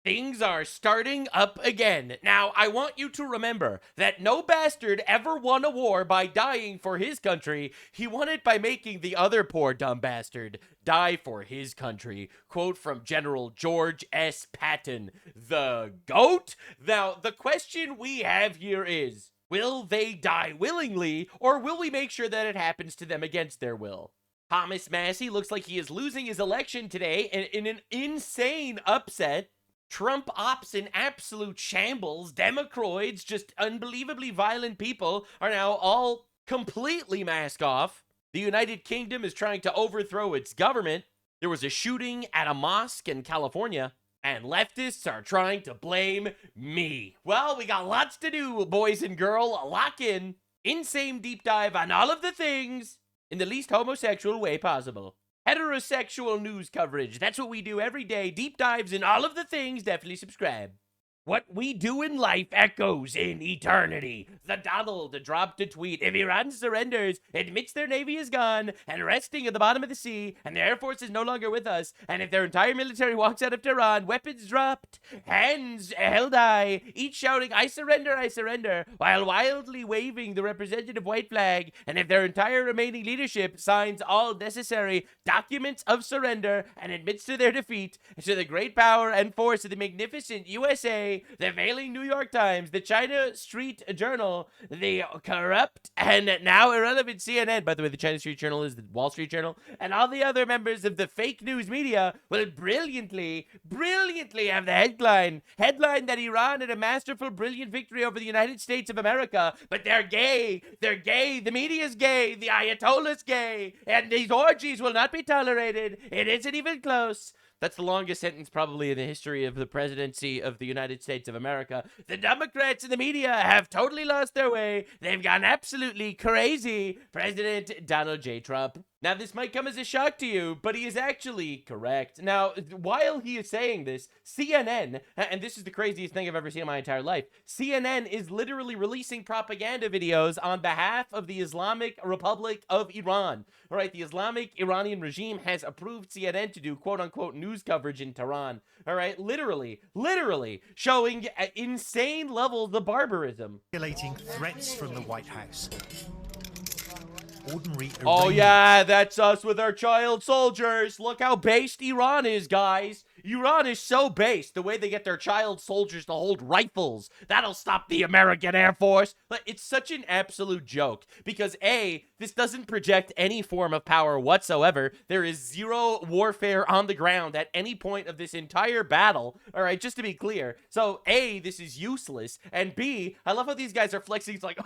Things are starting up again. Now, I want you to remember that no bastard ever won a war by dying for his country. He won it by making the other poor dumb bastard die for his country. Quote from General George S. Patton, the GOAT? Now, the question we have here is, will they die willingly, or will we make sure that it happens to them against their will? Thomas Massey looks like he is losing his election today in an insane upset. Trump ops in absolute shambles. Democroids, just unbelievably violent people, are now all completely mask off. The United Kingdom is trying to overthrow its government. There was a shooting at a mosque in California, and leftists are trying to blame me. Well, we got lots to do, boys and girls. Lock in. Insane deep dive on all of the things in the least homosexual way possible. Heterosexual news coverage. That's what we do every day. Deep dives in all of the things. Definitely subscribe. What we do in life echoes in eternity. The Donald dropped a tweet. If Iran surrenders, admits their navy is gone and resting at the bottom of the sea, and the Air Force is no longer with us, and if their entire military walks out of Tehran, weapons dropped, hands held high, each shouting, I surrender, while wildly waving the representative white flag, and if their entire remaining leadership signs all necessary documents of surrender and admits to their defeat, to the great power and force of the magnificent USA, the failing New York Times, the China Street Journal, the corrupt and now irrelevant CNN, by the way, the China Street Journal is the Wall Street Journal, and all the other members of the fake news media will brilliantly have the headline that Iran had a masterful, brilliant victory over the United States of America, but they're gay, the media's gay, the Ayatollah's gay, and these orgies will not be tolerated. It isn't even close. That's the longest sentence probably in the history of the presidency of the United States of America. The Democrats and the media have totally lost their way. They've gone absolutely crazy. President Donald J. Trump. Now, this might come as a shock to you, but he is actually correct. Now, while he is saying this, CNN, and this is the craziest thing I've ever seen in my entire life, CNN is literally releasing propaganda videos on behalf of the Islamic Republic of Iran. All right, the Islamic Iranian regime has approved CNN to do quote-unquote news coverage in Tehran. All right, literally showing insane levels of barbarism. Threats from the White House. Oh yeah, that's us with our child soldiers. Look how based Iran is, guys. Iran is so based. The way they get their child soldiers to hold rifles. That'll stop the American Air Force. But it's such an absolute joke. Because A, this doesn't project any form of power whatsoever. There is zero warfare on the ground at any point of this entire battle. Alright, just to be clear. So A, this is useless. And B, I love how these guys are flexing. It's like,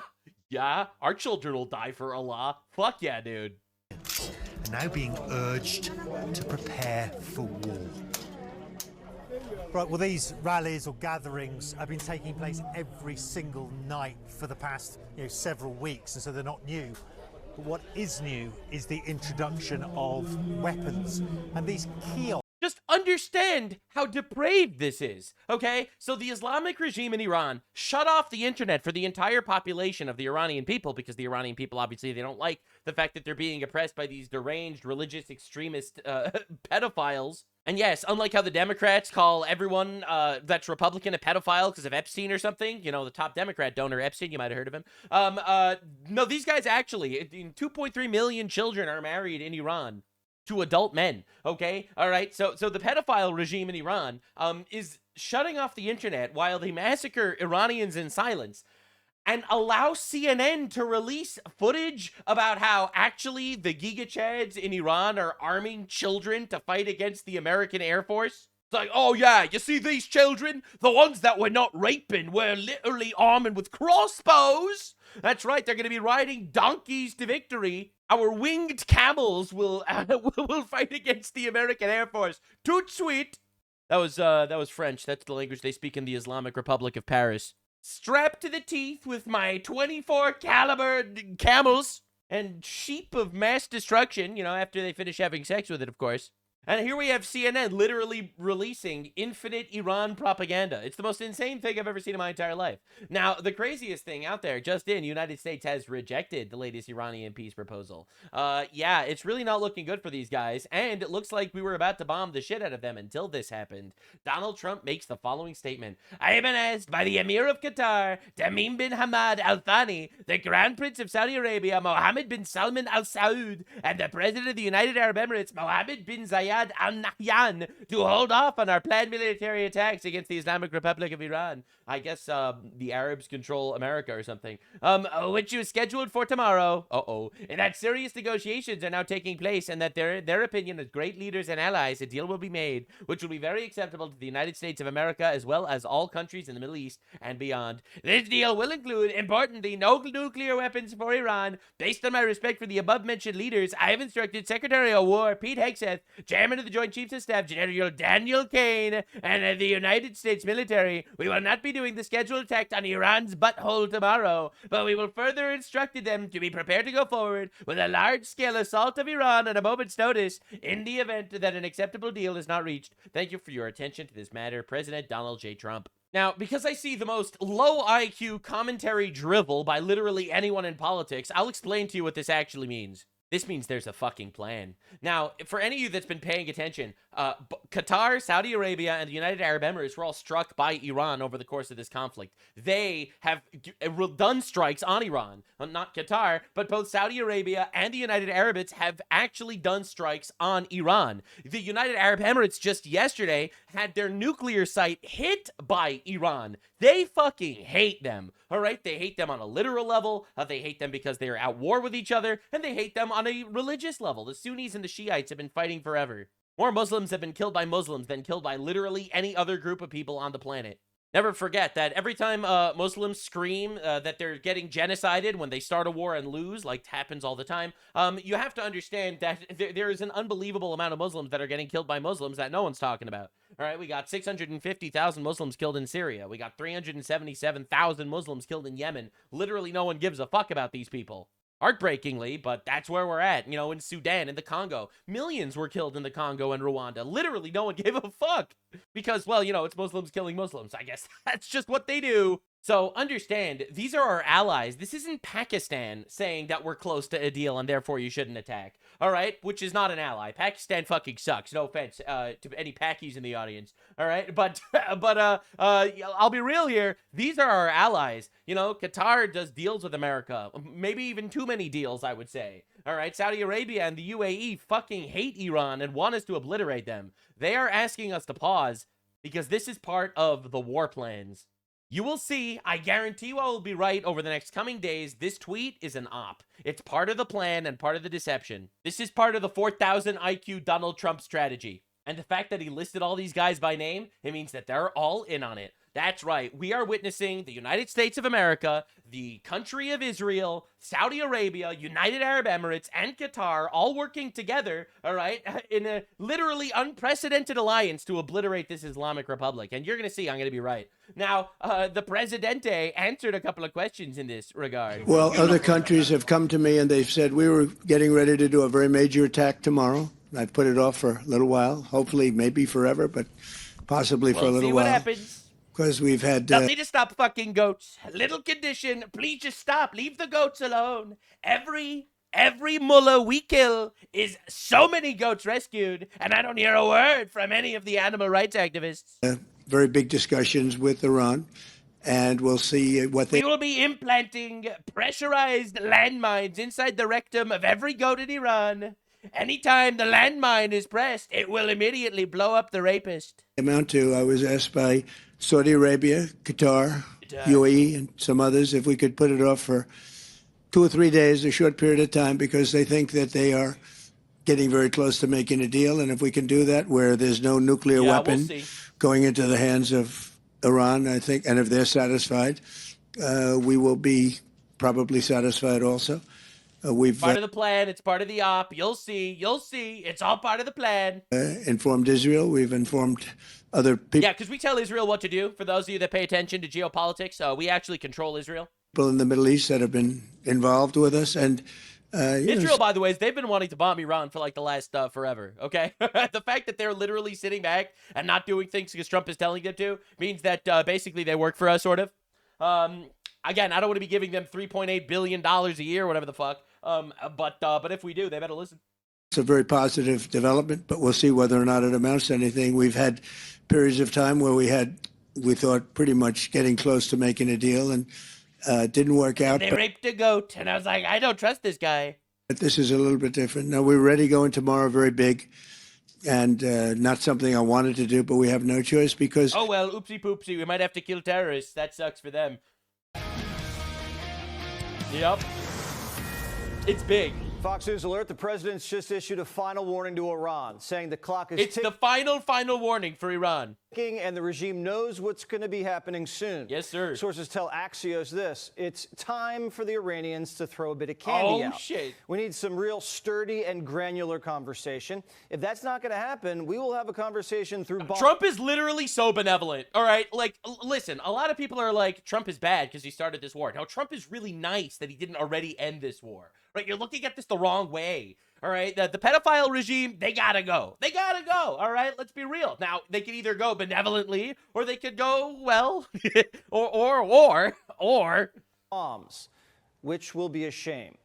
yeah, our children will die for Allah. Fuck yeah, dude. Are now being urged to prepare for war. Right, well, these rallies or gatherings have been taking place every single night for the past, several weeks, and so they're not new. But what is new is the introduction of weapons, and these kiosks. Just understand how depraved this is, okay? So the Islamic regime in Iran shut off the internet for the entire population of the Iranian people because the Iranian people, obviously, they don't like the fact that they're being oppressed by these deranged religious extremist pedophiles. And yes, unlike how the Democrats call everyone that's Republican a pedophile because of Epstein or something, the top Democrat donor, Epstein, you might have heard of him. No, these guys actually, 2.3 million children are married in Iran to adult men, okay? All right, so the pedophile regime in Iran is shutting off the internet while they massacre Iranians in silence and allow CNN to release footage about how actually the Giga Chads in Iran are arming children to fight against the American Air Force. It's like, oh yeah, you see these children? The ones that we're not raping, we're literally arming with crossbows. That's right, they're going to be riding donkeys to victory. Our winged camels will fight against the American Air Force. Tout sweet. That was French. That's the language they speak in the Islamic Republic of Paris. Strapped to the teeth with my 24 caliber camels and sheep of mass destruction, after they finish having sex with it, of course. And here we have CNN literally releasing infinite Iran propaganda. It's the most insane thing I've ever seen in my entire life. Now, the craziest thing out there, just in, United States has rejected the latest Iranian peace proposal. Yeah, it's really not looking good for these guys, and it looks like we were about to bomb the shit out of them until this happened. Donald Trump makes the following statement. I have been asked by the Emir of Qatar, Tamim bin Hamad Al Thani, the Grand Prince of Saudi Arabia, Mohammed bin Salman Al Saud, and the President of the United Arab Emirates, Mohammed bin Zayed Al Nahyan, to hold off on our planned military attacks against the Islamic Republic of Iran. I guess the Arabs control America or something. Which is scheduled for tomorrow. And that serious negotiations are now taking place, and that their opinion as great leaders and allies, a deal will be made, which will be very acceptable to the United States of America as well as all countries in the Middle East and beyond. This deal will include, importantly, no nuclear weapons for Iran. Based on my respect for the above-mentioned leaders, I have instructed Secretary of War Pete Hegseth, Chairman of the Joint Chiefs of Staff General Daniel Kane, and the United States military, we will not be doing the scheduled attack on Iran's butthole tomorrow, but we will further instructed them to be prepared to go forward with a large-scale assault of Iran at a moment's notice in the event that an acceptable deal is not reached. Thank you for your attention to this matter, President Donald J. Trump. Now, because I see the most low IQ commentary drivel by literally anyone in politics, I'll explain to you what this actually means. This means there's a fucking plan. Now, for any of you that's been paying attention, Qatar, Saudi Arabia, and the United Arab Emirates were all struck by Iran over the course of this conflict. They have done strikes on Iran. Not Qatar, but both Saudi Arabia and the United Arab Emirates have actually done strikes on Iran. The United Arab Emirates just yesterday had their nuclear site hit by Iran. They fucking hate them, all right? They hate them on a literal level. They hate them because they are at war with each other, and they hate them on a religious level. The Sunnis and the Shiites have been fighting forever. More Muslims have been killed by Muslims than killed by literally any other group of people on the planet. Never forget that every time Muslims scream that they're getting genocided when they start a war and lose, like happens all the time, you have to understand that there is an unbelievable amount of Muslims that are getting killed by Muslims that no one's talking about. All right, we got 650,000 Muslims killed in Syria. We got 377,000 Muslims killed in Yemen. Literally no one gives a fuck about these people. Heartbreakingly, but that's where we're at, in Sudan, in the Congo. Millions were killed in the Congo and Rwanda. Literally, no one gave a fuck. Because, well, it's Muslims killing Muslims. I guess that's just what they do. So understand, these are our allies. This isn't Pakistan saying that we're close to a deal and therefore you shouldn't attack. All right? Which is not an ally. Pakistan fucking sucks. No offense to any Pakis in the audience. All right? But I'll be real here. These are our allies. Qatar does deals with America. Maybe even too many deals, I would say. All right? Saudi Arabia and the UAE fucking hate Iran and want us to obliterate them. They are asking us to pause because this is part of the war plans. You will see, I guarantee you I will be right over the next coming days. This tweet is an op. It's part of the plan and part of the deception. This is part of the 4,000 IQ Donald Trump strategy. And the fact that he listed all these guys by name, it means that they're all in on it. That's right. We are witnessing the United States of America, the country of Israel, Saudi Arabia, United Arab Emirates, and Qatar all working together, all right, in a literally unprecedented alliance to obliterate this Islamic Republic. And you're going to see I'm going to be right. Now, the Presidente answered a couple of questions in this regard. Well, other countries have come to me and they've said we were getting ready to do a very major attack tomorrow. I've put it off for a little while, hopefully maybe forever, but possibly for a little see while. What happens. Because we've had... Tell me to stop fucking goats. Little condition. Please just stop. Leave the goats alone. Every mullah we kill is so many goats rescued, and I don't hear a word from any of the animal rights activists. Very big discussions with Iran, and we'll see what they... We will be implanting pressurized landmines inside the rectum of every goat in Iran. Anytime the landmine is pressed, it will immediately blow up the rapist. Amount to, I was asked by Saudi Arabia, Qatar, UAE, and some others if we could put it off for 2 or 3 days, a short period of time, because they think that they are getting very close to making a deal. And if we can do that where there's no nuclear weapon going into the hands of Iran, I think, and if they're satisfied, we will be probably satisfied also. We've part of the plan. It's part of the op. You'll see. It's all part of the plan. Informed Israel. We've informed other people. Yeah, because we tell Israel what to do. For those of you that pay attention to geopolitics, we actually control Israel. People in the Middle East that have been involved with us, and Israel, by the way, they've been wanting to bomb Iran for like the last forever, okay? The fact that they're literally sitting back and not doing things because Trump is telling them to means that basically they work for us, sort of. Again, I don't want to be giving them $3.8 billion a year, whatever the fuck. But if we do, they better listen. It's a very positive development, but we'll see whether or not it amounts to anything. We've had periods of time where we thought pretty much getting close to making a deal, and it didn't work out. They raped a goat, and I was like, I don't trust this guy. But this is a little bit different. Now, we're ready going tomorrow, very big, and not something I wanted to do, but we have no choice because... Oh, well, oopsie poopsie, we might have to kill terrorists. That sucks for them. Yep. It's big. Fox News alert, the president's just issued a final warning to Iran, saying the clock is ticking. It's the final warning for Iran. And the regime knows what's going to be happening soon. Yes, sir. Sources tell Axios this: it's time for the Iranians to throw a bit of candy out. Oh, shit. We need some real sturdy and granular conversation. If that's not going to happen, we will have a conversation through... Trump is literally so benevolent, all right? Like, listen, a lot of people are like, Trump is bad because he started this war. Now, Trump is really nice that he didn't already end this war, right? You're looking at this the wrong way. All right, the pedophile regime, they gotta go. They gotta go. All right, let's be real. Now, they can either go benevolently or they could go, well, or bombs, which will be a shame.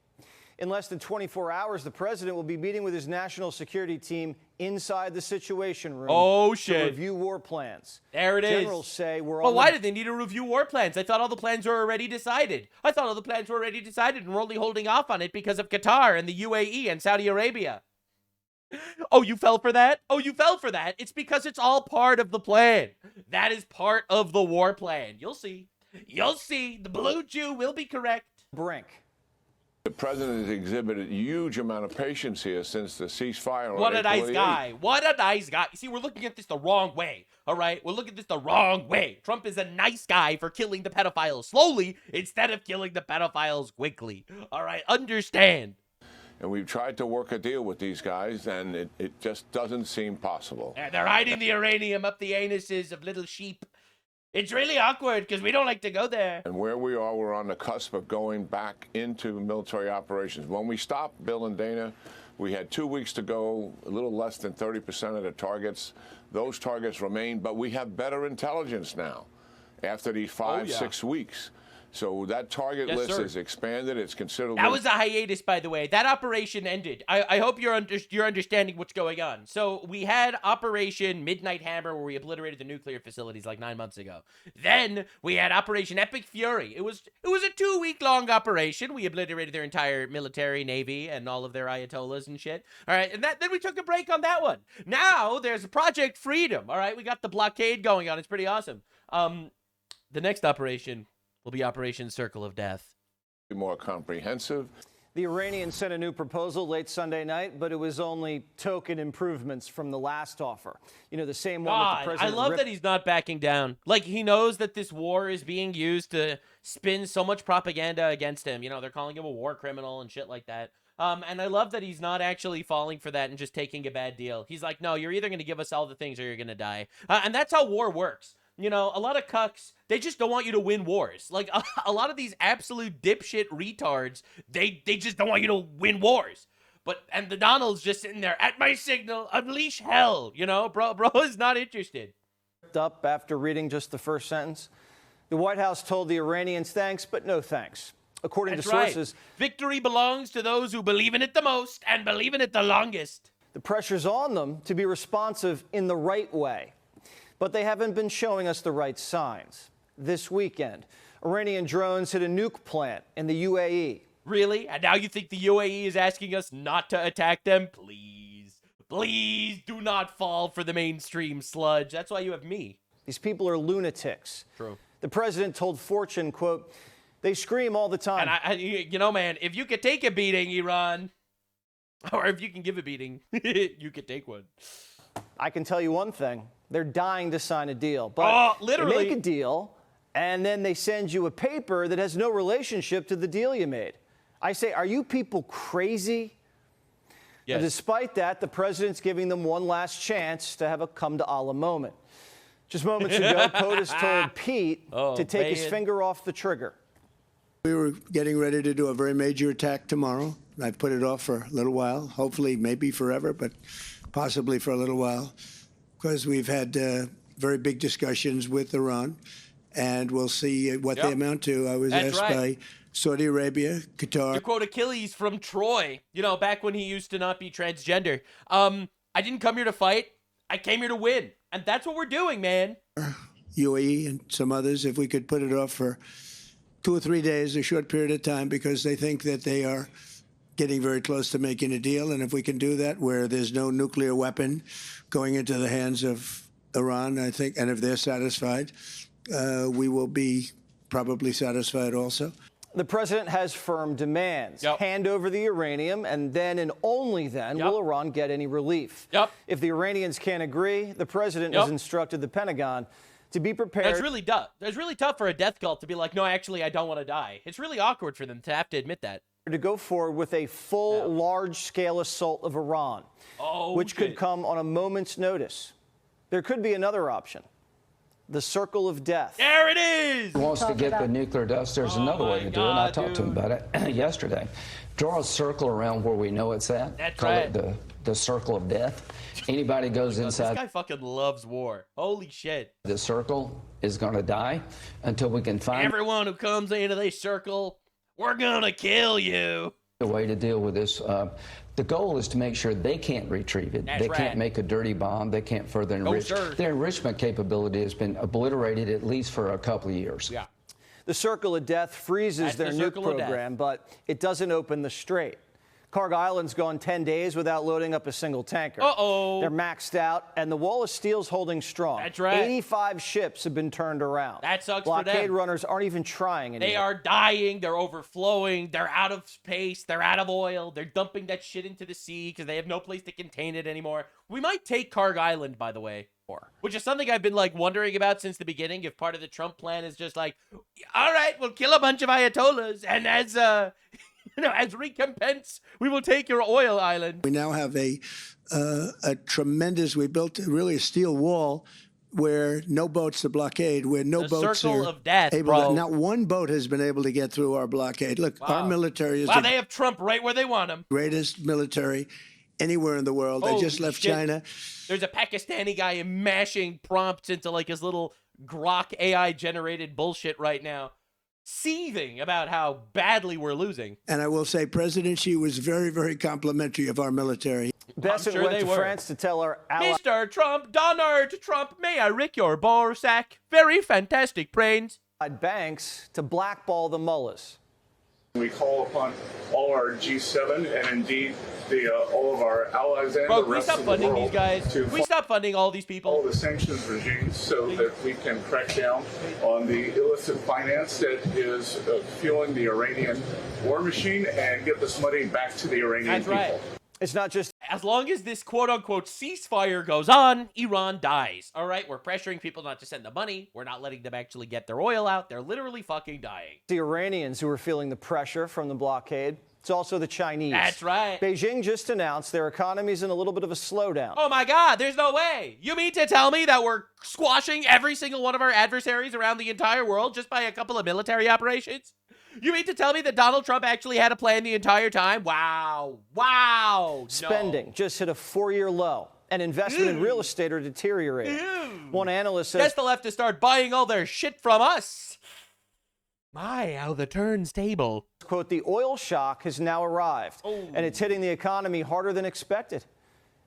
In less than 24 hours, the president will be meeting with his national security team inside the Situation Room. Oh, shit. To review war plans. There it is. Generals say we're on... Well, why did they need to review war plans? I thought all the plans were already decided. And we're only holding off on it because of Qatar and the UAE and Saudi Arabia. Oh, you fell for that? Oh, you fell for that? It's because it's all part of the plan. That is part of the war plan. You'll see. You'll see. The blue Jew will be correct. Brink. The president has exhibited a huge amount of patience here since the ceasefire. What a nice guy. What a nice guy. You see, we're looking at this the wrong way, all right? We're looking at this the wrong way. Trump is a nice guy for killing the pedophiles slowly instead of killing the pedophiles quickly. All right, understand. And we've tried to work a deal with these guys, and it just doesn't seem possible. And they're hiding the uranium up the anuses of little sheep. It's really awkward because we don't like to go there. And where we are, we're on the cusp of going back into military operations. When we stopped, Bill and Dana, we had 2 weeks to go, a little less than 30% of the targets. Those targets remain, but we have better intelligence now after these 6 weeks. So that target list is expanded. It's considerably... That was a hiatus, by the way. That operation ended. I hope you're understanding what's going on. So we had Operation Midnight Hammer, where we obliterated the nuclear facilities like 9 months ago. Then we had Operation Epic Fury. It was a 2-week-long operation. We obliterated their entire military, navy, and all of their ayatollahs and shit. All right, and then we took a break on that one. Now there's Project Freedom. All right, we got the blockade going on. It's pretty awesome. The next operation will be Operation Circle of Death. More comprehensive. The Iranians sent a new proposal late Sunday night, but it was only token improvements from the last offer. You know, the same one that the president... I love that he's not backing down. Like, he knows that this war is being used to spin so much propaganda against him. You know, they're calling him a war criminal and shit like that. And I love that he's not actually falling for that and just taking a bad deal. He's like, no, you're either going to give us all the things or you're going to die. And that's how war works. You know, a lot of cucks, they just don't want you to win wars. Like, a lot of these absolute dipshit retards, they just don't want you to win wars. And the Donald's just sitting there, at my signal, unleash hell. You know, bro is not interested. Up after reading just the first sentence. The White House told the Iranians thanks, but no thanks. According to sources, victory belongs to those who believe in it the most and believe in it the longest. The pressure's on them to be responsive in the right way. But they haven't been showing us the right signs. This weekend, Iranian drones hit a nuke plant in the UAE. Really? And now you think the UAE is asking us not to attack them? Please, please do not fall for the mainstream sludge. That's why you have me. These people are lunatics. True. The president told Fortune, quote, they scream all the time. And you know, man, if you could take a beating, Iran, or if you can give a beating, you could take one. I can tell you one thing. They're dying to sign a deal. But literally. They make a deal, and then they send you a paper that has no relationship to the deal you made. I say, are you people crazy? Yes. And despite that, the president's giving them one last chance to have a come-to-Allah moment. Just moments ago, POTUS told Pete to take his finger off the trigger. We were getting ready to do a very major attack tomorrow, I've put it off for a little while, hopefully maybe forever, but possibly for a little while, because we've had very big discussions with Iran, and we'll see what they amount to. I was asked by Saudi Arabia, Qatar. To quote Achilles from Troy, you know, back when he used to not be transgender. I didn't come here to fight. I came here to win. And that's what we're doing, man. UAE and some others, if we could put it off for 2 or 3 days, a short period of time, because they think that they are getting very close to making a deal. And if we can do that where there's no nuclear weapon going into the hands of Iran, I think, and if they're satisfied, we will be probably satisfied also. The president has firm demands. Hand over the uranium, and then and only then will Iran get any relief. If the Iranians can't agree, the president has instructed the Pentagon to be prepared. That's really tough. It's really tough for a death cult to be like, no, actually, I don't want to die. It's really awkward for them to have to admit that. To go forward with a full, large-scale assault of Iran, which could come on a moment's notice. There could be another option. The circle of death. There it is! He wants to get the nuclear dust. There's another way to do it, and I talked to him about it yesterday. Draw a circle around where we know it's at. That's Call it the circle of death. Anybody goes inside. This guy fucking loves war. Holy shit. The circle is going to die until we can find everyone who comes into this circle, we're going to kill you. a way to deal with this. The goal is to make sure they can't retrieve it. They can't make a dirty bomb. They can't further enrich. Their enrichment capability has been obliterated at least for a couple of years. Yeah. The circle of death freezes their nuke program, but it doesn't open the strait. Carg Island's gone 10 days without loading up a single tanker. They're maxed out, and the wall of steel's holding strong. That's right. 85 ships have been turned around. That sucks for them. Blockade runners aren't even trying anymore. They are dying. They're overflowing. They're out of space. They're out of oil. They're dumping that shit into the sea because they have no place to contain it anymore. We might take Carg Island, by the way. Which is something I've been like wondering about since the beginning. If part of the Trump plan is just like, all right, we'll kill a bunch of Ayatollahs, and as as recompense, we will take your oil island. We now have a tremendous. We built really a steel wall where no boats are blockade, where no boats circle are of death, able. bro. Not one boat has been able to get through our blockade. Look, our military is they have Trump right where they want him. Greatest military anywhere in the world. They just left China. There's a Pakistani guy mashing prompts into like his little Grok AI generated bullshit right now, seething about how badly we're losing. And I will say President Xi was very, very complimentary of our military. Besson went to France to tell our allies. Mr. Trump, Donald Trump, may I rick your ball sack? Very fantastic brains. Banks to blackball the mullahs. We call upon all our G7 and indeed all of our allies and the rest of the world. Bro, we stop funding these guys. We stop funding all these people. All the sanctions regimes so that we can crack down on the illicit finance that is fueling the Iranian war machine and get this money back to the Iranian people. Right. It's not just... As long as this quote-unquote ceasefire goes on, Iran dies. All right, we're pressuring people not to send the money. We're not letting them actually get their oil out. They're literally fucking dying. The Iranians who are feeling the pressure from the blockade. It's also the Chinese. That's right. Beijing just announced their economy's in a little bit of a slowdown. Oh my God, there's no way. You mean to tell me that we're squashing every single one of our adversaries around the entire world just by a couple of military operations? You mean to tell me that Donald Trump actually had a plan the entire time? Wow. Wow. Spending just hit a 4-year low, and investment in real estate are deteriorating. One analyst says... Guess they'll have to start buying all their shit from us. My, how the turnstable. Quote, the oil shock has now arrived, and it's hitting the economy harder than expected.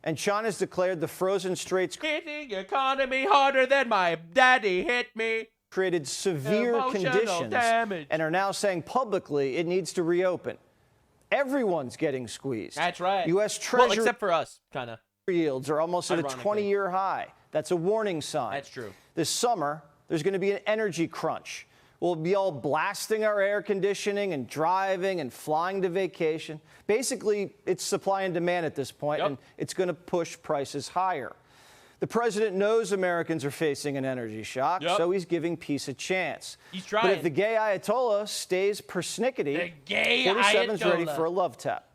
And China's declared the frozen straits... Hitting economy harder than my daddy hit me. Created severe conditions damage. And are now saying publicly it needs to reopen. Everyone's getting squeezed. That's right. U.S. Treasury... Well, except for us, kind of. ...yields are almost at a 20-year high. That's a warning sign. That's true. This summer, there's going to be an energy crunch. We'll be all blasting our air conditioning and driving and flying to vacation. Basically, it's supply and demand at this point, and it's going to push prices higher. The president knows Americans are facing an energy shock, so he's giving peace a chance. He's trying. But if the gay Ayatollah stays persnickety, 47's ready for a love tap.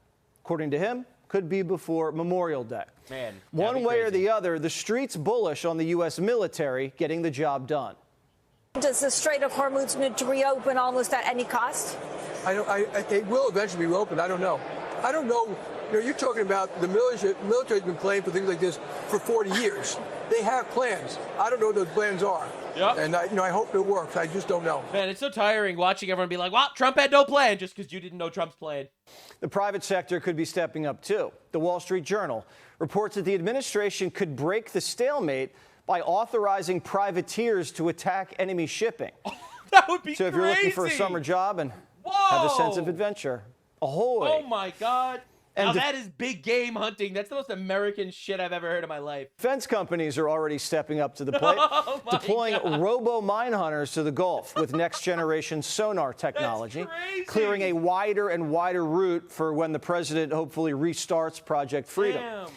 According to him, could be before Memorial Day. Man, one way or the other, the street's bullish on the U.S. military getting the job done. Does the Strait of Hormuz need to reopen almost at any cost? It will eventually be reopened. I don't know. I don't know. You're talking about the military's been playing for things like this for 40 years. They have plans. I don't know what those plans are. Yep. And I hope it works. I just don't know. Man, it's so tiring watching everyone be like, well, Trump had no plan just because you didn't know Trump's plan. The private sector could be stepping up, too. The Wall Street Journal reports that the administration could break the stalemate by authorizing privateers to attack enemy shipping. That would be So if you're looking for a summer job and have a sense of adventure, ahoy. Oh, my God. Now, that is big game hunting. That's the most American shit I've ever heard in my life. Defense companies are already stepping up to the plate, deploying robo-mine hunters to the Gulf with next-generation sonar technology, clearing a wider and wider route for when the president hopefully restarts Project Freedom. Damn.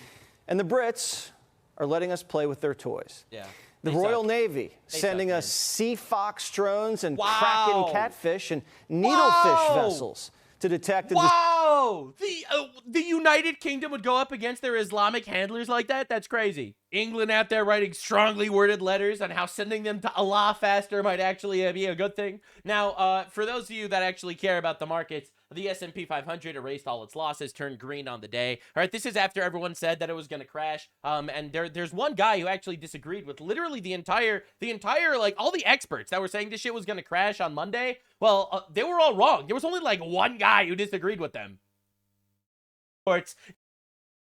And the Brits are letting us play with their toys. Yeah. The Royal Navy sending us Sea Fox drones and Kraken catfish and needlefish vessels to detect and the United Kingdom would go up against their Islamic handlers like that? That's crazy. England out there writing strongly worded letters on how sending them to Allah faster might actually be a good thing. Now, for those of you that actually care about the markets, the S&P 500 erased all its losses, turned green on the day. All right, this is after everyone said that it was going to crash. And there's one guy who actually disagreed with literally the entire, like, all the experts that were saying this shit was going to crash on Monday. Well, they were all wrong. There was only, like, one guy who disagreed with them.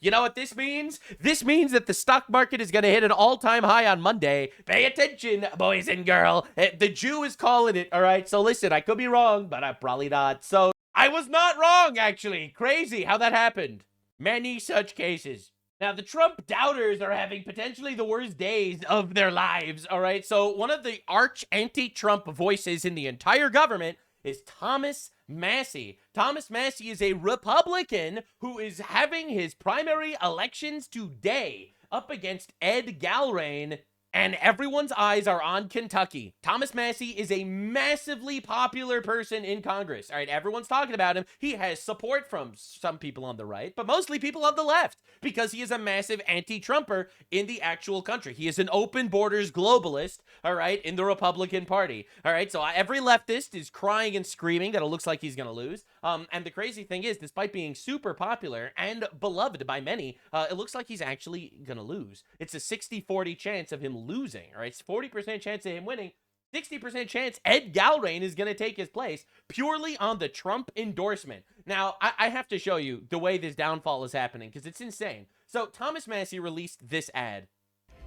You know what this means? This means that the stock market is going to hit an all-time high on Monday. Pay attention, boys and girls. The Jew is calling it, all right? So listen, I could be wrong, but I'm probably not. So I was not wrong, actually. Crazy how that happened. Many such cases. Now, the Trump doubters are having potentially the worst days of their lives, all right? So one of the arch anti-Trump voices in the entire government is Thomas Massie. Thomas Massie is a Republican who is having his primary elections today up against Ed Galbraith, and everyone's eyes are on Kentucky. Thomas Massie is a massively popular person in Congress. All right, everyone's talking about him. He has support from some people on the right, but mostly people on the left, because he is a massive anti-Trumper in the actual country. He is an open borders globalist, all right, in the Republican Party. All right, so every leftist is crying and screaming that it looks like he's going to lose. And the crazy thing is, despite being super popular and beloved by many, it looks like he's actually going to lose. It's a 60-40 chance of him losing, all right? It's 40% chance of him winning, 60% chance Ed Galbraith is going to take his place purely on the Trump endorsement. Now, I have to show you the way this downfall is happening because it's insane. So Thomas Massie released this ad.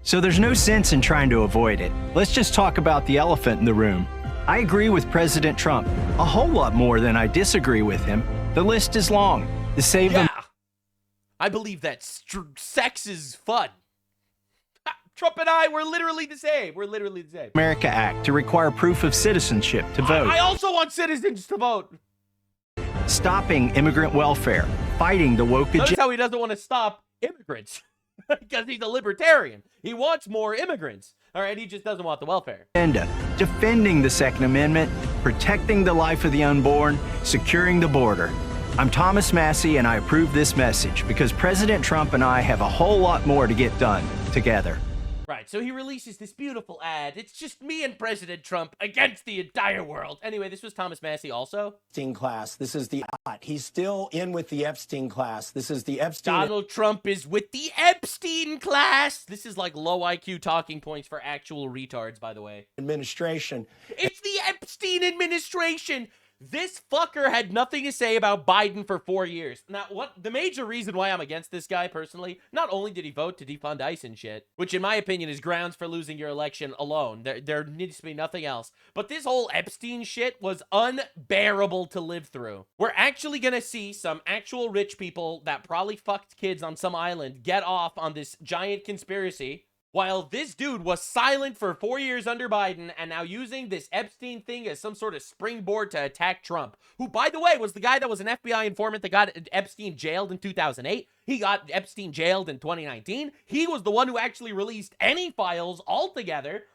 So there's no sense in trying to avoid it. Let's just talk about the elephant in the room. I agree with President Trump a whole lot more than I disagree with him. The list is long. To save them. I believe that sex is fun. Trump and I, we're literally the same. We're literally the same. America Act to require proof of citizenship to vote. I also want citizens to vote. Stopping immigrant welfare. Fighting the woke agenda. Notice how he doesn't want to stop immigrants. Because he's a libertarian. He wants more immigrants. All right, he just doesn't want the welfare. Defending the Second Amendment, protecting the life of the unborn, securing the border. I'm Thomas Massie, and I approve this message because President Trump and I have a whole lot more to get done together. Right, so he releases this beautiful ad. It's just me and President Trump against the entire world. Anyway, this was Thomas Massie also. Epstein class. This is the... He's still in with the Epstein class. This is the Epstein... Donald Trump is with the Epstein class. This is like low IQ talking points for actual retards, by the way. Administration. It's the Epstein administration. This fucker had nothing to say about Biden for 4 years. Now, the major reason why I'm against this guy personally, not only did he vote to defund ICE and shit, which in my opinion is grounds for losing your election alone. There needs to be nothing else. But this whole Epstein shit was unbearable to live through. We're actually gonna see some actual rich people that probably fucked kids on some island get off on this giant conspiracy, while this dude was silent for 4 years under Biden and now using this Epstein thing as some sort of springboard to attack Trump, who, by the way, was the guy that was an FBI informant that got Epstein jailed in 2008. He got Epstein jailed in 2019. He was the one who actually released any files altogether.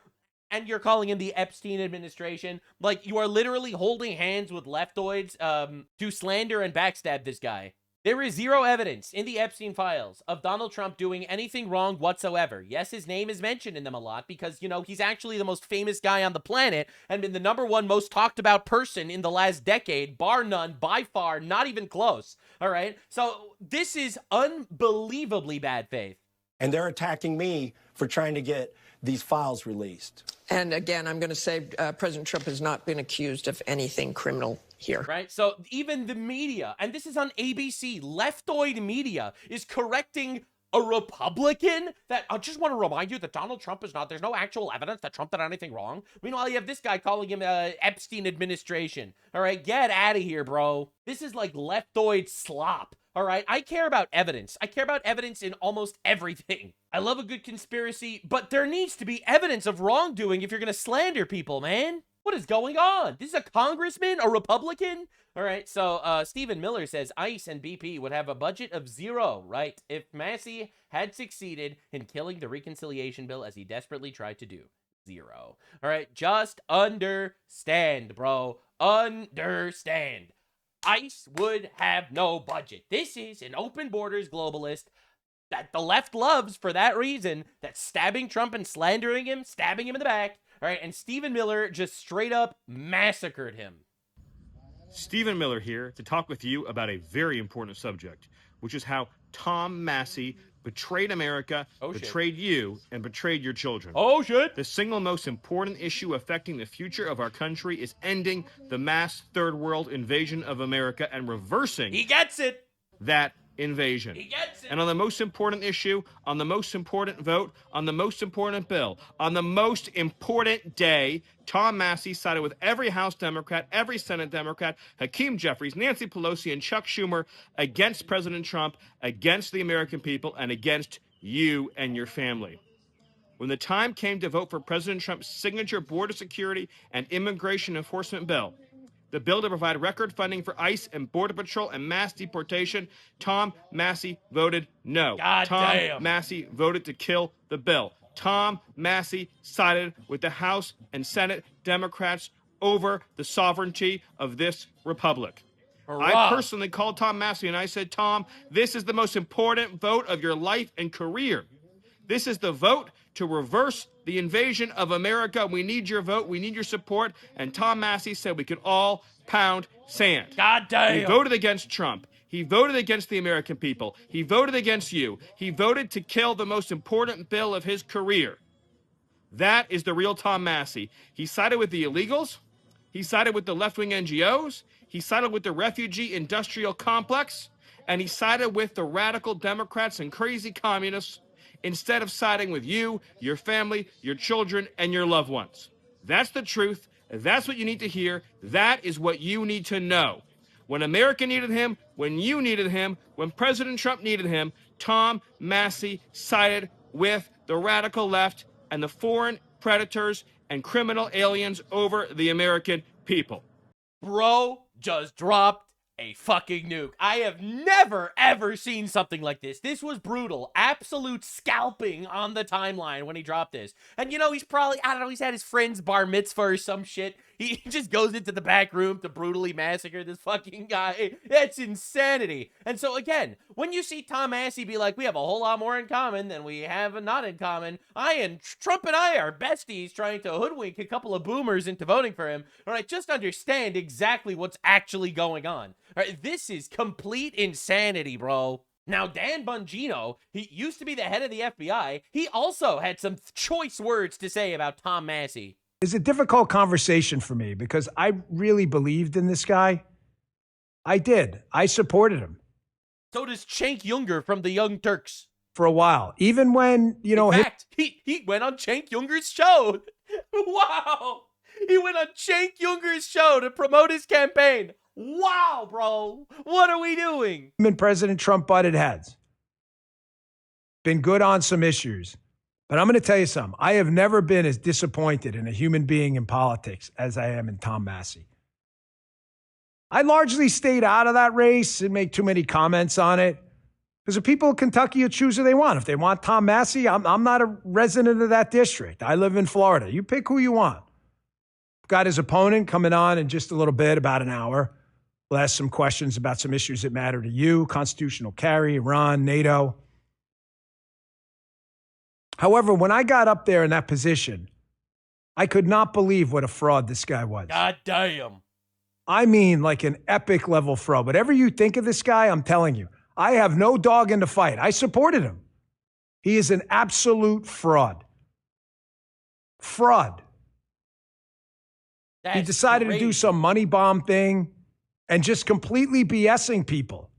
And you're calling him the Epstein administration. Like, you are literally holding hands with leftoids to slander and backstab this guy. There is zero evidence in the Epstein files of Donald Trump doing anything wrong whatsoever. Yes, his name is mentioned in them a lot because, you know, he's actually the most famous guy on the planet and been the #1 most talked about person in the last decade, bar none, by far, not even close. All right? So this is unbelievably bad faith. And they're attacking me for trying to get these files released. And again, I'm going to say President Trump has not been accused of anything criminal here. Right? So even the media, and this is on ABC, leftoid media is correcting a Republican that I just want to remind you that Donald Trump is not, there's no actual evidence that Trump did anything wrong. Meanwhile, you have this guy calling him Epstein administration. All right, get out of here, bro. This is like leftoid slop. All right, I care about evidence. I care about evidence in almost everything. I love a good conspiracy, but there needs to be evidence of wrongdoing if you're going to slander people, man. What is going on? This is a congressman, a Republican? All right, so Stephen Miller says ICE and BP would have a budget of 0, right, if Massey had succeeded in killing the reconciliation bill as he desperately tried to do. 0. All right, just understand, bro. Understand. ICE would have no budget. This is an open borders globalist that the left loves for that reason, that's stabbing Trump and slandering him, stabbing him in the back. All right, and Stephen Miller just straight up massacred him. Stephen Miller here to talk with you about a very important subject, which is how Tom Massey betrayed America, betrayed you, and betrayed your children. Oh, shit. The single most important issue affecting the future of our country is ending the mass third world invasion of America and reversing He gets it. that invasion. He gets it. And on the most important issue, on the most important vote, on the most important bill, on the most important day, Tom Massey sided with every House Democrat, every Senate Democrat, Hakeem Jeffries, Nancy Pelosi, and Chuck Schumer against President Trump, against the American people, and against you and your family. When the time came to vote for President Trump's signature border security and immigration enforcement bill, the bill to provide record funding for ICE and Border Patrol and mass deportation, Tom Massey voted no. Damn. Massey voted to kill the bill. Tom Massey sided with the House and Senate Democrats over the sovereignty of this republic. Hurrah. I personally called Tom Massey and I said, Tom, this is the most important vote of your life and career. This is the vote to reverse the invasion of America. We need your vote. We need your support. And Tom Massey said we could all pound sand. God damn. He voted against Trump. He voted against the American people. He voted against you. He voted to kill the most important bill of his career. That is the real Tom Massey. He sided with the illegals. He sided with the left-wing NGOs. He sided with the refugee industrial complex. And he sided with the radical Democrats and crazy communists instead of siding with you, your family, your children, and your loved ones. That's the truth. That's what you need to hear. That is what you need to know. When America needed him, when you needed him, when President Trump needed him, Tom Massey sided with the radical left and the foreign predators and criminal aliens over the American people. Bro just dropped a fucking nuke. I have never, ever seen something like this. This was brutal. Absolute scalping on the timeline when he dropped this. And you know, he's probably, I don't know, he's at his friend's bar mitzvah or some shit. He just goes into the back room to brutally massacre this fucking guy. That's insanity. And so again, when you see Tom Massey be like, we have a whole lot more in common than we have not in common. Trump and I are besties trying to hoodwink a couple of boomers into voting for him. All right, just understand exactly what's actually going on. All right, this is complete insanity, bro. Now, Dan Bongino, he used to be the head of the FBI. He also had some choice words to say about Tom Massey. It's a difficult conversation for me because I really believed in this guy. I did. I supported him. So does Cenk Uygur from the Young Turks. For a while. Even when, you know... In fact, he went on Cenk Uygur's show. Wow. He went on Cenk Uygur's show to promote his campaign. Wow, bro. What are we doing? Him and President Trump butted heads. Been good on some issues. But I'm going to tell you something. I have never been as disappointed in a human being in politics as I am in Tom Massey. I largely stayed out of that race and make too many comments on it because the people of Kentucky will choose who they want. If they want Tom Massey, I'm not a resident of that district. I live in Florida. You pick who you want. Got his opponent coming on in just a little bit, about an hour. We'll ask some questions about some issues that matter to you, constitutional carry, Iran, NATO. However, when I got up there in that position, I could not believe what a fraud this guy was. God damn. I mean, like an epic level fraud. Whatever you think of this guy, I'm telling you, I have no dog in the fight. I supported him. He is an absolute fraud. Fraud. That's he decided crazy. to do some money bomb thing and just completely BSing people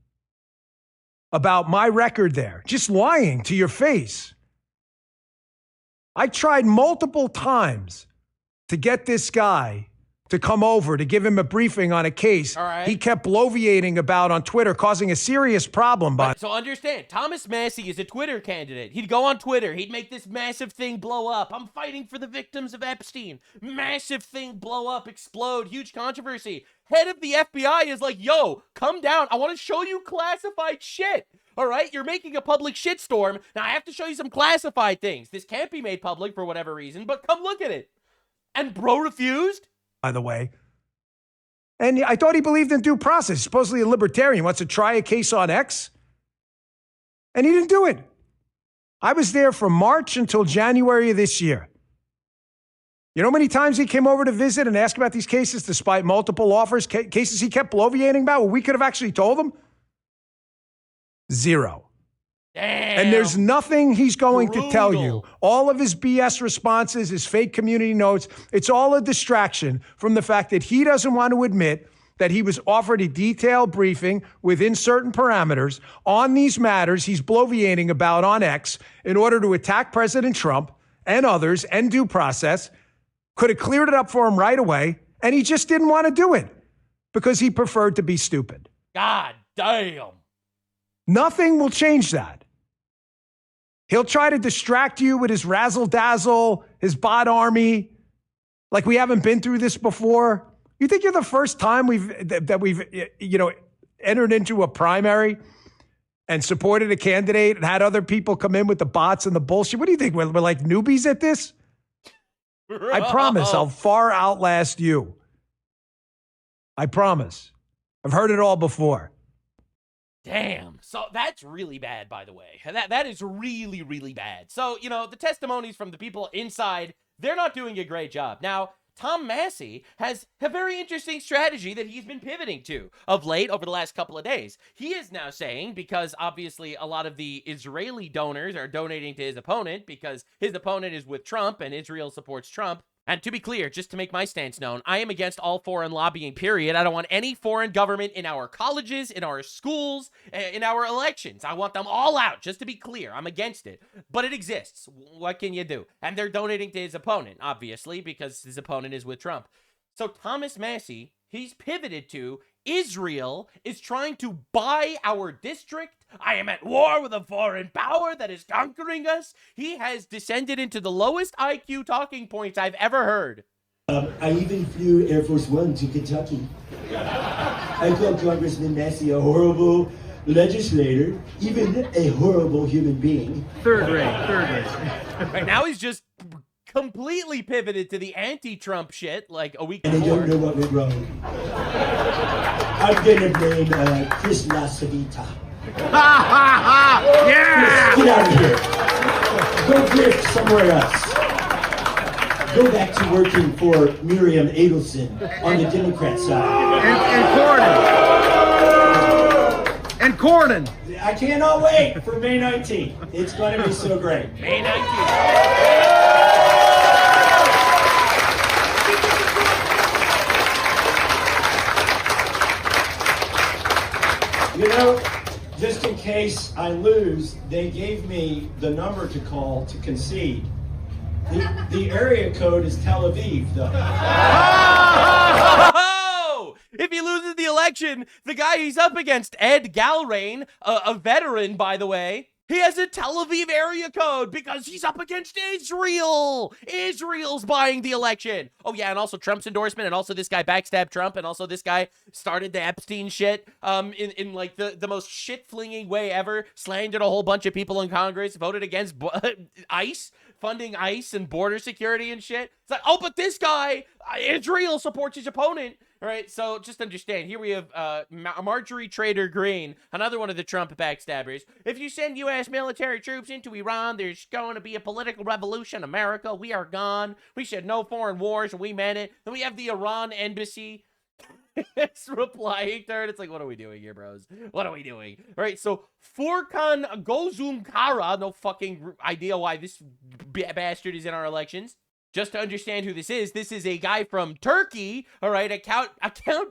about my record there, just lying to your face. I tried multiple times to get this guy to come over to give him a briefing on a case he kept bloviating about on Twitter, causing a serious problem. So understand, Thomas Massie is a Twitter candidate. He'd go on Twitter. He'd make this massive thing blow up. I'm fighting for the victims of Epstein. Massive thing blow up, explode, huge controversy. Head of the FBI is like, yo, come down. I want to show you classified shit. All right, you're making a public shitstorm. Now I have to show you some classified things. This can't be made public for whatever reason, but come look at it. And bro refused? By the way. And I thought he believed in due process. He's supposedly a libertarian, wants to try a case on X. And he didn't do it. I was there from March until January of this year. You know how many times he came over to visit and ask about these cases despite multiple offers, cases he kept bloviating about, what we could have actually told him? 0. Damn. And there's nothing he's going to tell you. All of his BS responses, his fake community notes, it's all a distraction from the fact that he doesn't want to admit that he was offered a detailed briefing within certain parameters on these matters he's bloviating about on X in order to attack President Trump and others and due process. Could have cleared it up for him right away, and he just didn't want to do it because he preferred to be stupid. God damn. Nothing will change that. He'll try to distract you with his razzle-dazzle, his bot army, like we haven't been through this before. You think you're the first time we've entered into a primary and supported a candidate and had other people come in with the bots and the bullshit? What do you think? We're like newbies at this? I promise I'll far outlast you. I promise. I've heard it all before. Damn. So that's really bad, by the way. That is really, really bad. So, the testimonies from the people inside, they're not doing a great job. Now, Tom Massie has a very interesting strategy that he's been pivoting to of late over the last couple of days. He is now saying, because obviously a lot of the Israeli donors are donating to his opponent because his opponent is with Trump and Israel supports Trump. And to be clear, just to make my stance known, I am against all foreign lobbying, period. I don't want any foreign government in our colleges, in our schools, in our elections. I want them all out, just to be clear. I'm against it. But it exists. What can you do? And they're donating to his opponent, obviously, because his opponent is with Trump. So Thomas Massie, he's pivoted to Israel is trying to buy our district. I am at war with a foreign power that is conquering us. He has descended into the lowest IQ talking points I've ever heard. I even flew Air Force One to Kentucky. I call Congressman Massie a horrible legislator, even a horrible human being. Third rate. Right now he's just completely pivoted to the anti-Trump shit like a week before. And I don't know what went wrong. I'm gonna blame Chris LaCivita. Yeah! Get out of here. Go drift somewhere else. Go back to working for Miriam Adelson on the Democrat side. And Corden. I cannot wait for May 19th. It's going to be so great. May 19th. Just in case I lose, they gave me the number to call to concede. The area code is Tel Aviv, though. Oh! If he loses the election, the guy he's up against, Ed Galrain, a veteran, by the way, he has a Tel Aviv area code because he's up against Israel. Israel's buying the election. Oh, yeah, and also Trump's endorsement, and also this guy backstabbed Trump, and also this guy started the Epstein shit in like the most shit-flinging way ever, slandered a whole bunch of people in Congress, voted against ICE, funding ICE and border security and shit. It's like, oh, but this guy, Israel supports his opponent. All right, so just understand. Here we have Marjorie Trader Greene, another one of the Trump backstabbers. If you send U.S. military troops into Iran, there's going to be a political revolution. America, we are gone. We should no foreign wars, and we meant it. Then we have the Iran embassy. It's replying to her. It's like, what are we doing here, bros? What are we doing? All right, so Furkan Gozumkara, no fucking idea why this bastard is in our elections. Just to understand who this is a guy from Turkey, all right, account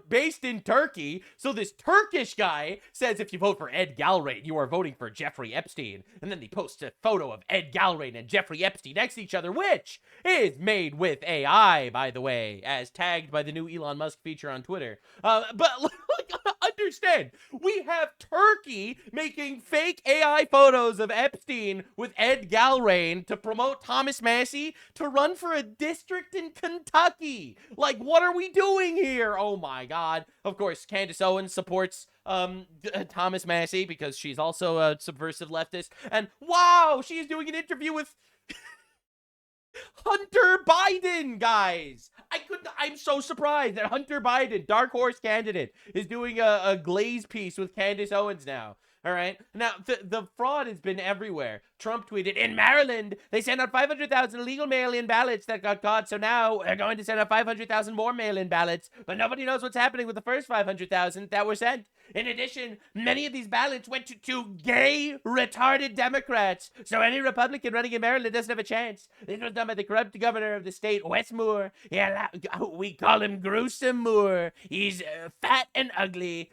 based in Turkey. So this Turkish guy says if you vote for Ed Galbraith, you are voting for Jeffrey Epstein. And then he posts a photo of Ed Galbraith and Jeffrey Epstein next to each other, which is made with AI, by the way, as tagged by the new Elon Musk feature on Twitter. But understand, we have Turkey making fake AI photos of Epstein with Ed Galbraith to promote Thomas Massie to run for a district in Kentucky. Like, what are we doing here? Oh my God. Of course, Candace Owens supports Thomas Massie because she's also a subversive leftist. And wow, she's doing an interview with Hunter Biden, guys. I'm so surprised that Hunter Biden, dark horse candidate, is doing a glaze piece with Candace Owens now. All right. Now, the fraud has been everywhere. Trump tweeted, in Maryland, they sent out 500,000 illegal mail-in ballots that got caught. So now they're going to send out 500,000 more mail-in ballots. But nobody knows what's happening with the first 500,000 that were sent. In addition, many of these ballots went to gay, retarded Democrats. So any Republican running in Maryland doesn't have a chance. This was done by the corrupt governor of the state, Wes Moore. We call him Gruesome Moore. He's fat and ugly.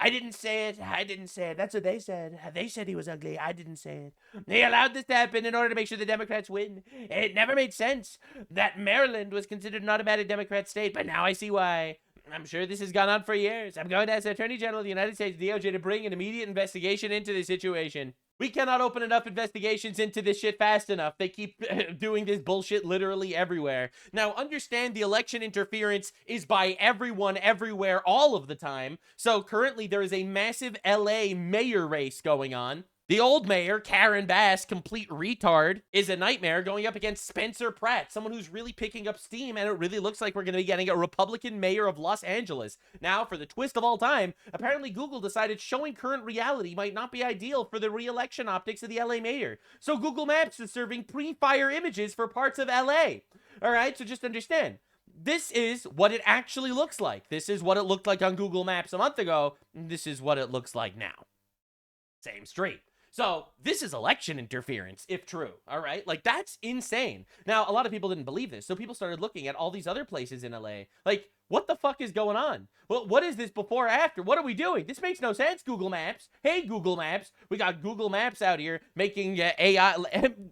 I didn't say it. That's what they said. They said he was ugly. I didn't say it. They allowed this to happen in order to make sure the Democrats win. It never made sense that Maryland was considered an automatic Democrat state, but now I see why. I'm sure this has gone on for years. I'm going to ask the Attorney General of the United States, DOJ, to bring an immediate investigation into the situation. We cannot open enough investigations into this shit fast enough. They keep doing this bullshit literally everywhere. Now, understand the election interference is by everyone, everywhere, all of the time. So currently there is a massive LA mayor race going on. The old mayor, Karen Bass, complete retard, is a nightmare going up against Spencer Pratt, someone who's really picking up steam, and it really looks like we're going to be getting a Republican mayor of Los Angeles. Now, for the twist of all time, apparently Google decided showing current reality might not be ideal for the re-election optics of the LA mayor. So Google Maps is serving pre-fire images for parts of LA. All right, so just understand. This is what it actually looks like. This is what it looked like on Google Maps a month ago. This is what it looks like now. Same street. So this is election interference, if true, all right? Like, that's insane. Now, a lot of people didn't believe this, so people started looking at all these other places in LA. Like, what the fuck is going on? Well, what is this before or after? What are we doing? This makes no sense, Google Maps. Hey, Google Maps. We got Google Maps out here making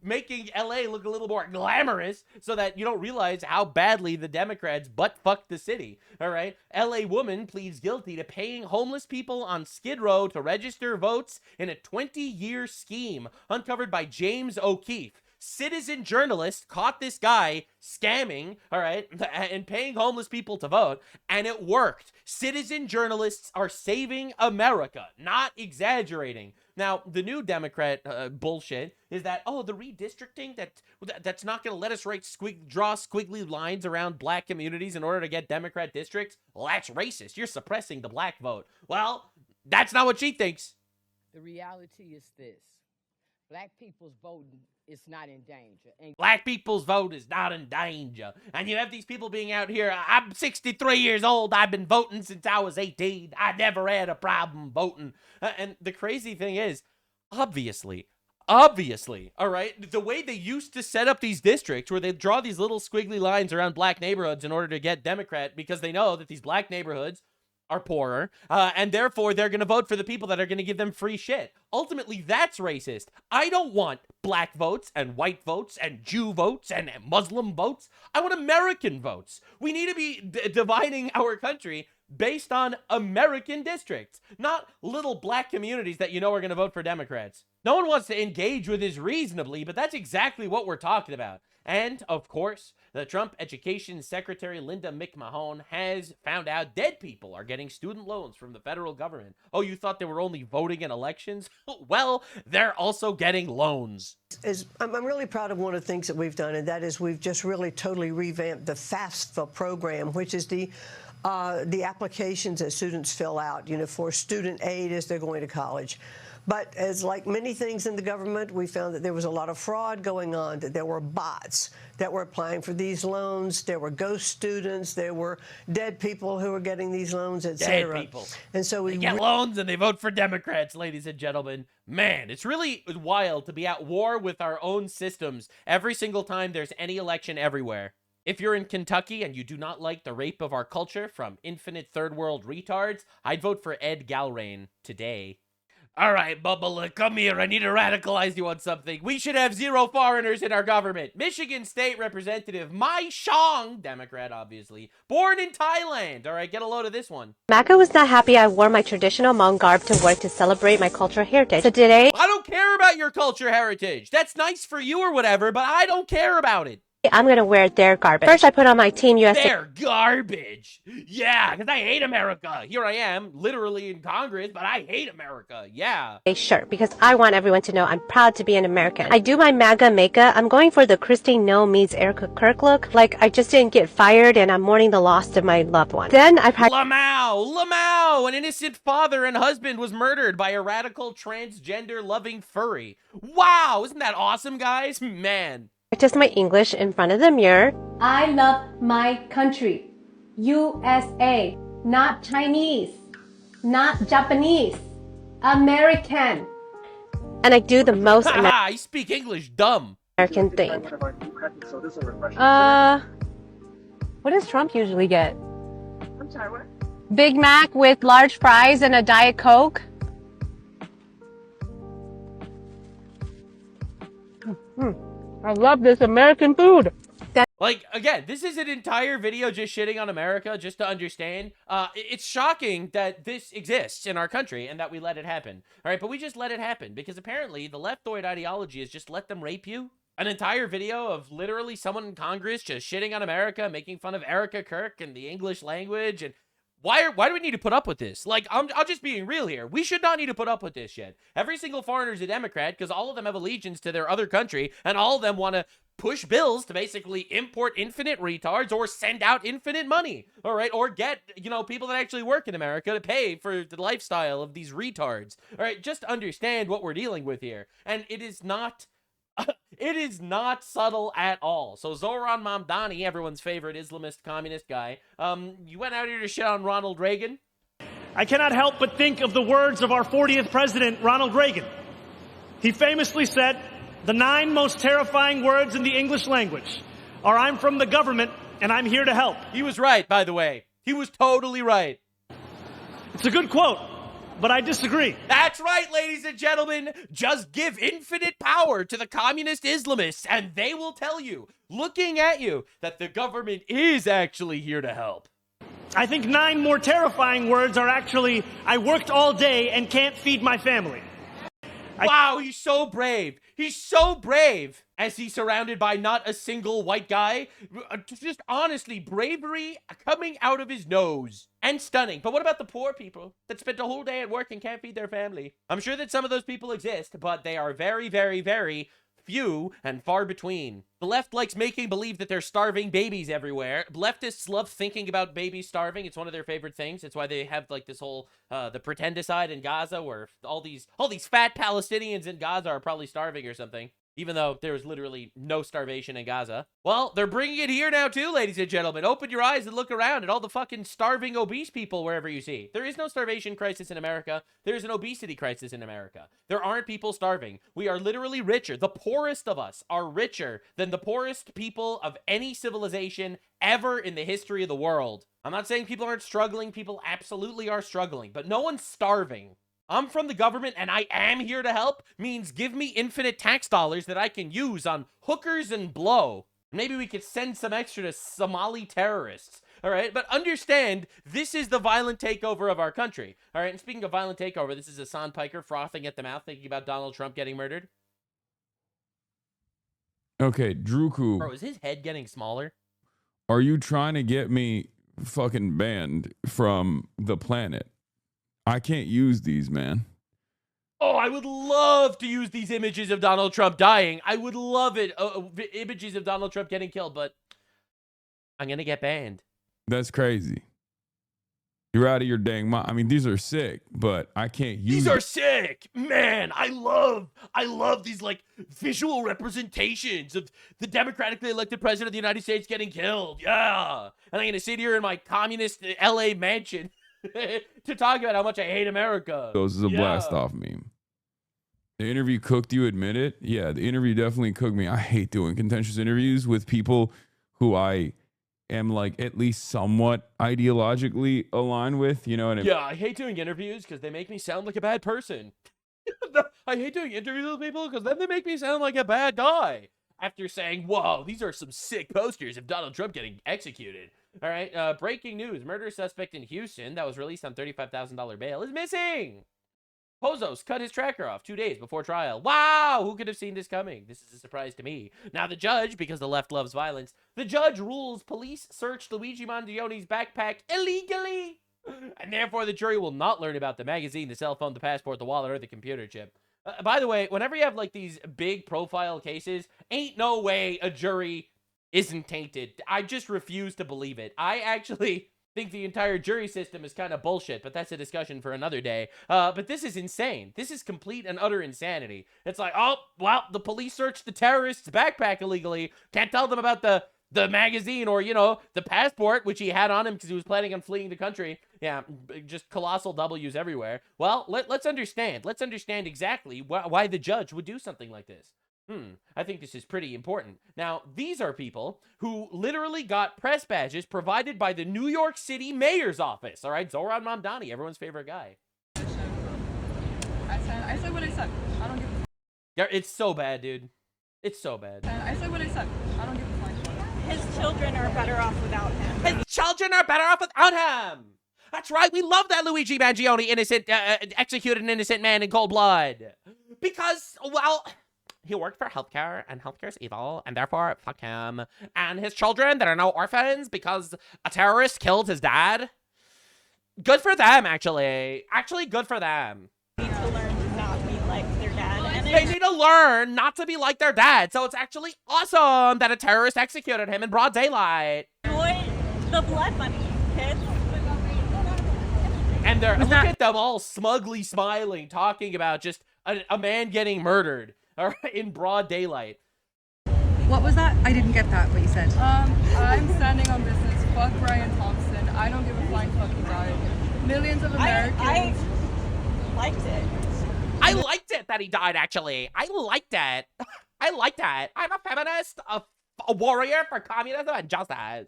making LA look a little more glamorous so that you don't realize how badly the Democrats butt-fucked the city, all right? LA woman pleads guilty to paying homeless people on Skid Row to register votes in a 20-year scheme uncovered by James O'Keefe. Citizen journalist caught this guy scamming, all right, and paying homeless people to vote, and it worked. Citizen journalists are saving America, not exaggerating. Now, the new Democrat bullshit is that, oh, the redistricting, that's not going to let us draw squiggly lines around black communities in order to get Democrat districts. Well, that's racist. You're suppressing the black vote. Well, that's not what she thinks. The reality is this. Black people's voting is not in danger. And black people's vote is not in danger. And you have these people being out here, I'm 63 years old, I've been voting since I was 18, I never had a problem voting. And the crazy thing is, obviously, all right, the way they used to set up these districts where they draw these little squiggly lines around black neighborhoods in order to get Democrat, because they know that these black neighborhoods are poorer, and therefore they're going to vote for the people that are going to give them free shit. Ultimately, that's racist. I don't want black votes and white votes and Jew votes and Muslim votes. I want American votes. We need to be dividing our country based on American districts, not little black communities that you know are going to vote for Democrats. No one wants to engage with this reasonably, but that's exactly what we're talking about. And, of course, the Trump Education Secretary Linda McMahon has found out dead people are getting student loans from the federal government. Oh, you thought they were only voting in elections? Well, they're also getting loans. I'm really proud of one of the things that we've done, and that is we've just really totally revamped the FAFSA program, which is the applications that students fill out, for student aid as they're going to college. But as like many things in the government, we found that there was a lot of fraud going on, that there were bots that were applying for these loans. There were ghost students. There were dead people who were getting these loans, et cetera. Dead people. And so we they get loans and they vote for Democrats, ladies and gentlemen. Man, it's really wild to be at war with our own systems every single time there's any election everywhere. If you're in Kentucky and you do not like the rape of our culture from infinite third world retards, I'd vote for Ed Galrain today. All right, Bubba, come here. I need to radicalize you on something. We should have 0 foreigners in our government. Michigan State Representative Mai Shong, Democrat, obviously, born in Thailand. All right, get a load of this one. Maka was not happy I wore my traditional Hmong garb to work to celebrate my cultural heritage. So today, I don't care about your culture heritage. That's nice for you or whatever, but I don't care about it. I'm going to wear their garbage. First, I put on my Team USA. Their garbage. Yeah, because I hate America. Here I am, literally in Congress, but I hate America. Yeah. Shirt, because I want everyone to know I'm proud to be an American. I do my MAGA makeup. I'm going for the Christine No meets Erica Kirk look. Like, I just didn't get fired and I'm mourning the loss of my loved one. Then I Lamau, an innocent father and husband was murdered by a radical transgender-loving furry. Wow, isn't that awesome, guys? Man. Practice my English in front of the mirror. I love my country, USA, not Chinese, not Japanese, American. And I do the most I speak English, dumb. American thing. What does Trump usually get? I'm sorry, what? Big Mac with large fries and a Diet Coke. I love this American food. Like, again, this is an entire video just shitting on America, just to understand. It's shocking that this exists in our country and that we let it happen. All right, but we just let it happen because apparently the leftoid ideology is just let them rape you. An entire video of literally someone in Congress just shitting on America, making fun of Erica Kirk and the English language, and why do we need to put up with this? Like, I'm just being real here. We should not need to put up with this shit. Every single foreigner is a Democrat because all of them have allegiance to their other country, and all of them want to push bills to basically import infinite retards or send out infinite money, all right? Or get, people that actually work in America to pay for the lifestyle of these retards, all right? Just understand what we're dealing with here. And it is not... It is not subtle at all. So Zohran Mamdani, everyone's favorite Islamist communist guy, you went out here to shit on Ronald Reagan. I cannot help but think of the words of our 40th president, Ronald Reagan. He famously said, "The 9 most terrifying words in the English language are I'm from the government and I'm here to help." He was right, by the way. He was totally right. It's a good quote, but I disagree. That's right, ladies and gentlemen. Just give infinite power to the communist Islamists, and they will tell you, looking at you, that the government is actually here to help. I think 9 more terrifying words are actually, I worked all day and can't feed my family. Wow, he's so brave. He's so brave. As he's surrounded by not a single white guy. Just honestly, bravery coming out of his nose. And stunning. But what about the poor people that spent a whole day at work and can't feed their family? I'm sure that some of those people exist, but they are very, very, very few and far between. The left likes making believe that there's starving babies everywhere. Leftists love thinking about babies starving. It's one of their favorite things. It's why they have like this whole the pretendicide in Gaza, where all these fat Palestinians in Gaza are probably starving or something. Even though there was literally no starvation in Gaza. Well, they're bringing it here now too, ladies and gentlemen. Open your eyes and look around at all the fucking starving, obese people wherever you see. There is no starvation crisis in America. There is an obesity crisis in America. There aren't people starving. We are literally richer. The poorest of us are richer than the poorest people of any civilization ever in the history of the world. I'm not saying people aren't struggling. People absolutely are struggling, but no one's starving. I'm from the government and I am here to help means give me infinite tax dollars that I can use on hookers and blow. Maybe we could send some extra to Somali terrorists. All right, but understand, this is the violent takeover of our country. All right, and speaking of violent takeover, this is Hassan Piker frothing at the mouth thinking about Donald Trump getting murdered. Okay, Druku. Bro, is his head getting smaller? Are you trying to get me fucking banned from the planet? I can't use these, man. Oh, I would love to use these images of Donald Trump dying. I would love it. Images of Donald Trump getting killed, but I'm going to get banned. That's crazy. You're out of your dang mind. I mean, these are sick, but I can't use These are sick. Man, I love these like visual representations of the democratically elected president of the United States getting killed. Yeah. And I'm going to sit here in my communist LA mansion to talk about how much I hate America. Those is a blast off meme. The interview cooked you, admit it? Yeah, the interview definitely cooked me. I hate doing contentious interviews with people who I am like at least somewhat ideologically aligned with, you know what I mean? Yeah, I hate doing interviews because they make me sound like a bad person. I hate doing interviews with people because then they make me sound like a bad guy. After saying, whoa, these are some sick posters of Donald Trump getting executed. All right, breaking news. Murder suspect in Houston that was released on $35,000 bail is missing. Pozos cut his tracker off 2 days before trial. Wow, who could have seen this coming? This is a surprise to me. Now the judge, because the left loves violence, the judge rules police searched Luigi Mangioni's backpack illegally. And therefore the jury will not learn about the magazine, the cell phone, the passport, the wallet, or the computer chip. By the way, whenever you have like these big profile cases, ain't no way a jury isn't tainted. I just refuse to believe it. I actually think the entire jury system is kind of bullshit, but that's a discussion for another day. But this is insane. This is complete and utter insanity. It's like, oh, well, the police searched the terrorist's backpack illegally. Can't tell them about the magazine or, you know, the passport, which he had on him because he was planning on fleeing the country. Yeah, just colossal W's everywhere. Well, let's understand. Let's understand exactly why the judge would do something like this. I think this is pretty important. Now, these are people who literally got press badges provided by the New York City mayor's office. All right, Zohran Mamdani, everyone's favorite guy. I said what I said. I don't give a fuck. Yeah, it's so bad, dude. It's so bad. I said what I said. I don't give a fuck. His children are better off without him. His children are better off without him. That's right. We love that Luigi Mangione executed an innocent man in cold blood. Because, well, he worked for healthcare, and healthcare's evil, and therefore, fuck him. And his children that are now orphans because a terrorist killed his dad. Good for them, actually. Actually, good for them. They need to learn to not be like their dad. They need to learn not to be like their dad. So it's actually awesome that a terrorist executed him in broad daylight. Enjoy the blood money, kids. And look at them all smugly smiling, talking about just a man getting murdered. All right, in broad daylight. What was that? I didn't get that, what you said. I'm standing on business. Fuck Brian Thompson. I don't give a flying fuck he died. Millions of Americans. I liked it. I liked it that he died, actually. I liked it. I like that. I'm a feminist, a warrior for communism and justice.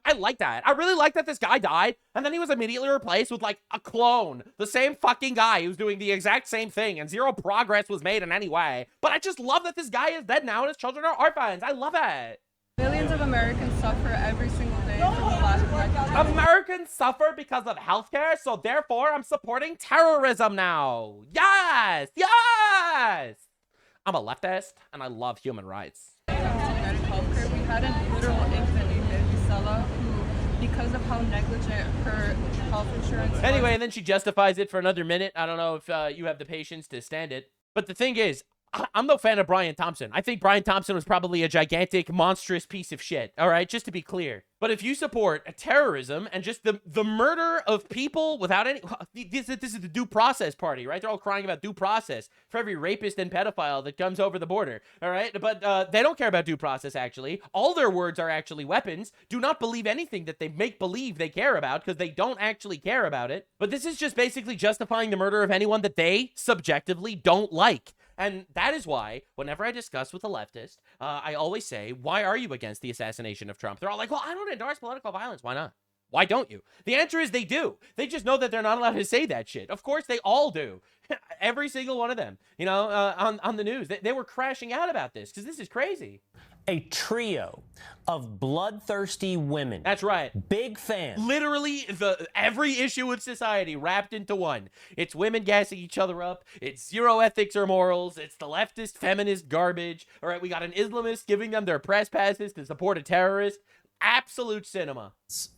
I like that. I really like that this guy died, and then he was immediately replaced with, like, a clone. The same fucking guy who's doing the exact same thing, and zero progress was made in any way. But I just love that this guy is dead now, and his children are orphans. I love it. Millions of Americans suffer every single day from the lack of recognition. Americans suffer because of healthcare, so therefore I'm supporting terrorism now. Yes! Yes! I'm a leftist, and I love human rights. Healthcare, we had a literal infant named Isela who, because of how negligent her health insurance was. Anyway, and then she justifies it for another minute. I don't know if you have the patience to stand it. But the thing is, I'm no fan of Brian Thompson. I think Brian Thompson was probably a gigantic, monstrous piece of shit. All right, just to be clear. But if you support terrorism and just the murder of people without any... This is the due process party, right? They're all crying about due process for every rapist and pedophile that comes over the border, all right? But they don't care about due process, actually. All their words are actually weapons. Do not believe anything that they make believe they care about, because they don't actually care about it. But this is just basically justifying the murder of anyone that they subjectively don't like. And that is why, whenever I discuss with a leftist, I always say, why are you against the assassination of Trump? They're all like, well, I don't endorse political violence. Why not? Why don't you? The answer is they do. They just know that they're not allowed to say that shit. Of course, they all do. Every single one of them, you know, on the news. They were crashing out about this because this is crazy. A trio of bloodthirsty women. That's right. Big fans. Literally every issue with society wrapped into one. It's women gassing each other up. It's zero ethics or morals. It's the leftist feminist garbage. All right, we got an Islamist giving them their press passes to support a terrorist. Absolute cinema.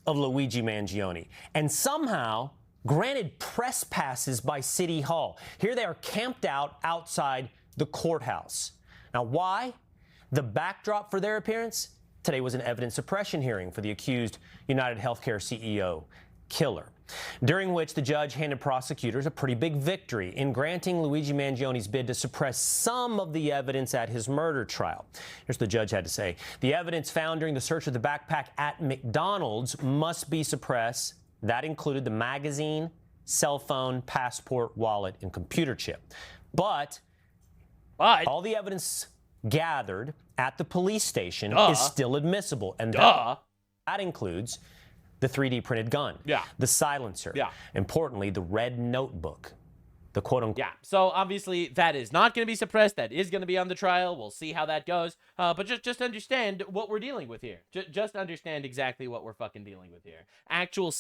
Of Luigi Mangione. And somehow granted press passes by City Hall. Here they are camped out outside the courthouse. Now, why? The backdrop for their appearance today was an evidence suppression hearing for the accused United Healthcare CEO killer, during which the judge handed prosecutors a pretty big victory in granting Luigi Mangione's bid to suppress some of the evidence at his murder trial. Here's what the judge had to say. The evidence found during the search of the backpack at McDonald's must be suppressed. That included the magazine, cell phone, passport, wallet, and computer chip. But all the evidence gathered at the police station is still admissible. And that includes the 3D printed gun, the silencer, importantly, the red notebook, the quote-unquote. Yeah, so obviously that is not going to be suppressed. That is going to be on the trial. We'll see how that goes. But just understand what we're dealing with here. Just understand exactly what we're fucking dealing with here. Actual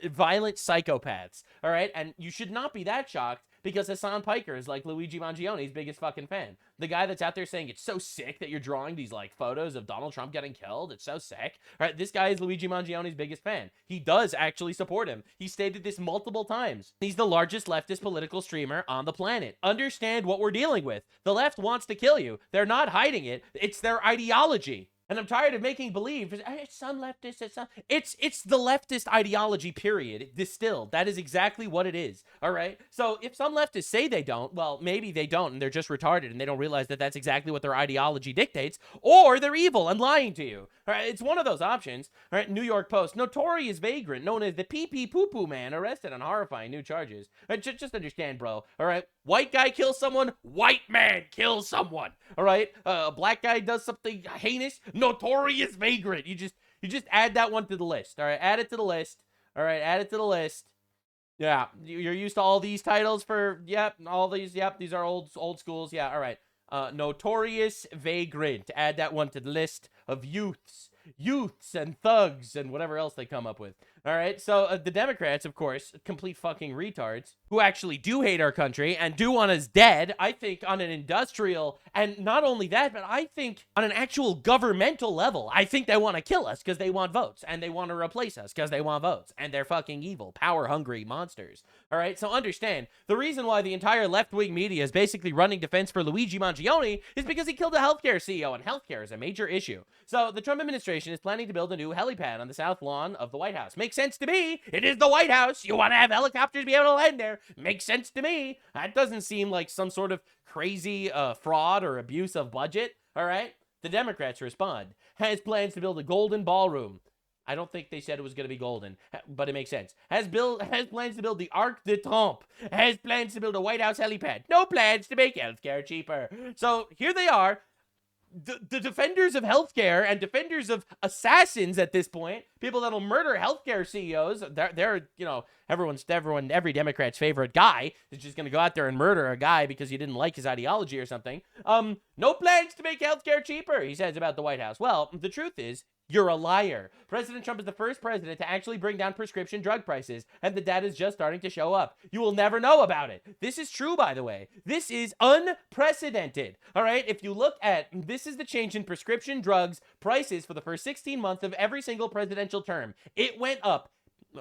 violent psychopaths, all right? And you should not be that shocked because Hassan Piker is like Luigi Mangione's biggest fucking fan. The guy that's out there saying it's so sick that you're drawing these like photos of Donald Trump getting killed. It's so sick. All right, this guy is Luigi Mangione's biggest fan. He does actually support him. He stated this multiple times. He's the largest leftist political streamer on the planet. Understand what we're dealing with. The left wants to kill you. They're not hiding it. It's their ideology. And I'm tired of making believe it's some leftist. It's the leftist ideology, period. Distilled. That is exactly what it is. All right. So if some leftists say they don't, well, maybe they don't, and they're just retarded, and they don't realize that that's exactly what their ideology dictates, or they're evil and lying to you. All right. It's one of those options. All right. New York Post: notorious vagrant known as the pee-pee poo-poo man arrested on horrifying new charges. All right, just understand, bro. All right. White guy kills someone. White man kills someone. All right. A black guy does something heinous. Notorious vagrant. You just add that one to the list. All right, add it to the list. All right, add it to the list. Yeah, you're used to all these titles for all these. Yep, these are old schools. Yeah, all right. Notorious vagrant. Add that one to the list of youths and thugs and whatever else they come up with. All right, so the Democrats, of course, complete fucking retards who actually do hate our country and do want us dead, I think, on an industrial, and not only that, but I think on an actual governmental level, I think they want to kill us because they want votes, and they want to replace us because they want votes, and they're fucking evil, power-hungry monsters. All right, so understand, the reason why the entire left-wing media is basically running defense for Luigi Mangione is because he killed a healthcare CEO, and healthcare is a major issue. So the Trump administration is planning to build a new helipad on the south lawn of the White House. Makes sense to me. It is the White House. You want to have helicopters be able to land there. Makes sense to me. That doesn't seem like some sort of crazy fraud or abuse of budget. All right. The Democrats respond. Has plans to build a golden ballroom. I don't think they said it was going to be golden, but it makes sense. Has plans to build the Arc de Triomphe. Has plans to build a White House helipad. No plans to make healthcare cheaper. So here they are. The defenders of healthcare and defenders of assassins at this point, people that'll murder healthcare CEOs, they're you know, every Democrat's favorite guy is just going to go out there and murder a guy because you didn't like his ideology or something. No plans to make healthcare cheaper, he says about the White House. Well, the truth is, you're a liar. President Trump is the first president to actually bring down prescription drug prices, and the data is just starting to show up. You will never know about it. This is true, by the way. This is unprecedented. All right, if you look at, this is the change in prescription drugs prices for the first 16 months of every single presidential term. It went up.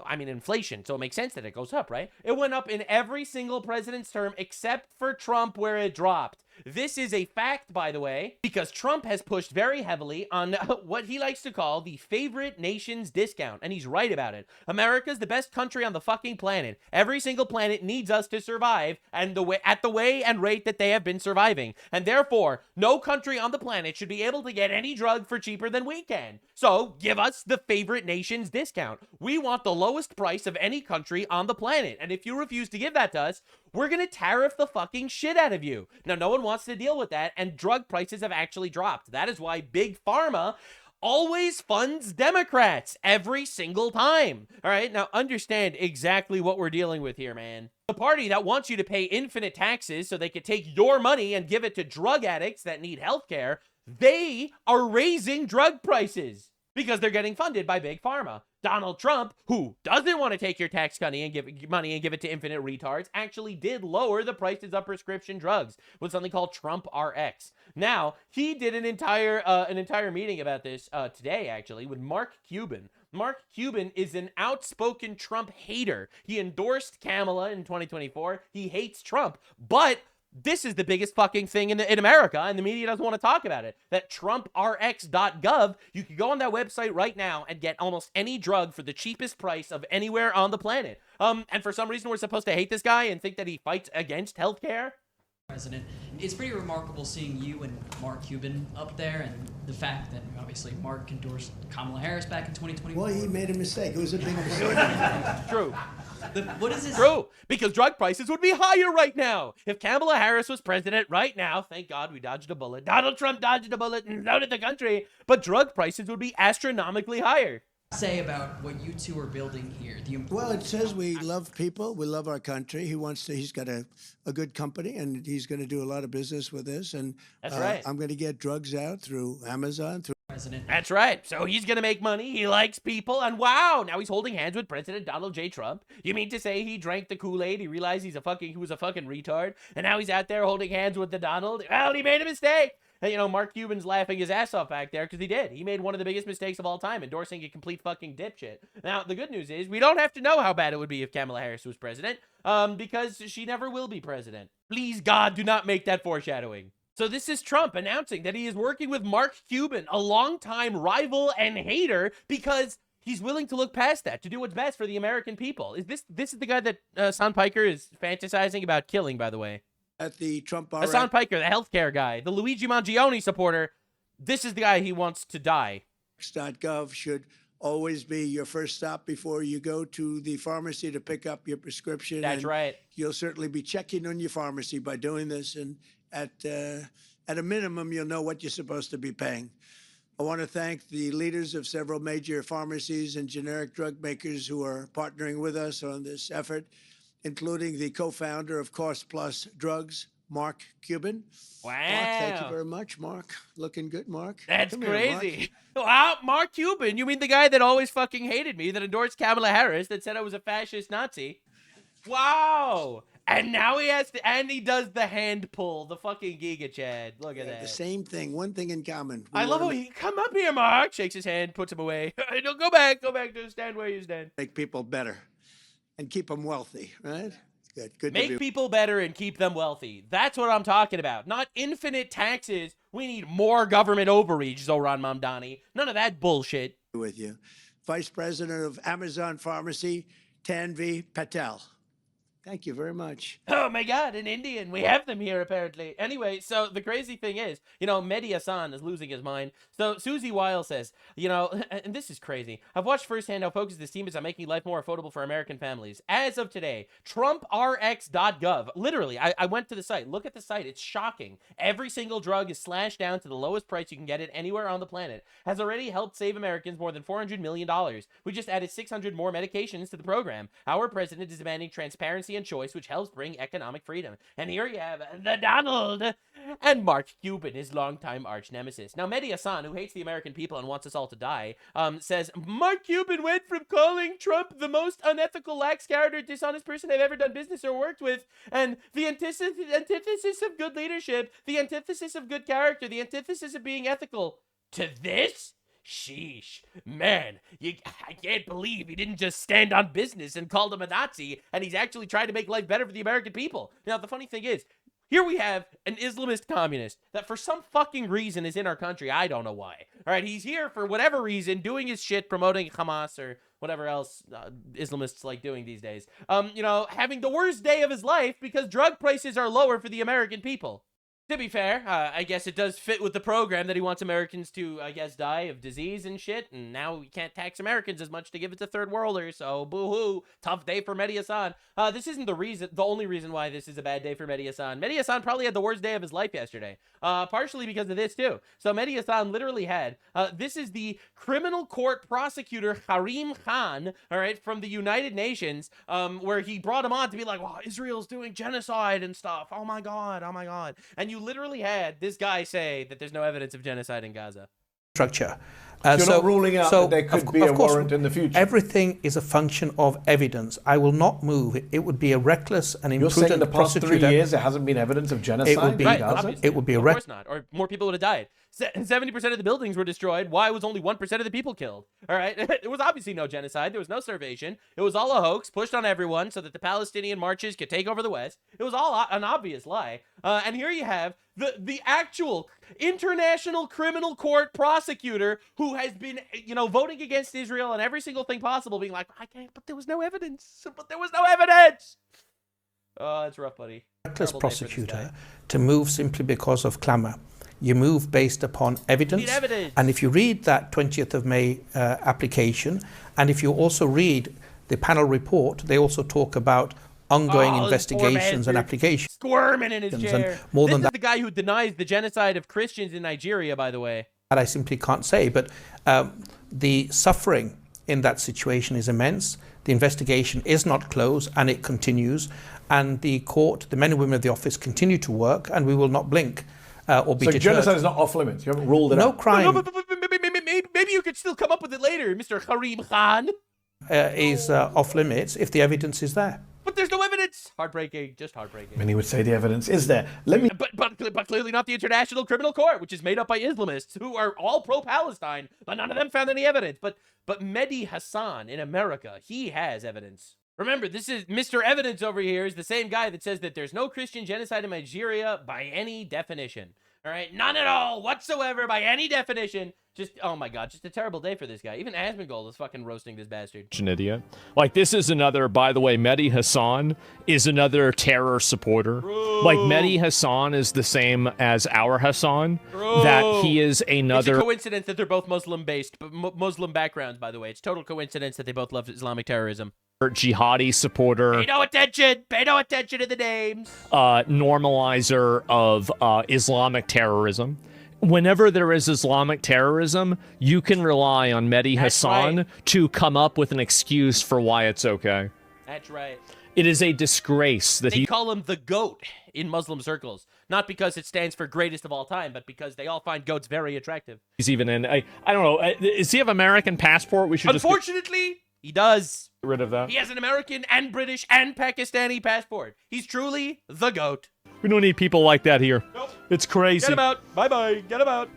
I mean, inflation, so it makes sense that it goes up, right? It went up in every single president's term except for Trump, where it dropped. This is a fact, by the way, because Trump has pushed very heavily on what he likes to call the favorite nations discount, and he's right about it. America's the best country on the fucking planet. Every single planet needs us to survive, and at the way and rate that they have been surviving, and therefore, no country on the planet should be able to get any drug for cheaper than we can. So, give us the favorite nations discount. We want the lowest price of any country on the planet, and if you refuse to give that to us, we're gonna tariff the fucking shit out of you. Now, no one wants to deal with that, and drug prices have actually dropped. That is why Big Pharma always funds Democrats every single time. All right, now understand exactly what we're dealing with here, man. The party that wants you to pay infinite taxes so they can take your money and give it to drug addicts that need health care, they are raising drug prices because they're getting funded by Big Pharma. Donald Trump, who doesn't want to take your tax money and give it to infinite retards, actually did lower the prices of prescription drugs with something called Trump RX. Now, he did an entire meeting about this today, actually, with Mark Cuban. Mark Cuban is an outspoken Trump hater. He endorsed Kamala in 2024. He hates Trump, but this is the biggest fucking thing in America, and the media doesn't want to talk about it. That TrumpRx.gov, you can go on that website right now and get almost any drug for the cheapest price of anywhere on the planet. And for some reason, we're supposed to hate this guy and think that he fights against healthcare. President, it's pretty remarkable seeing you and Mark Cuban up there, and the fact that obviously Mark endorsed Kamala Harris back in 2024. Well, he made a mistake. It was a big mistake. True. What is this? True, because drug prices would be higher right now. If Kamala Harris was president right now, thank God we dodged a bullet. Donald Trump dodged a bullet and so did the country, but drug prices would be astronomically higher. Say about what you two are building here? Well, it says we love people, we love our country. He's got a good company, and he's going to do a lot of business with this. And that's right. I'm going to get drugs out through Amazon. President. That's right. So he's going to make money. He likes people. And wow, now he's holding hands with President Donald J. Trump. You mean to say he drank the Kool-Aid? He realized he was a fucking retard. And now he's out there holding hands with the Donald. Well, he made a mistake. And, you know, Mark Cuban's laughing his ass off back there because he did. He made one of the biggest mistakes of all time, endorsing a complete fucking dipshit. Now, the good news is we don't have to know how bad it would be if Kamala Harris was president, because she never will be president. Please, God, do not make that foreshadowing. So this is Trump announcing that he is working with Mark Cuban, a longtime rival and hater, because he's willing to look past that to do what's best for the American people. This is the guy that Hassan Piker is fantasizing about killing, by the way. At the Trump RX. Hassan Piker, the healthcare guy, the Luigi Mangione supporter. This is the guy he wants to die. .gov should always be your first stop before you go to the pharmacy to pick up your prescription. That's right. You'll certainly be checking on your pharmacy by doing this, and at a minimum, you'll know what you're supposed to be paying. I want to thank the leaders of several major pharmacies and generic drug makers who are partnering with us on this effort, including the co-founder of Cost Plus Drugs, Mark Cuban. Wow. Mark, thank you very much, Mark. Looking good, Mark. That's Come here, crazy. Wow, Mark Cuban. You mean the guy that always fucking hated me, that endorsed Kamala Harris, that said I was a fascist Nazi? Wow. And now he does the hand pull, the fucking Giga Chad. Look at that. The same thing, one thing in common. I love how he come up here, Mark, shakes his hand, puts him away. No, go back, to stand where you stand. Make people better and keep them wealthy, right? Good. Make people better and keep them wealthy. That's what I'm talking about. Not infinite taxes. We need more government overreach, Zoran Mamdani. None of that bullshit. With you. Vice President of Amazon Pharmacy, Tanvi Patel. Thank you very much. Oh my God, an Indian. We have them here apparently. Anyway, so the crazy thing is, Mehdi Hassan is losing his mind. So Susie Weil says, and this is crazy. I've watched firsthand how focused this team is on making life more affordable for American families. As of today, TrumpRx.gov. Literally, I went to the site. Look at the site. It's shocking. Every single drug is slashed down to the lowest price you can get it anywhere on the planet. Has already helped save Americans more than $400 million. We just added 600 more medications to the program. Our president is demanding transparency and choice, which helps bring economic freedom. And here you have the Donald and Mark Cuban, his longtime arch nemesis. Now, Mehdi Hassan, who hates the American people and wants us all to die, says, Mark Cuban went from calling Trump the most unethical, lax-character, dishonest person I've ever done business or worked with, and the antithesis of good leadership, the antithesis of good character, the antithesis of being ethical, to this? Sheesh. Man, I can't believe he didn't just stand on business and called him a Nazi, and he's actually trying to make life better for the American people. Now, the funny thing is, here we have an Islamist communist that for some fucking reason is in our country. I don't know why. All right, he's here for whatever reason, doing his shit, promoting Hamas or whatever else Islamists like doing these days. Having the worst day of his life because drug prices are lower for the American people. To be fair, I guess it does fit with the program that he wants Americans to, I guess, die of disease and shit, and now we can't tax Americans as much to give it to third worlders, so boo-hoo, tough day for Mehdi Hasan. This isn't the only reason why this is a bad day for Mehdi Hasan. Mehdi Hasan probably had the worst day of his life yesterday, partially because of this too. So Mehdi Hasan literally had, this is the criminal court prosecutor Karim Khan, all right, from the United Nations, where he brought him on to be like, wow, Israel's doing genocide and stuff, oh my god, and you literally had this guy say that there's no evidence of genocide in Gaza. Structure. You're not ruling out that there could be a warrant in the future? Everything is a function of evidence. I will not move. It would be a reckless and imprudent You're saying in the past prosecutor. 3 years there hasn't been evidence of genocide It would be, in Gaza? It would be a Of course not, or more people would have died. 70% of the buildings were destroyed. Why was only 1% of the people killed? All right, there was obviously no genocide. There was no starvation. It was all a hoax pushed on everyone so that the Palestinian marches could take over the West. It was all an obvious lie. And here you have the actual international criminal court prosecutor who has been, voting against Israel and every single thing possible, being like, I can't, but there was no evidence. Oh, that's rough, buddy. Reckless prosecutor to move simply because of clamor. You move based upon evidence. And if you read that 20th of May application, and if you also read the panel report, they also talk about ongoing investigations and applications. Squirming in his chair. And more than This is the guy who denies the genocide of Christians in Nigeria, by the way. that I simply can't say, but the suffering in that situation is immense. The investigation is not closed and it continues. And the court, the men and women of the office continue to work, and we will not blink. Or be deterred. Genocide is not off limits. You haven't ruled it out. No crime Maybe you could still come up with it later, Mr. Karim Khan. is off limits if the evidence is there. But there's no evidence. Heartbreaking, just heartbreaking. Many would say the evidence is there. But clearly not the International Criminal Court, which is made up by Islamists who are all pro-Palestine, but none of them found any evidence. But Mehdi Hasan in America, he has evidence. Remember, this is Mr. Evidence over here is the same guy that says that there's no Christian genocide in Nigeria by any definition. All right, none at all whatsoever by any definition. Just, oh my God, just a terrible day for this guy. Even Asmongold is fucking roasting this bastard. An idiot. Like, this is another, by the way, Mehdi Hasan is another terror supporter. Bro. Like, Mehdi Hasan is the same as our Hasan. Bro. That he is another... It's a coincidence that they're both Muslim-based, Muslim backgrounds, by the way. It's total coincidence that they both love Islamic terrorism. Jihadi supporter. Pay no attention to the names. Normalizer of Islamic terrorism. Whenever there is Islamic terrorism, you can rely on Mehdi Hasan to come up with an excuse for why it's okay. That's right. It is a disgrace that they call him the GOAT in Muslim circles. Not because it stands for greatest of all time, but because they all find goats very attractive. He's even in, I don't know, does he have American passport? We should Unfortunately, he does. Get rid of that. He has an American and British and Pakistani passport. He's truly the GOAT. We don't need people like that here. Nope. It's crazy. Get him out. Bye-bye. Get him out.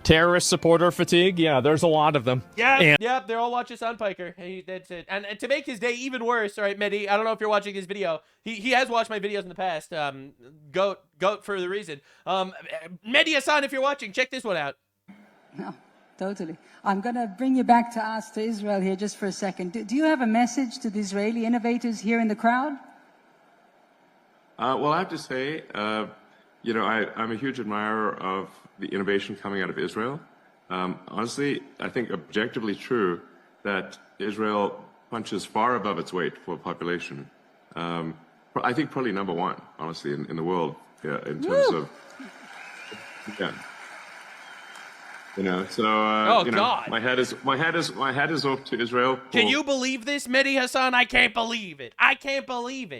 Terrorist supporter fatigue? Yeah, there's a lot of them. Yeah, they're all watching Sandpiker. That's it. And to make his day even worse, all right, Mehdi, I don't know if you're watching this video. He has watched my videos in the past. GOAT for the reason. Mehdi Hasan, if you're watching, check this one out. No, totally. I'm going to bring you back to us, to Israel here just for a second. Do you have a message to the Israeli innovators here in the crowd? Well, I have to say, I'm a huge admirer of the innovation coming out of Israel. Honestly, I think objectively true that Israel punches far above its weight for population. I think probably number one, honestly, in the world, in terms of, God. My head is off to Israel. Can you believe this, Mehdi Hasan? I can't believe it.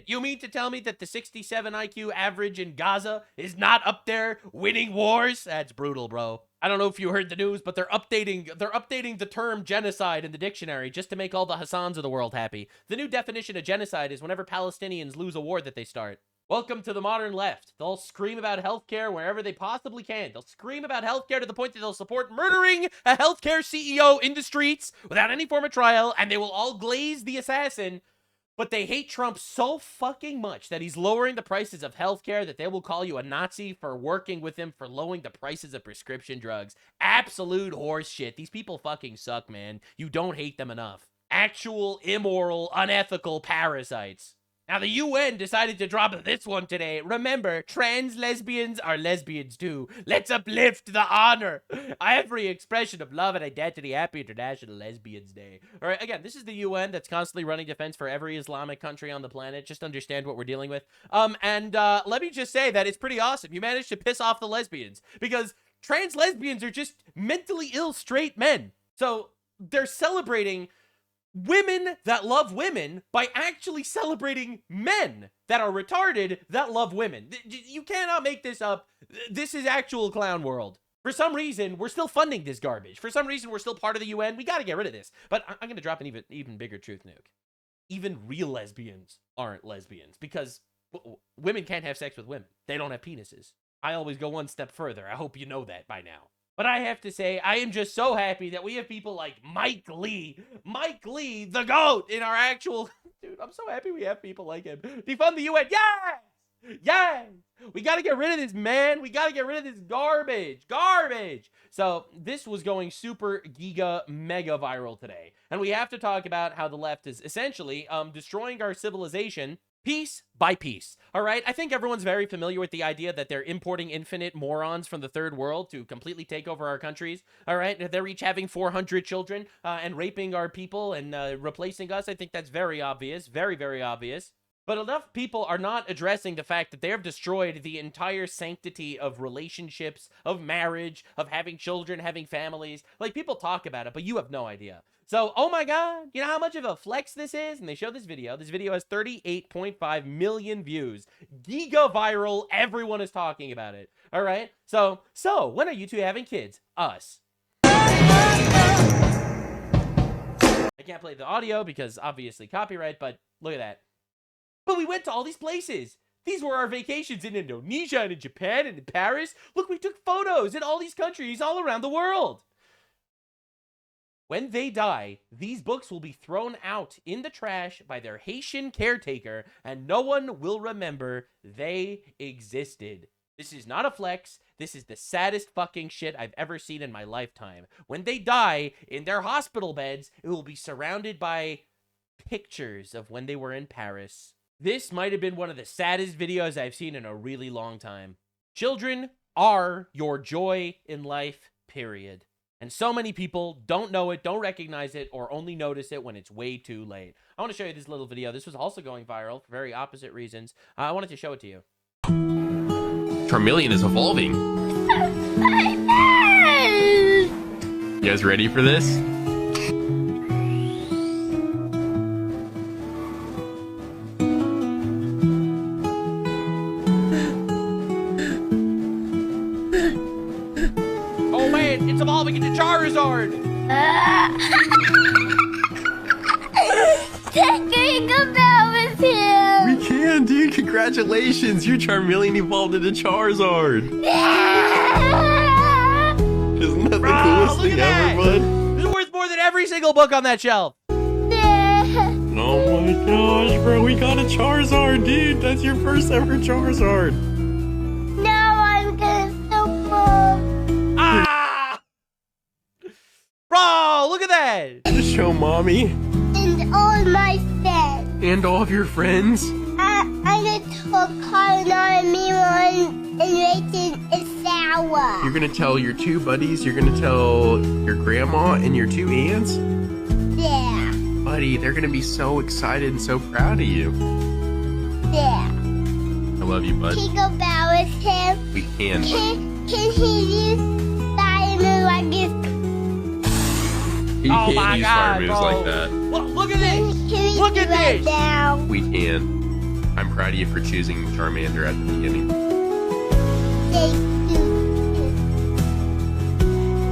You mean to tell me that the 67 IQ average in Gaza is not up there winning wars? That's brutal, bro. I don't know if you heard the news, but they're updating the term genocide in the dictionary just to make all the Hassans of the world happy. The new definition of genocide is whenever Palestinians lose a war that they start. Welcome to the modern left. They'll scream about healthcare wherever they possibly can. They'll scream about healthcare to the point that they'll support murdering a healthcare CEO in the streets without any form of trial, and they will all glaze the assassin. But they hate Trump so fucking much that he's lowering the prices of healthcare that they will call you a Nazi for working with him for lowering the prices of prescription drugs. Absolute horse shit. These people fucking suck, man. You don't hate them enough. Actual, immoral, unethical parasites. Now, the UN decided to drop this one today. Remember, trans lesbians are lesbians too. Let's uplift the honor. Every expression of love and identity. Happy International Lesbians Day. All right, again, this is the UN that's constantly running defense for every Islamic country on the planet. Just understand what we're dealing with. Let me just say that it's pretty awesome. You managed to piss off the lesbians because trans lesbians are just mentally ill straight men. So they're celebrating women that love women by actually celebrating men that are retarded that love women. You cannot make this up. This is actual clown world. For some reason, we're still funding this garbage. For some reason, we're still part of the UN. We got to get rid of this. But I'm going to drop an even bigger truth nuke. Even real lesbians aren't lesbians because women can't have sex with women. They don't have penises. I always go one step further. I hope you know that by now. But I have to say, I am just so happy that we have people like Mike Lee, the GOAT, in our actual... Dude, I'm so happy we have people like him. Defund the UN. Yes! Yes! We got to get rid of this, man. We got to get rid of this garbage. Garbage! So this was going super giga mega viral today. And we have to talk about how the left is essentially destroying our civilization piece by piece. All right, I think everyone's very familiar with the idea that they're importing infinite morons from the third world to completely take over our countries. All right, they're each having 400 children and raping our people and replacing us. I think that's very obvious, very, very obvious. But enough people are not addressing the fact that they have destroyed the entire sanctity of relationships, of marriage, of having children, having families. Like, people talk about it, but you have no idea. So, oh my God, you know how much of a flex this is? And they show this video. This video has 38.5 million views. Giga viral. Everyone is talking about it. All right. So when are you two having kids? Us. I can't play the audio because obviously copyright, but look at that. But we went to all these places. These were our vacations in Indonesia and in Japan and in Paris. Look, we took photos in all these countries all around the world. When they die, these books will be thrown out in the trash by their Haitian caretaker, and no one will remember they existed. This is not a flex. This is the saddest fucking shit I've ever seen in my lifetime. When they die in their hospital beds, it will be surrounded by pictures of when they were in Paris. This might have been one of the saddest videos I've seen in a really long time. Children are your joy in life, period. And so many people don't know it, don't recognize it, or only notice it when it's way too late. I want to show you this little video. This was also going viral for very opposite reasons. I wanted to show it to you. Charmeleon is evolving. You guys ready for this? It's evolving into Charizard! Tinkerbell is here! We can, dude! Congratulations! Your Charmeleon evolved into Charizard! Isn't that the coolest thing ever, bud? This is worth more than every single book on that shelf! Oh my gosh, bro! We got a Charizard, dude! That's your first ever Charizard! Bro, look at that! Just show mommy. And all my friends. And all of your friends? I'm gonna tell Carla, Mimo, and Rachel is sour. You're gonna tell your two buddies, you're gonna tell your grandma and your two aunts? Yeah. Buddy, they're gonna be so excited and so proud of you. Yeah. I love you, bud. Can you go bow with him? We can, buddy. Can he use diamond like this? He can't use fire moves like that. Look at this! Look at this! We can. I'm proud of you for choosing Charmander at the beginning.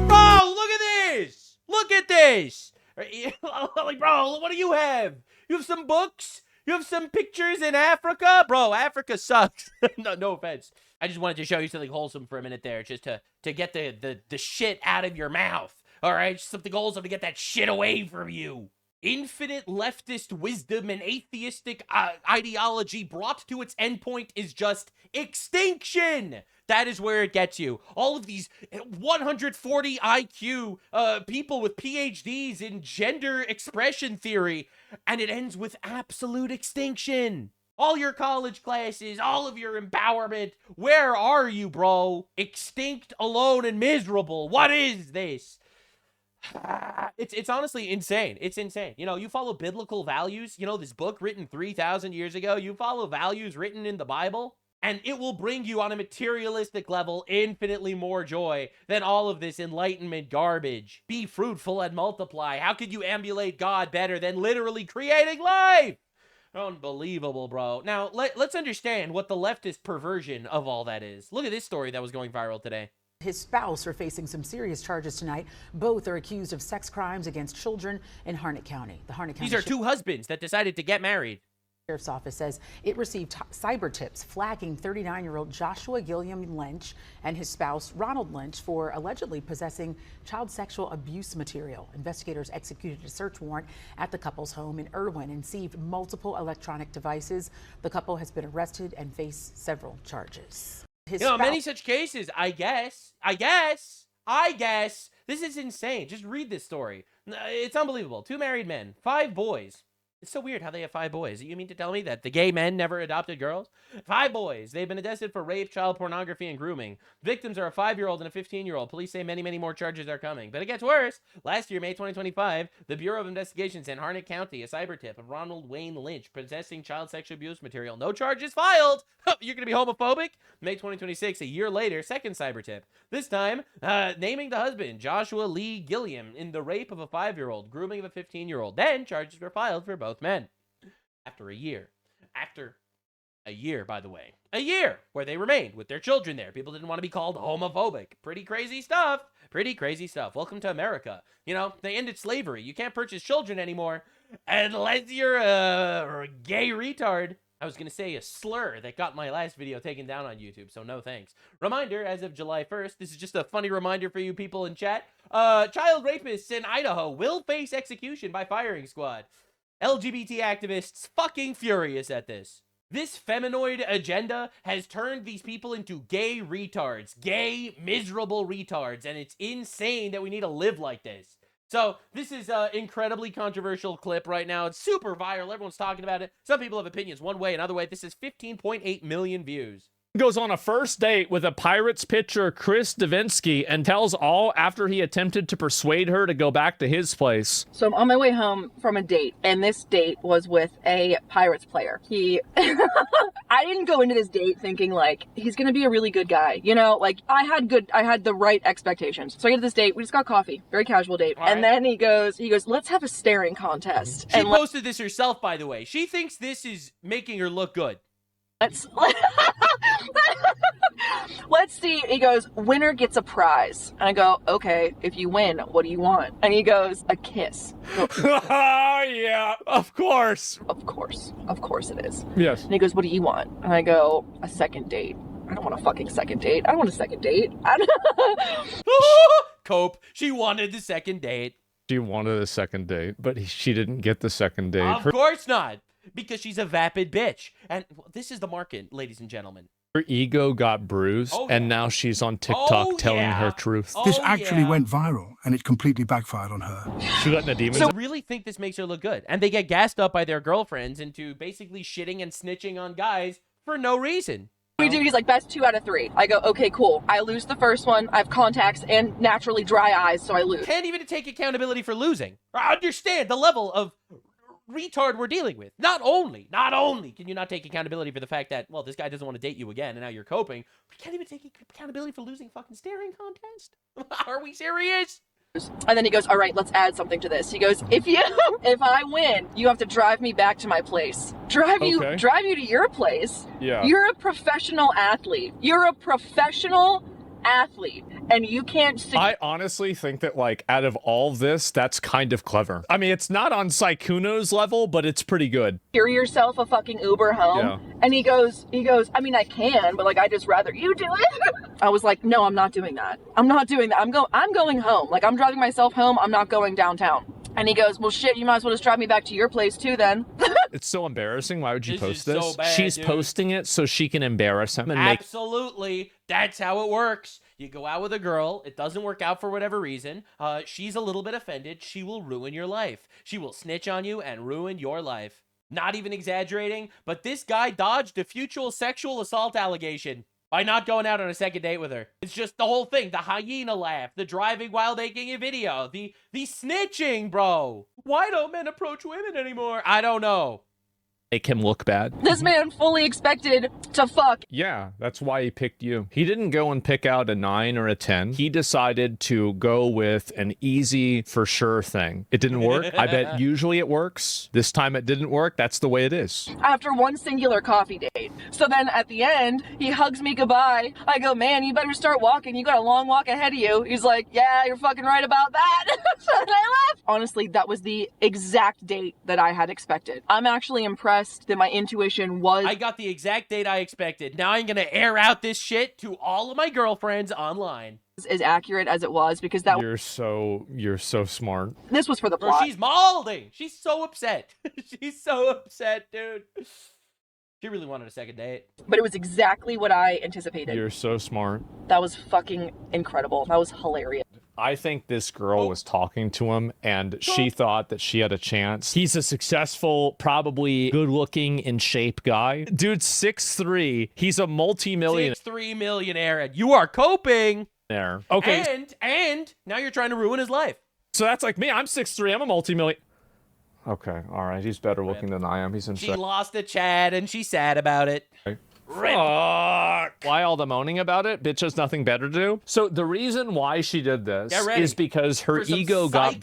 Bro, look at this! Look at this! Like, bro, what do you have? You have some books? You have some pictures in Africa? Bro, Africa sucks. No offense. I just wanted to show you something wholesome for a minute there, just to get the shit out of your mouth. All right, just something wholesome to get that shit away from you. Infinite leftist wisdom and atheistic ideology brought to its endpoint is just extinction. That is where it gets you. All of these 140 IQ people with PhDs in gender expression theory, and it ends with absolute extinction. All your college classes, all of your empowerment. Where are you, bro? Extinct, alone, and miserable. What is this? It's honestly insane. It's insane. You know, you follow biblical values. You know, this book written 3,000 years ago, you follow values written in the Bible, and it will bring you on a materialistic level infinitely more joy than all of this enlightenment garbage. Be fruitful and multiply. How could you emulate God better than literally creating life? Unbelievable, bro. Now, let's understand what the leftist perversion of all that is. Look at this story that was going viral today. His spouse are facing some serious charges tonight. Both are accused of sex crimes against children in Harnett County. The Harnett County These are two husbands that decided to get married. Sheriff's Office says it received cyber tips flagging 39-year-old Joshua Gilliam Lynch and his spouse Ronald Lynch for allegedly possessing child sexual abuse material. Investigators executed a search warrant at the couple's home in Irwin and seized multiple electronic devices. The couple has been arrested and face several charges. You know, many such cases, I guess. This is insane. Just read this story. It's unbelievable. 2 married men, 5 boys. It's so weird how they have 5 boys. You mean to tell me that the gay men never adopted girls? 5 boys. They've been arrested for rape, child pornography, and grooming. Victims are a 5-year-old and a 15-year-old. Police say many, many more charges are coming. But it gets worse. Last year, May 2025, the Bureau of Investigation sent Harnett County a cyber tip of Ronald Wayne Lynch possessing child sexual abuse material. No charges filed. You're going to be homophobic? May 2026, a year later, second cyber tip. This time, naming the husband, Joshua Lee Gilliam, in the rape of a 5-year-old, grooming of a 15-year-old. Then charges were filed for both men. After a year, by the way, a year where they remained with their children there. People didn't want to be called homophobic. Pretty crazy stuff. Welcome to America. You know, they ended slavery. You can't purchase children anymore unless you're a gay retard. I was going to say a slur that got my last video taken down on YouTube, so no thanks. Reminder, as of July 1st, this is just a funny reminder for you people in chat. Child rapists in Idaho will face execution by firing squad. LGBT activists fucking furious at this. This feminoid agenda has turned these people into gay retards. Gay, miserable retards, and it's insane that we need to live like this. So this is an incredibly controversial clip right now. It's super viral. Everyone's talking about it. Some people have opinions one way, another way. This is 15.8 million views. Goes on a first date with a Pirates pitcher, Chris Davinsky, and tells all after he attempted to persuade her to go back to his place. So I'm on my way home from a date, and this date was with a Pirates player. I didn't go into this date thinking like he's gonna be a really good guy, you know, like I had the right expectations. So I get to this date, we just got coffee, very casual date, and then he goes, let's have a staring contest. She posted this herself, by the way. She thinks this is making her look good. Let's see. He goes, winner gets a prize. And I go, okay, if you win, what do you want? And he goes, a kiss. Oh, yeah, of course. Of course it is. Yes. And he goes, what do you want? And I go, a second date. I don't want a fucking second date. I don't want a second date. Cope. She wanted the second date. She wanted a second date, but she didn't get the second date. Of course not. Because she's a vapid bitch. And this is the market, ladies and gentlemen. Her ego got bruised, and now she's on TikTok telling her truth. This actually went viral, and it completely backfired on her. She got in a demon. So really think this makes her look good. And they get gassed up by their girlfriends into basically shitting and snitching on guys for no reason. We do. He's like, best 2 out of 3. I go, okay, cool. I lose the first one. I have contacts and naturally dry eyes, so I lose. Can't even take accountability for losing. I understand the level of retard we're dealing with. Not only can you not take accountability for the fact that, well, this guy doesn't want to date you again and now you're coping, but you can't even take accountability for losing a fucking staring contest. Are we serious? And then he goes, all right, let's add something to this. He goes, if I win, you have to drive me back to my place. Drive you to your place. Yeah. You're a professional athlete. And you can't see. I honestly think that, like, out of all this, that's kind of clever. I mean, it's not on Saikuno's level, but it's pretty good. Secure yourself a fucking Uber home. Yeah. And he goes, I mean, I can, but like, I just rather you do it. I was like, no, I'm not doing that. I'm going home. Like, I'm driving myself home. I'm not going downtown. And he goes, well, shit, you might as well just drive me back to your place too then. It's so embarrassing. Why would you post this? So bad, She's dude. posting it so she can embarrass him and Absolutely. That's how it works. You go out with a girl, it doesn't work out for whatever reason. She's a little bit offended. She will ruin your life. She will snitch on you and ruin your life. Not even exaggerating, but this guy dodged a future sexual assault allegation by not going out on a second date with her. It's just the whole thing. The hyena laugh, the driving while making a video, the snitching, bro. Why don't men approach women anymore? I don't know. Make him look bad. This man fully expected to fuck. Yeah, that's why he picked you. He didn't go and pick out a 9 or a 10. He decided to go with an easy for sure thing. It didn't work. I bet usually it works. This time it didn't work. That's the way it is. After one singular coffee date. So then at the end, he hugs me goodbye. I go, man, you better start walking. You got a long walk ahead of you. He's like, yeah, you're fucking right about that. So then I left. Honestly, that was the exact date that I had expected. I'm actually impressed that my intuition was... I got the exact date I expected. Now I'm gonna air out this shit to all of my girlfriends online. As accurate as it was, because that... You're so smart. This was for the plot. Bro, she's molding. She's so upset. She's so upset, dude. She really wanted a second date. But it was exactly what I anticipated. You're so smart. That was fucking incredible. That was hilarious. I think this girl was talking to him and she thought that she had a chance. He's a successful, probably good-looking, in shape guy. Dude's 6'3". He's a multi-millionaire. 6'3" millionaire, and you are coping. There. Okay. And now you're trying to ruin his life. So that's like me. I'm 6'3". I'm a multi-million. Okay. All right. He's better looking than I am. He's in She lost a Chad and she's sad about it. Okay. Fuck. Why all the moaning about it? Bitch has nothing better to do. So the reason why she did this is because her ego got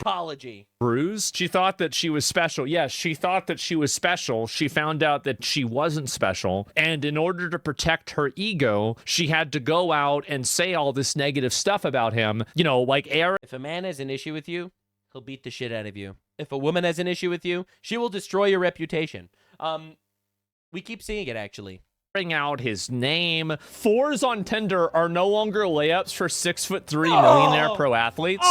bruised. She thought that she was special. Yes, she thought that she was special. She found out that she wasn't special. And in order to protect her ego, she had to go out and say all this negative stuff about him. You know, like Aaron. If a man has an issue with you, he'll beat the shit out of you. If a woman has an issue with you, she will destroy your reputation. We keep seeing it, actually. Out his name. 4s on Tinder are no longer layups for 6'3" millionaire pro athletes.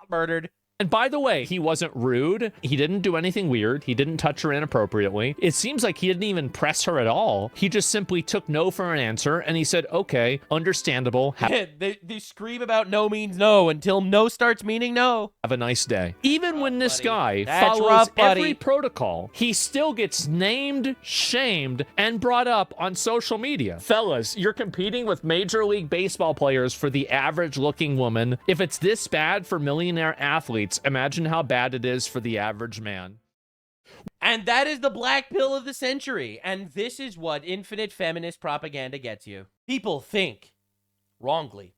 Murdered. And by the way, he wasn't rude. He didn't do anything weird. He didn't touch her inappropriately. It seems like he didn't even press her at all. He just simply took no for an answer, and he said, okay, understandable. They scream about no means no until no starts meaning no. Have a nice day. Even when this guy follows every protocol, he still gets named, shamed, and brought up on social media. Fellas, you're competing with Major League Baseball players for the average-looking woman. If it's this bad for millionaire athletes, imagine how bad it is for the average man. And that is the black pill of the century. And this is what infinite feminist propaganda gets you. People think, wrongly,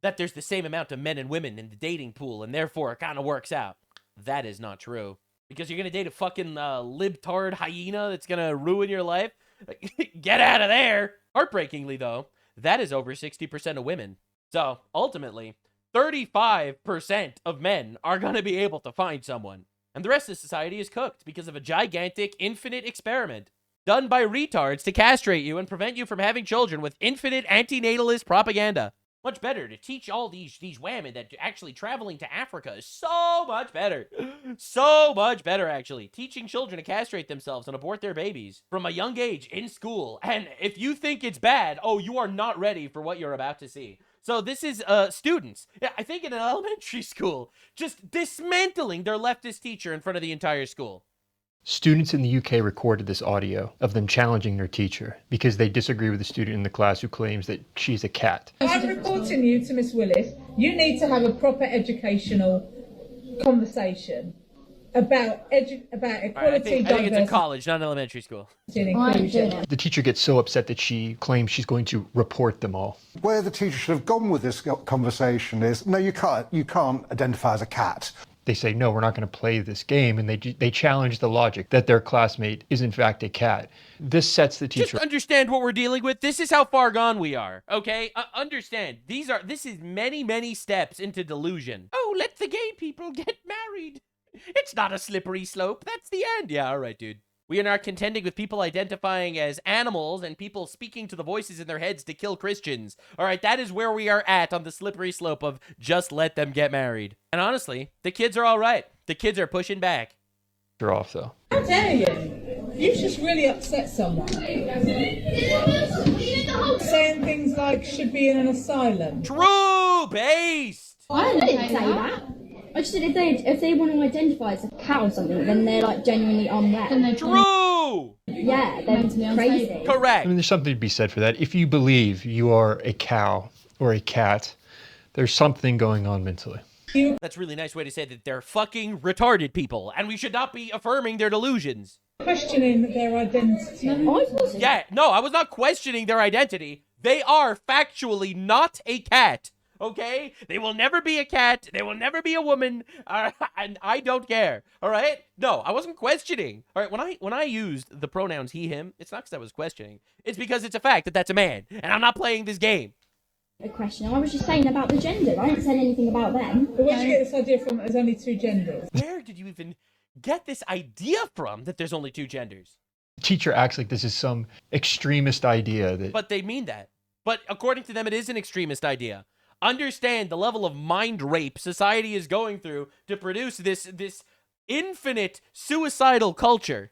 that there's the same amount of men and women in the dating pool, and therefore it kind of works out. That is not true. Because you're going to date a fucking libtard hyena that's going to ruin your life? Get out of there! Heartbreakingly, though, that is over 60% of women. So, ultimately, 35% of men are going to be able to find someone. And the rest of society is cooked because of a gigantic, infinite experiment done by retards to castrate you and prevent you from having children with infinite antinatalist propaganda. Much better to teach all these women that actually traveling to Africa is so much better. So much better, actually. Teaching children to castrate themselves and abort their babies from a young age in school. And if you think it's bad, oh, you are not ready for what you're about to see. So this is students, I think in an elementary school, just dismantling their leftist teacher in front of the entire school. Students in the UK recorded this audio of them challenging their teacher because they disagree with the student in the class who claims that she's a cat. I'm reporting you to Miss Willis. You need to have a proper educational conversation about equality, I think it's a college, not an elementary school. The teacher gets so upset that she claims she's going to report them all. Where the teacher should have gone with this conversation is, no, you can't identify as a cat. They say, no, we're not going to play this game, and they challenge the logic that their classmate is in fact a cat. This sets the teacher... Just understand what we're dealing with. This is how far gone we are, okay? Understand. This is many, many steps into delusion. Oh, let the gay people get married. It's not a slippery slope. That's the end. Yeah, all right, dude. We are not contending with people identifying as animals and people speaking to the voices in their heads to kill Christians. All right, that is where we are at on the slippery slope of just let them get married. And honestly, the kids are all right. The kids are pushing back. You're off, though. How dare you? You've just really upset someone. Saying things like should be in an asylum. True based. I didn't say that. I just said if they want to identify as a cow or something, then they're like genuinely unwell. True! Yeah, they're crazy. Correct. I mean, there's something to be said for that. If you believe you are a cow or a cat, there's something going on mentally. That's a really nice way to say that they're fucking retarded people, and we should not be affirming their delusions. Questioning their identity. Yeah, no, I was not questioning their identity. They are factually not a cat, okay? They will never be a cat. They will never be a woman, and I don't care, all right? No, I wasn't questioning. All right, when I used the pronouns he, him, it's not because I was questioning. It's because it's a fact that that's a man, and I'm not playing this game. A question. I was just saying about the gender. I haven't said anything about them. But where did you get this idea from that there's only two genders? Where did you even get this idea from that there's only two genders? The teacher acts like this is some extremist idea that. But they mean that. But according to them, it is an extremist idea. Understand the level of mind rape society is going through to produce this infinite suicidal culture.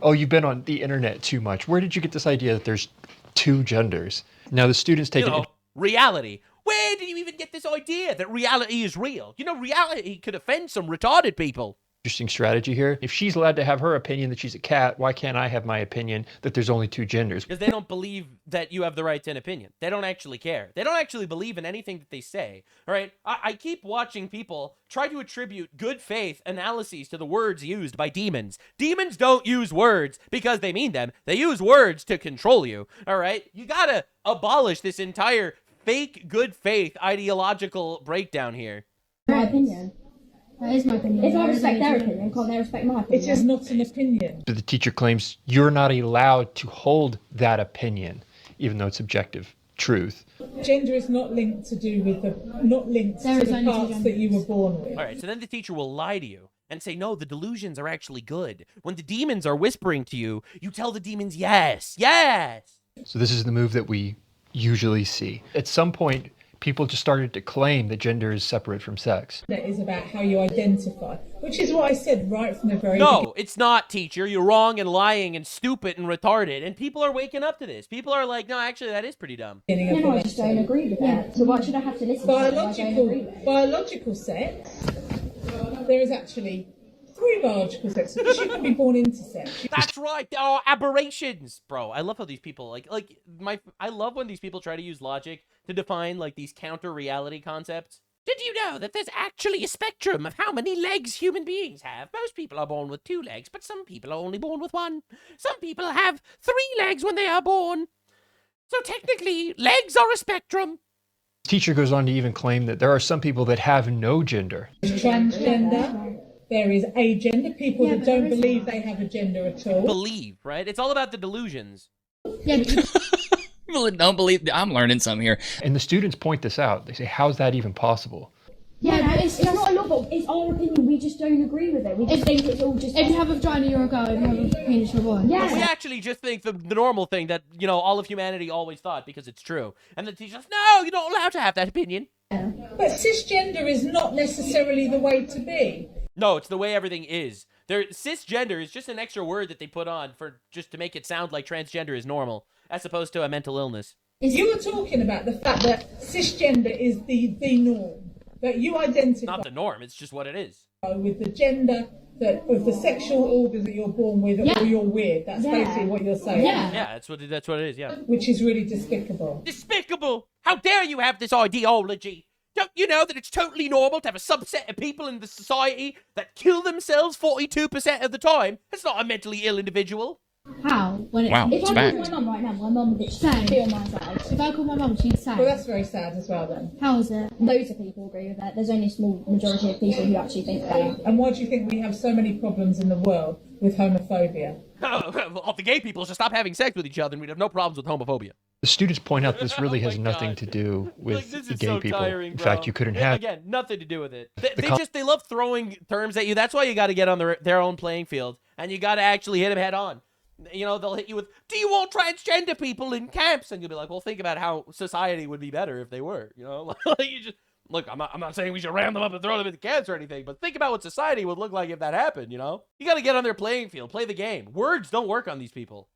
Oh, you've been on the internet too much. Where did you get this idea that there's two genders? Now the students take it. Reality. Where did you even get this idea that reality is real? You know, reality could offend some retarded people. Interesting strategy here. If she's allowed to have her opinion that she's a cat, why can't I have my opinion that there's only two genders? Because they don't believe that you have the right to an opinion. They don't actually care. They don't actually believe in anything that they say. All right? I keep watching people try to attribute good faith analyses to the words used by demons. Demons don't use words because they mean them. They use words to control you. All right? You gotta abolish this entire fake good faith ideological breakdown here. My opinion. That is my opinion. If I respect their opinion, can't they respect my opinion? It is not an opinion. The teacher claims you're not allowed to hold that opinion, even though it's objective truth. Gender is not linked to the parts that you were born with. All right, so then the teacher will lie to you and say, no, the delusions are actually good. When the demons are whispering to you, you tell the demons, yes, yes. So this is the move that we usually see. At some point, people just started to claim that gender is separate from sex. That is about how you identify, which is what I said right from the very beginning. No, it's not, teacher. You're wrong and lying and stupid and retarded. And people are waking up to this. People are like, no, actually, that is pretty dumb. No, I just don't agree with that. So why should I have to listen to biological sex, there is actually 3 biological sexes, because you can be born intersex. That's right. There are aberrations, bro. I love how these people I love when these people try to use logic to define like these counter reality concepts. Did you know that there's actually a spectrum of how many legs human beings have? Most people are born with 2 legs, but some people are only born with 1. Some people have 3 legs when they are born. So technically, legs are a spectrum. Teacher goes on to even claim that there are some people that have no gender. Transgender. There is agender, people that don't believe they have a gender at all. Believe, right? It's all about the delusions. Yeah. People that don't believe. I'm learning something here. And the students point this out. They say, how's that even possible? Yeah, but it's not a lot, but it's our opinion. We just don't agree with it. We just think it's all just... If you have a vagina, you're a girl. If you have a penis, you're a boy. Yeah. We actually just think the normal thing that, you know, all of humanity always thought because it's true. And the teacher's, no, you're not allowed to have that opinion. But cisgender is not necessarily the way to be. No, it's the way everything is. Cisgender is just an extra word that they put on for just to make it sound like transgender is normal, as opposed to a mental illness. You're talking about the fact that cisgender is the norm, that you identify. Not the norm, it's just what it is. With the gender, with the sexual order that you're born with, or you're with. That's basically what you're saying. Yeah, that's what it is, yeah. Which is really despicable. Despicable! How dare you have this ideology? Don't you know that it's totally normal to have a subset of people in the society that kill themselves 42% of the time? That's not a mentally ill individual. How? If I called my mum right now, my mum would be on my side. If I called my mum, she'd say. Well, that's very sad as well then. How is it? Loads of people agree with that. There's only a small majority of people who actually think that. And why do you think we have so many problems in the world with homophobia? Well, the gay people should stop having sex with each other and we'd have no problems with homophobia. The students point out this really has nothing to do with the gay people. Tiring, in fact, you couldn't have... Again, nothing to do with it. They love throwing terms at you. That's why you got to get on their own playing field. And you got to actually hit them head on. You know, they'll hit you with, do you want transgender people in camps? And you'll be like, well, think about how society would be better if they were. You know, you just... Look, I'm not saying we should ram them up and throw them into camps or anything, but think about what society would look like if that happened, you know? You got to get on their playing field, play the game. Words don't work on these people.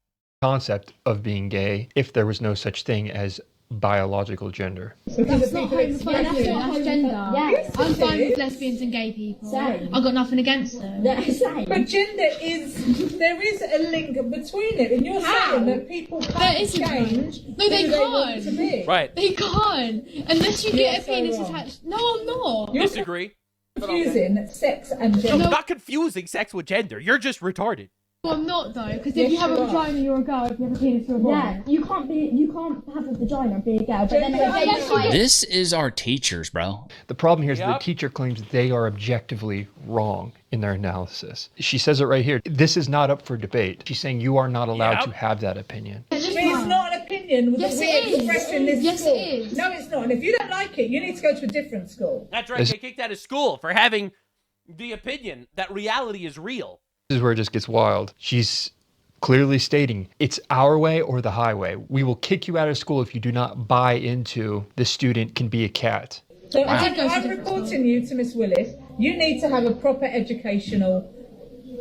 Concept of being gay if there was no such thing as biological gender. Because That's not homophobia, that's gender. Yeah. I'm fine with lesbians and gay people. Same. I've got nothing against them. Same. But gender there is a link between it, and you're saying that people can't change. No, they want to can't. be. Right. They can't. Unless you get a penis attached. No, I'm not. Disagree. Confusing sex and No, gender. I'm not confusing sex with gender. You're just retarded. Well, I'm not though, because if you have a vagina, you're a girl. If you have a penis, you're a boy. Yeah, you can't have a vagina and be a girl, but then identify. This is our teachers, bro. The problem here is the teacher claims they are objectively wrong in their analysis. She says it right here. This is not up for debate. She's saying you are not allowed to have that opinion. It's not an opinion Yes, that we it is. express in this Yes, school. it is. No, it's not. And if you don't like it, you need to go to a different school. That's right. Get kicked out of school for having the opinion that reality is real. This is where it just gets wild. She's clearly stating it's our way or the highway. We will kick you out of school if you do not buy into the student can be a cat. So I'm reporting you to Miss Willis. You need to have a proper educational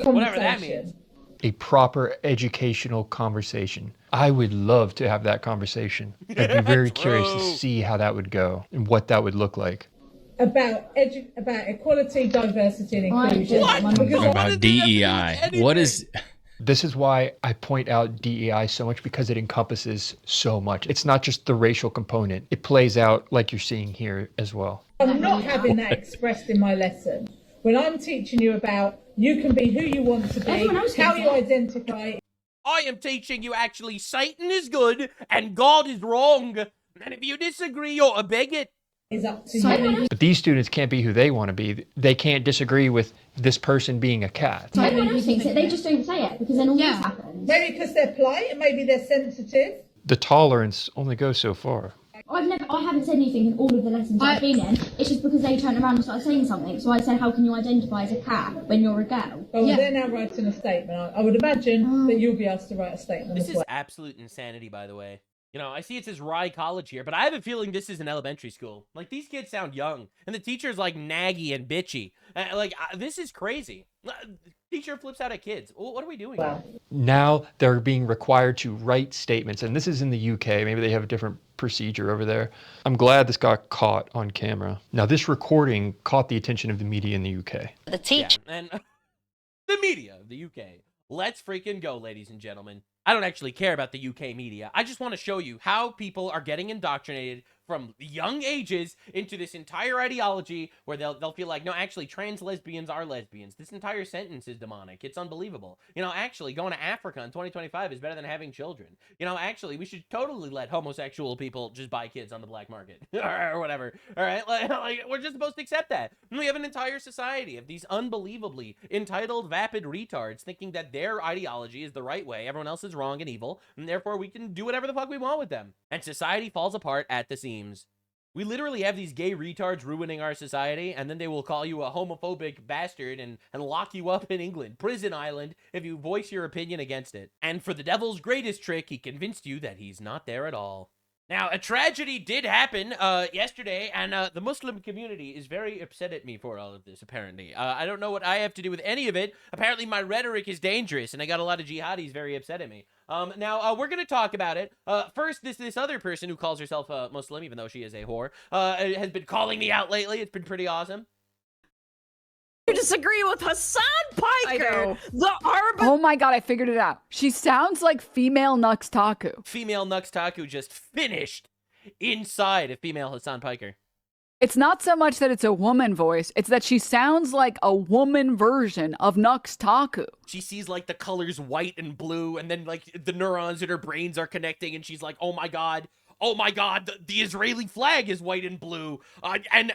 conversation. Whatever that means. A proper educational conversation. I would love to have that conversation. I'd be very curious to see how that would go and what that would look like. About equality, diversity, and inclusion. About DEI. What is... This is why I point out DEI so much, because it encompasses so much. It's not just the racial component. It plays out like you're seeing here as well. I'm not having that expressed in my lesson. When I'm teaching you about you can be who you want to be, how you identify. I am teaching you actually Satan is good and God is wrong. And if you disagree, you're a bigot. Is up to you. But these students can't be who they want to be. They can't disagree with this person being a cat. Everyone else thinks it, they just don't say it because then all this happens. Maybe because they're polite and maybe they're sensitive. The tolerance only goes so far. I haven't said anything in all of the lessons I've been in. It's just because they turned around and started saying something. So I said, how can you identify as a cat when you're a girl? Well, they're now writing a statement. I would imagine that you'll be asked to write a statement This as well. is absolute insanity, by the way. You know, I see it says Rye College here, but I have a feeling this is an elementary school. Like, these kids sound young, and the teacher's, like, naggy and bitchy. This is crazy. Teacher flips out at kids. What are we doing? Wow. Now they're being required to write statements, and this is in the UK. Maybe they have a different procedure over there. I'm glad this got caught on camera. Now, this recording caught the attention of the media in the UK. The teacher. Yeah, and the media of the UK. Let's freaking go, ladies and gentlemen. I don't actually care about the UK media. I just want to show you how people are getting indoctrinated from young ages into this entire ideology where they'll feel like, no, actually, trans lesbians are lesbians. This entire sentence is demonic. It's unbelievable. You know, actually, going to Africa in 2025 is better than having children. You know, actually, we should totally let homosexual people just buy kids on the black market or whatever. All right? Like, we're just supposed to accept that. And we have an entire society of these unbelievably entitled, vapid retards thinking that their ideology is the right way. Everyone else is wrong and evil, and therefore we can do whatever the fuck we want with them. And society falls apart at the seams. We literally have these gay retards ruining our society, and then they will call you a homophobic bastard and lock you up in England, prison island, if you voice your opinion against it. And for the devil's greatest trick, he convinced you that he's not there at all. Now, a tragedy did happen yesterday, and the Muslim community is very upset at me for all of this, apparently. I don't know what I have to do with any of it. Apparently, my rhetoric is dangerous, and I got a lot of jihadis very upset at me. Now, we're going to talk about it. First, this other person who calls herself a Muslim, even though she is a whore, has been calling me out lately. It's been pretty awesome. You disagree with Hassan Piker, Oh my god, I figured it out. She sounds like female Nux Taku. Female Nux Taku just finished inside of female Hassan Piker. It's not so much that it's a woman voice, it's that she sounds like a woman version of Nux Taku. She sees like the colors white and blue, and then like the neurons in her brains are connecting, and she's like, oh my god, the Israeli flag is white and blue, and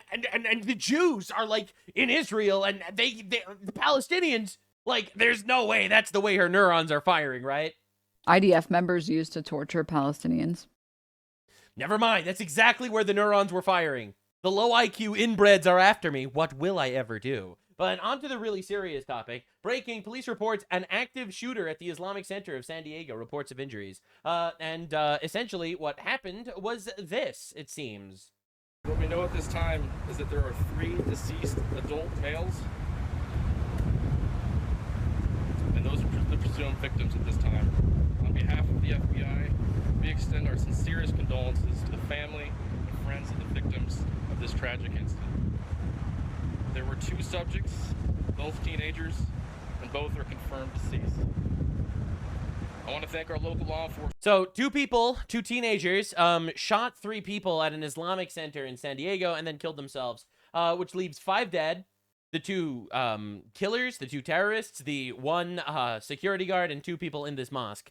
the Jews are like in Israel, and the Palestinians, like, there's no way that's the way her neurons are firing, right? IDF members used to torture Palestinians. Never mind, that's exactly where the neurons were firing. The low IQ inbreds are after me. What will I ever do? But on to the really serious topic. Breaking, police reports an active shooter at the Islamic Center of San Diego, reports of injuries. Essentially what happened was this, it seems. What we know at this time is that there are 3 deceased adult males. And those are the presumed victims at this time. behalf of the FBI, we extend our sincerest condolences to the family and friends of the victims of this tragic incident. There were 2 subjects, both teenagers, and both are confirmed deceased. I want to thank our local law enforcement. So 2 people, 2 teenagers, shot 3 people at an Islamic center in San Diego and then killed themselves, which leaves 5 dead. The 2 killers, the 2 terrorists, the 1 security guard, and 2 people in this mosque.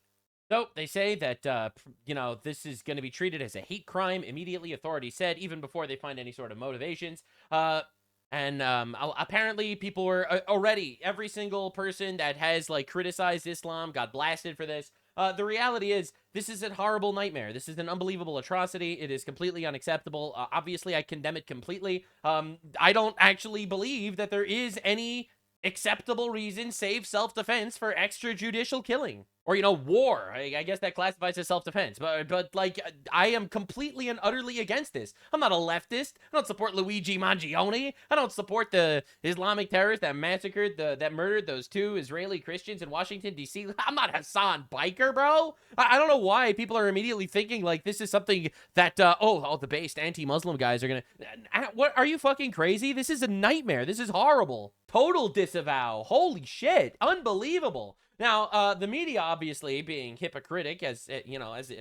So they say that, you know, this is going to be treated as a hate crime immediately, authorities said, even before they find any sort of motivations. And apparently people were already, every single person that has, like, criticized Islam got blasted for this. The reality is, this is a horrible nightmare. This is an unbelievable atrocity. It is completely unacceptable. Obviously, I condemn it completely. I don't actually believe that there is any acceptable reason, save self-defense, for extrajudicial killing. Or, you know, war. I guess that classifies as self-defense. But, like, I am completely and utterly against this. I'm not a leftist. I don't support Luigi Mangione. I don't support the Islamic terrorists that massacred, that murdered those 2 Israeli Christians in Washington, D.C. I'm not Hassan Biker, bro. I don't know why people are immediately thinking, like, this is something that, the based anti-Muslim guys are gonna... What, are you fucking crazy? This is a nightmare. This is horrible. Total disavow. Holy shit. Unbelievable. Now, the media, obviously, being hypocritic, as it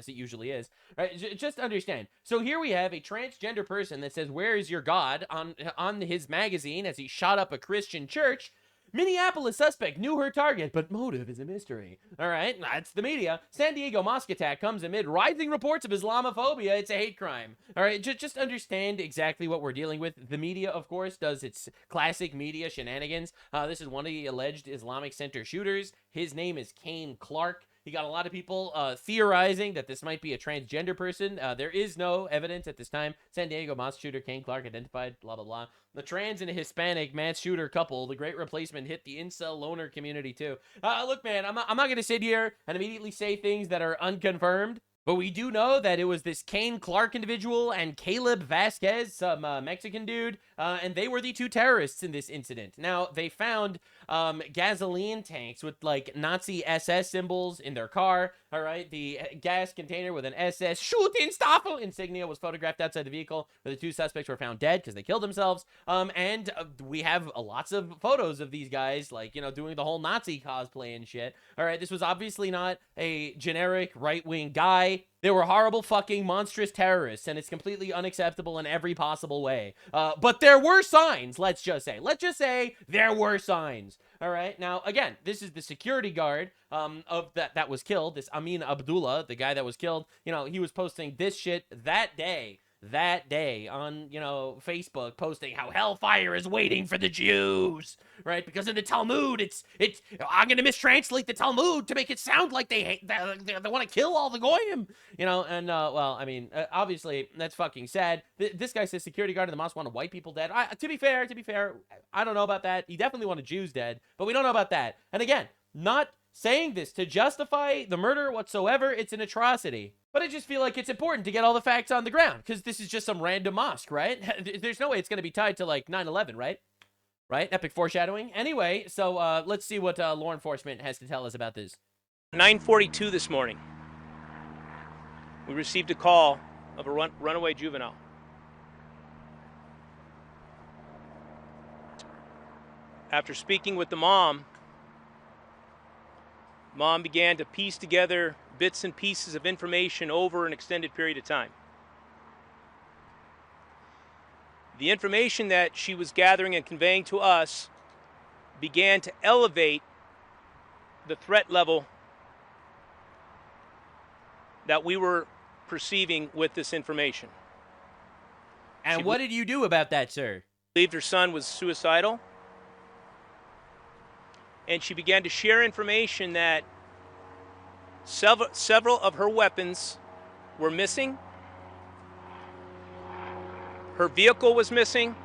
usually is, right? Just understand. So here we have a transgender person that says, "Where is your God?" on his magazine as he shot up a Christian church. Minneapolis suspect knew her target, but motive is a mystery. All right, that's the media. San Diego mosque attack comes amid rising reports of Islamophobia. It's a hate crime. All right, just understand exactly what we're dealing with. The media, of course, does its classic media shenanigans. This is one of the alleged Islamic Center shooters. His name is Kane Clark. He got a lot of people theorizing that this might be a transgender person. There is no evidence at this time. San Diego mosque shooter Kane Clark identified, blah, blah, blah. The trans and Hispanic mass shooter couple, the great replacement, hit the incel loner community too. Look, man, I'm not going to sit here and immediately say things that are unconfirmed. But we do know that it was this Kane Clark individual and Caleb Vasquez, some Mexican dude, and they were the 2 terrorists in this incident. Now, they found gasoline tanks with, like, Nazi SS symbols in their car, all right? The gas container with an SS Schutenstaffel insignia was photographed outside the vehicle, where the 2 suspects were found dead because they killed themselves. And we have lots of photos of these guys, like, you know, doing the whole Nazi cosplay and shit. All right, this was obviously not a generic right-wing guy. They were horrible fucking monstrous terrorists, and it's completely unacceptable in every possible way. But there were signs, let's just say there were signs. All right, now, again, this is the security guard of that was killed, this Amin Abdullah, the guy that was killed. You know, he was posting this shit that day on, you know, Facebook, posting how hellfire is waiting for the Jews, right? Because in the Talmud, I'm going to mistranslate the Talmud to make it sound like they want to kill all the goyim, you know, and, well, I mean, obviously, that's fucking sad. This guy says security guard in the mosque wanted white people dead. To be fair, I don't know about that. He definitely wanted Jews dead, but we don't know about that. And again, not saying this to justify the murder whatsoever. It's an atrocity. But I just feel like it's important to get all the facts on the ground, because this is just some random mosque, right? There's no way it's going to be tied to, like, 9/11, right? Right? Epic foreshadowing. Anyway, so let's see what law enforcement has to tell us about this. 9:42 this morning, we received a call of a runaway juvenile. After speaking with the mom began to piece together bits and pieces of information over an extended period of time. The information that she was gathering and conveying to us began to elevate the threat level that we were perceiving with this information. And what did you do about that, sir? Believed her son was suicidal. And she began to share information that several of her weapons were missing. Her vehicle was missing,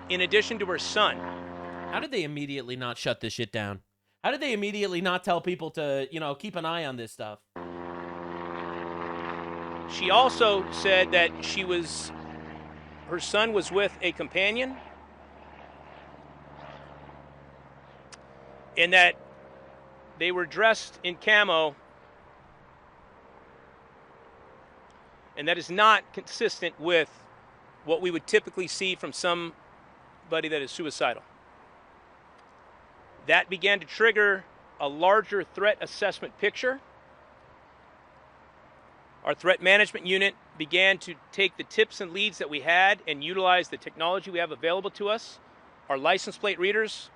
in addition to her son. How did they immediately not shut this shit down? How did they immediately not tell people to, you know, keep an eye on this stuff? She also said that her son was with a companion, and that they were dressed in camo And that is not consistent with what we would typically see from somebody that is suicidal. That began to trigger a larger threat assessment picture. Our threat management unit began to take the tips and leads that we had and utilize the technology we have available to us. Our license plate readers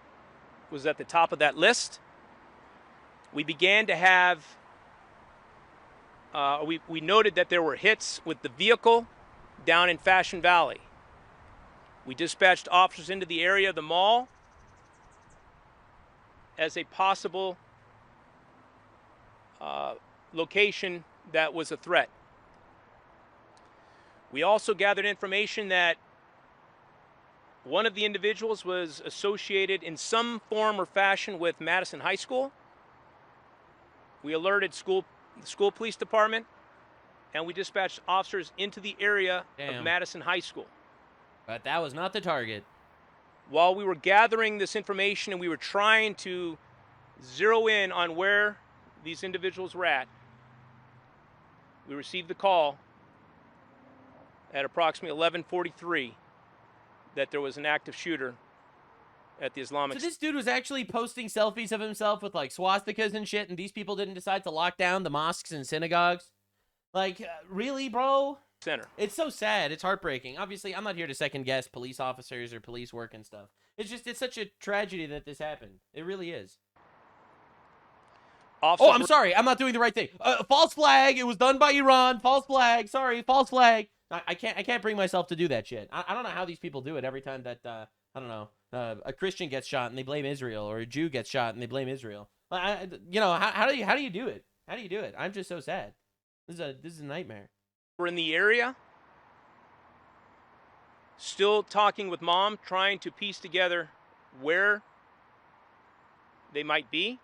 was at the top of that list. We began to have, we noted that there were hits with the vehicle down in Fashion Valley. We dispatched officers into the area of the mall as a possible location that was a threat. We also gathered information that one of the individuals was associated in some form or fashion with Madison High School. We alerted the school police department, and we dispatched officers into the area of Madison High School. But that was not the target. While we were gathering this information and we were trying to zero in on where these individuals were at, we received the call at approximately 11:43 that there was an active shooter at the Islamic. So this dude was actually posting selfies of himself with like swastikas and shit, and these people didn't decide to lock down the mosques and synagogues? Like, really, bro? Center. It's so sad. It's heartbreaking. Obviously, I'm not here to second guess police officers or police work and stuff. It's just, it's such a tragedy that this happened. It really is. Officers I'm sorry. I'm not doing the right thing. False flag. It was done by Iran. False flag. Sorry. False flag. I can't bring myself to do that shit. I don't know how these people do it every time that, I don't know, a Christian gets shot and they blame Israel, or a Jew gets shot and they blame Israel. How do you do it? How do you do it? I'm just so sad. This is a nightmare. We're in the area, still talking with mom, trying to piece together where they might be,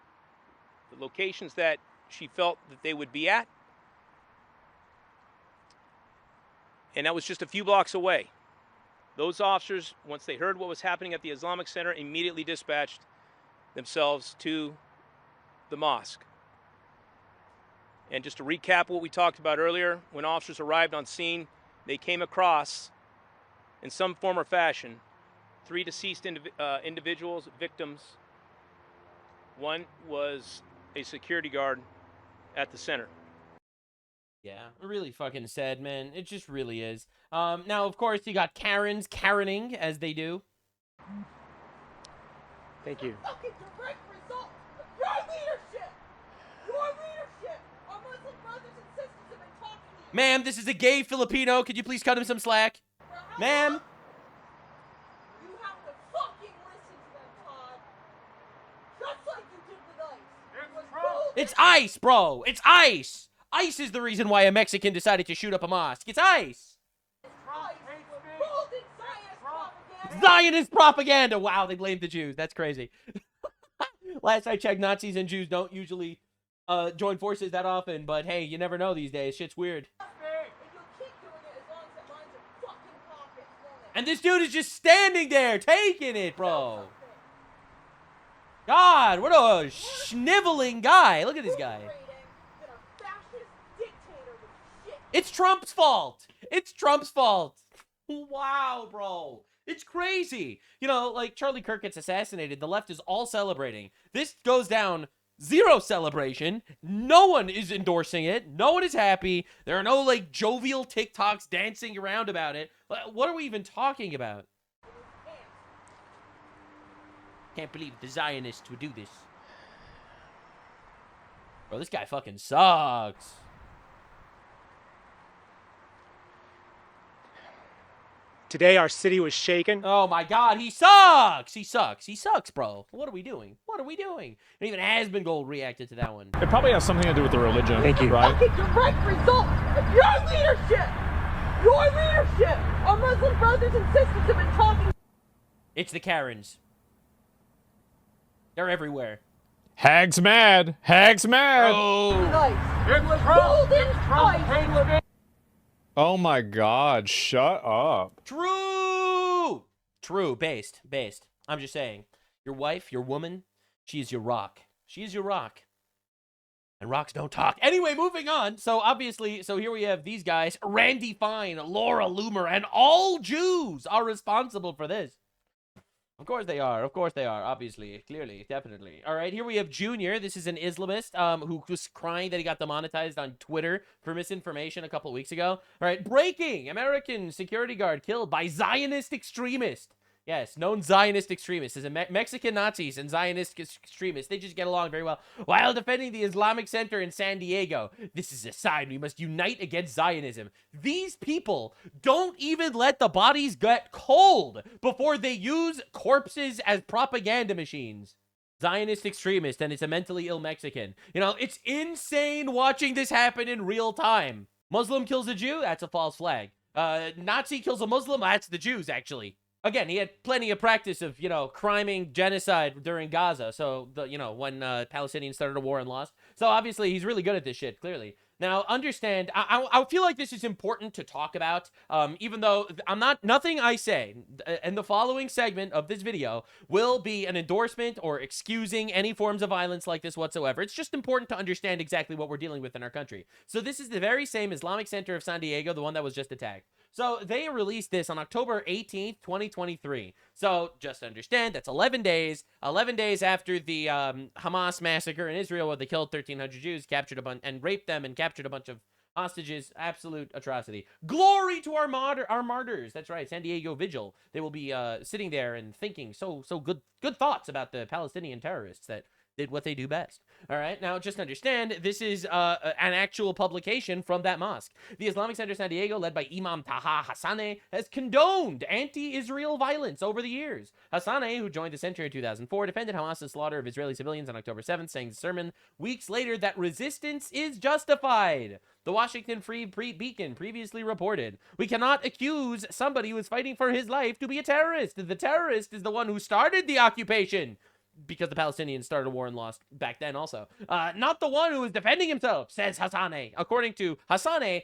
the locations that she felt that they would be at. And that was just a few blocks away. Those officers, once they heard what was happening at the Islamic Center, immediately dispatched themselves to the mosque. And just to recap what we talked about earlier, when officers arrived on scene, they came across, in some form or fashion, 3 deceased individuals, victims. One was a security guard at the center. Yeah, really fucking sad, man. It just really is. Now, of course, you got Karens Karening, as they do. Thank you. Fucking direct result of your leadership! Your leadership! Our Muslim brothers and sisters have been talking to you! Ma'am, this is a gay Filipino. Could you please cut him some slack? Ma'am? You have to fucking listen to them, Todd. Just like you did with ICE. It's ICE, bro. It's ICE. ICE is the reason why a Mexican decided to shoot up a mosque. It's ICE. Zionist propaganda. Wow, they blamed the Jews. That's crazy. Last I checked, Nazis and Jews don't usually join forces that often, but hey, you never know these days. Shit's weird. And this dude is just standing there, taking it, bro. God, what a schniveling guy. Look at this guy. It's Trump's fault. It's Trump's fault. Wow, bro. It's crazy. You know, like Charlie Kirk gets assassinated. The left is all celebrating. This goes down, zero celebration. No one is endorsing it. No one is happy. There are no like jovial TikToks dancing around about it. What are we even talking about? Can't believe the Zionists would do this. Bro, this guy fucking sucks. Today, our city was shaken. Oh my God, he sucks! He sucks. He sucks, bro. What are we doing? What are we doing? And even Asmongold reacted to that one. It probably has something to do with the religion. Thank you. Right? Fucking direct result of your leadership! Your leadership! Our Muslim brothers and sisters have been talking. It's the Karens. They're everywhere. Hag's mad. Hag's mad. Oh my God, shut up. True! True, based. I'm just saying. Your wife, your woman, she is your rock. She is your rock. And rocks don't talk. Anyway, moving on. So obviously, so here we have these guys, Randy Fine, Laura Loomer, and all Jews are responsible for this. Of course they are. Of course they are. Obviously. Clearly. Definitely. All right. Here we have Junior. This is an Islamist who was crying that he got demonetized on Twitter for misinformation a couple weeks ago. All right. Breaking. American security guard killed by Zionist extremist. Yes, known Zionist extremists. As Mexican Nazis and Zionist extremists, they just get along very well. While defending the Islamic Center in San Diego, this is a sign we must unite against Zionism. These people don't even let the bodies get cold before they use corpses as propaganda machines. Zionist extremist, and it's a mentally ill Mexican. You know, it's insane watching this happen in real time. Muslim kills a Jew, that's a false flag. Nazi kills a Muslim, that's the Jews, actually. Again, he had plenty of practice of, you know, criming genocide during Gaza. So, you know, when Palestinians started a war and lost. So, obviously, he's really good at this shit, clearly. Now, understand, I feel like this is important to talk about, even though nothing I say in the following segment of this video will be an endorsement or excusing any forms of violence like this whatsoever. It's just important to understand exactly what we're dealing with in our country. So this is the very same Islamic Center of San Diego, the one that was just attacked. So they released this on October 18th, 2023. So just understand, that's 11 days after the Hamas massacre in Israel, where they killed 1,300 Jews, captured a bunch, and raped them, and captured a bunch of hostages. Absolute atrocity. Glory to our martyrs. That's right, San Diego Vigil. They will be sitting there and thinking so good thoughts about the Palestinian terrorists that did what they do best. All right, now just understand, this is an actual publication from that mosque. The Islamic Center San Diego, led by Imam Taha Hassaneh, has condoned anti-Israel violence over the years. Hassaneh, who joined the center in 2004, defended Hamas's slaughter of Israeli civilians on October 7th, saying in the sermon weeks later that resistance is justified. The Washington Free Beacon previously reported, "We cannot accuse somebody who is fighting for his life to be a terrorist. The terrorist is the one who started the occupation." Because the Palestinians started a war and lost back then also. Not the one who is defending himself, says Hassaneh. According to Hassaneh,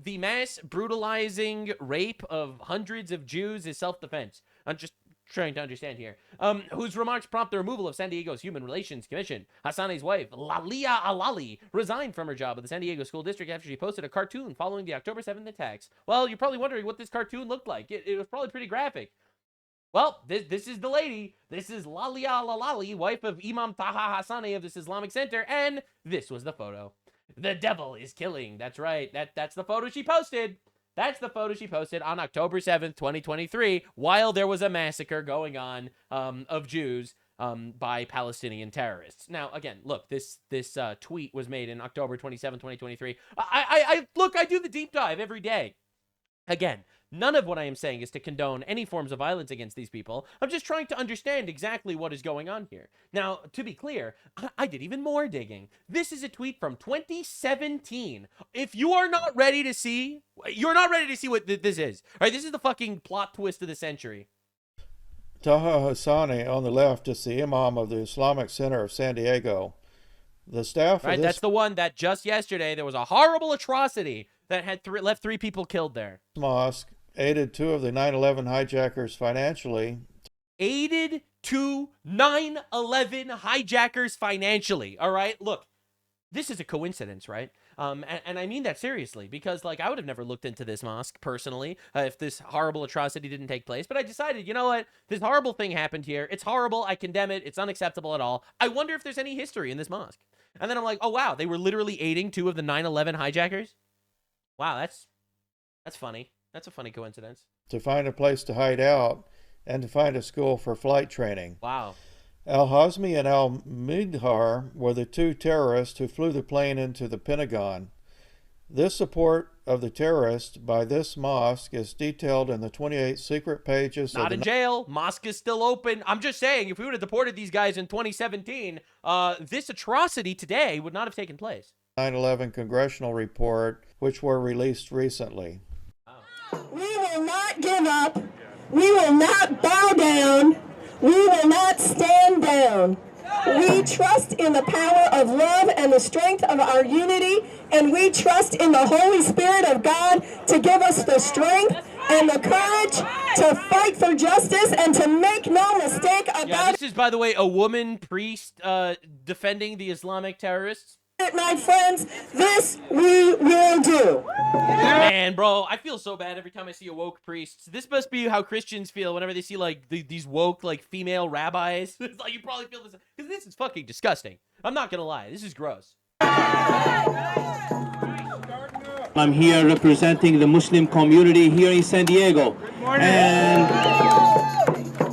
the mass brutalizing rape of hundreds of Jews is self-defense. I'm just trying to understand here. Whose remarks prompt the removal of San Diego's Human Relations Commission. Hassaneh's wife, Lalia Alali, resigned from her job at the San Diego School District after she posted a cartoon following the October 7th attacks. Well, you're probably wondering what this cartoon looked like. It was probably pretty graphic. Well, this is the lady. This is Lalia Lalali, wife of Imam Taha Hassaneh of this Islamic Center, and this was the photo. The devil is killing. That's right. That's the photo she posted. That's the photo she posted on October 7th, 2023, while there was a massacre going on of Jews by Palestinian terrorists. Now, again, look, this tweet was made in October 27th, 2023. I do the deep dive every day. Again, none of what I am saying is to condone any forms of violence against these people. I'm just trying to understand exactly what is going on here. Now, to be clear, I did even more digging. This is a tweet from 2017. If you are not ready to see, you're not ready to see what this is. All right, this is the fucking plot twist of the century. Taha Hassaneh on the left is the Imam of the Islamic Center of San Diego. The staff of right, that's the one that just yesterday there was a horrible atrocity that had left 3 people killed there. Mosque aided 2 of the 9/11 hijackers financially. Aided 2 9/11 hijackers financially. All right, look, this is a coincidence, right? And I mean that seriously, because like I would have never looked into this mosque personally if this horrible atrocity didn't take place. But I decided, you know what? This horrible thing happened here. It's horrible. I condemn it. It's unacceptable at all. I wonder if there's any history in this mosque. And then I'm like, oh wow, they were literally aiding 2 of the 9/11 hijackers. Wow, that's funny. That's a funny coincidence. To find a place to hide out and to find a school for flight training. Wow. Al-Hazmi and Al-Midhar were the 2 terrorists who flew the plane into the Pentagon. This support of the terrorists by this mosque is detailed in the 28 secret pages. Not in jail. Mosque is still open. I'm just saying, if we would have deported these guys in 2017, this atrocity today would not have taken place. 9/11 congressional report, which were released recently. We will not give up. We will not bow down. We will not stand down. We trust in the power of love and the strength of our unity, and we trust in the Holy Spirit of God to give us the strength and the courage to fight for justice and to make no mistake about this is, by the way, a woman priest defending the Islamic terrorists. My friends, this we will do. Man, bro, I feel so bad every time I see a woke priest. This must be how Christians feel whenever they see like these woke like female rabbis. It's like you probably feel this because this is fucking disgusting. I'm not gonna lie, this is gross. I'm here representing the Muslim community here in San Diego. And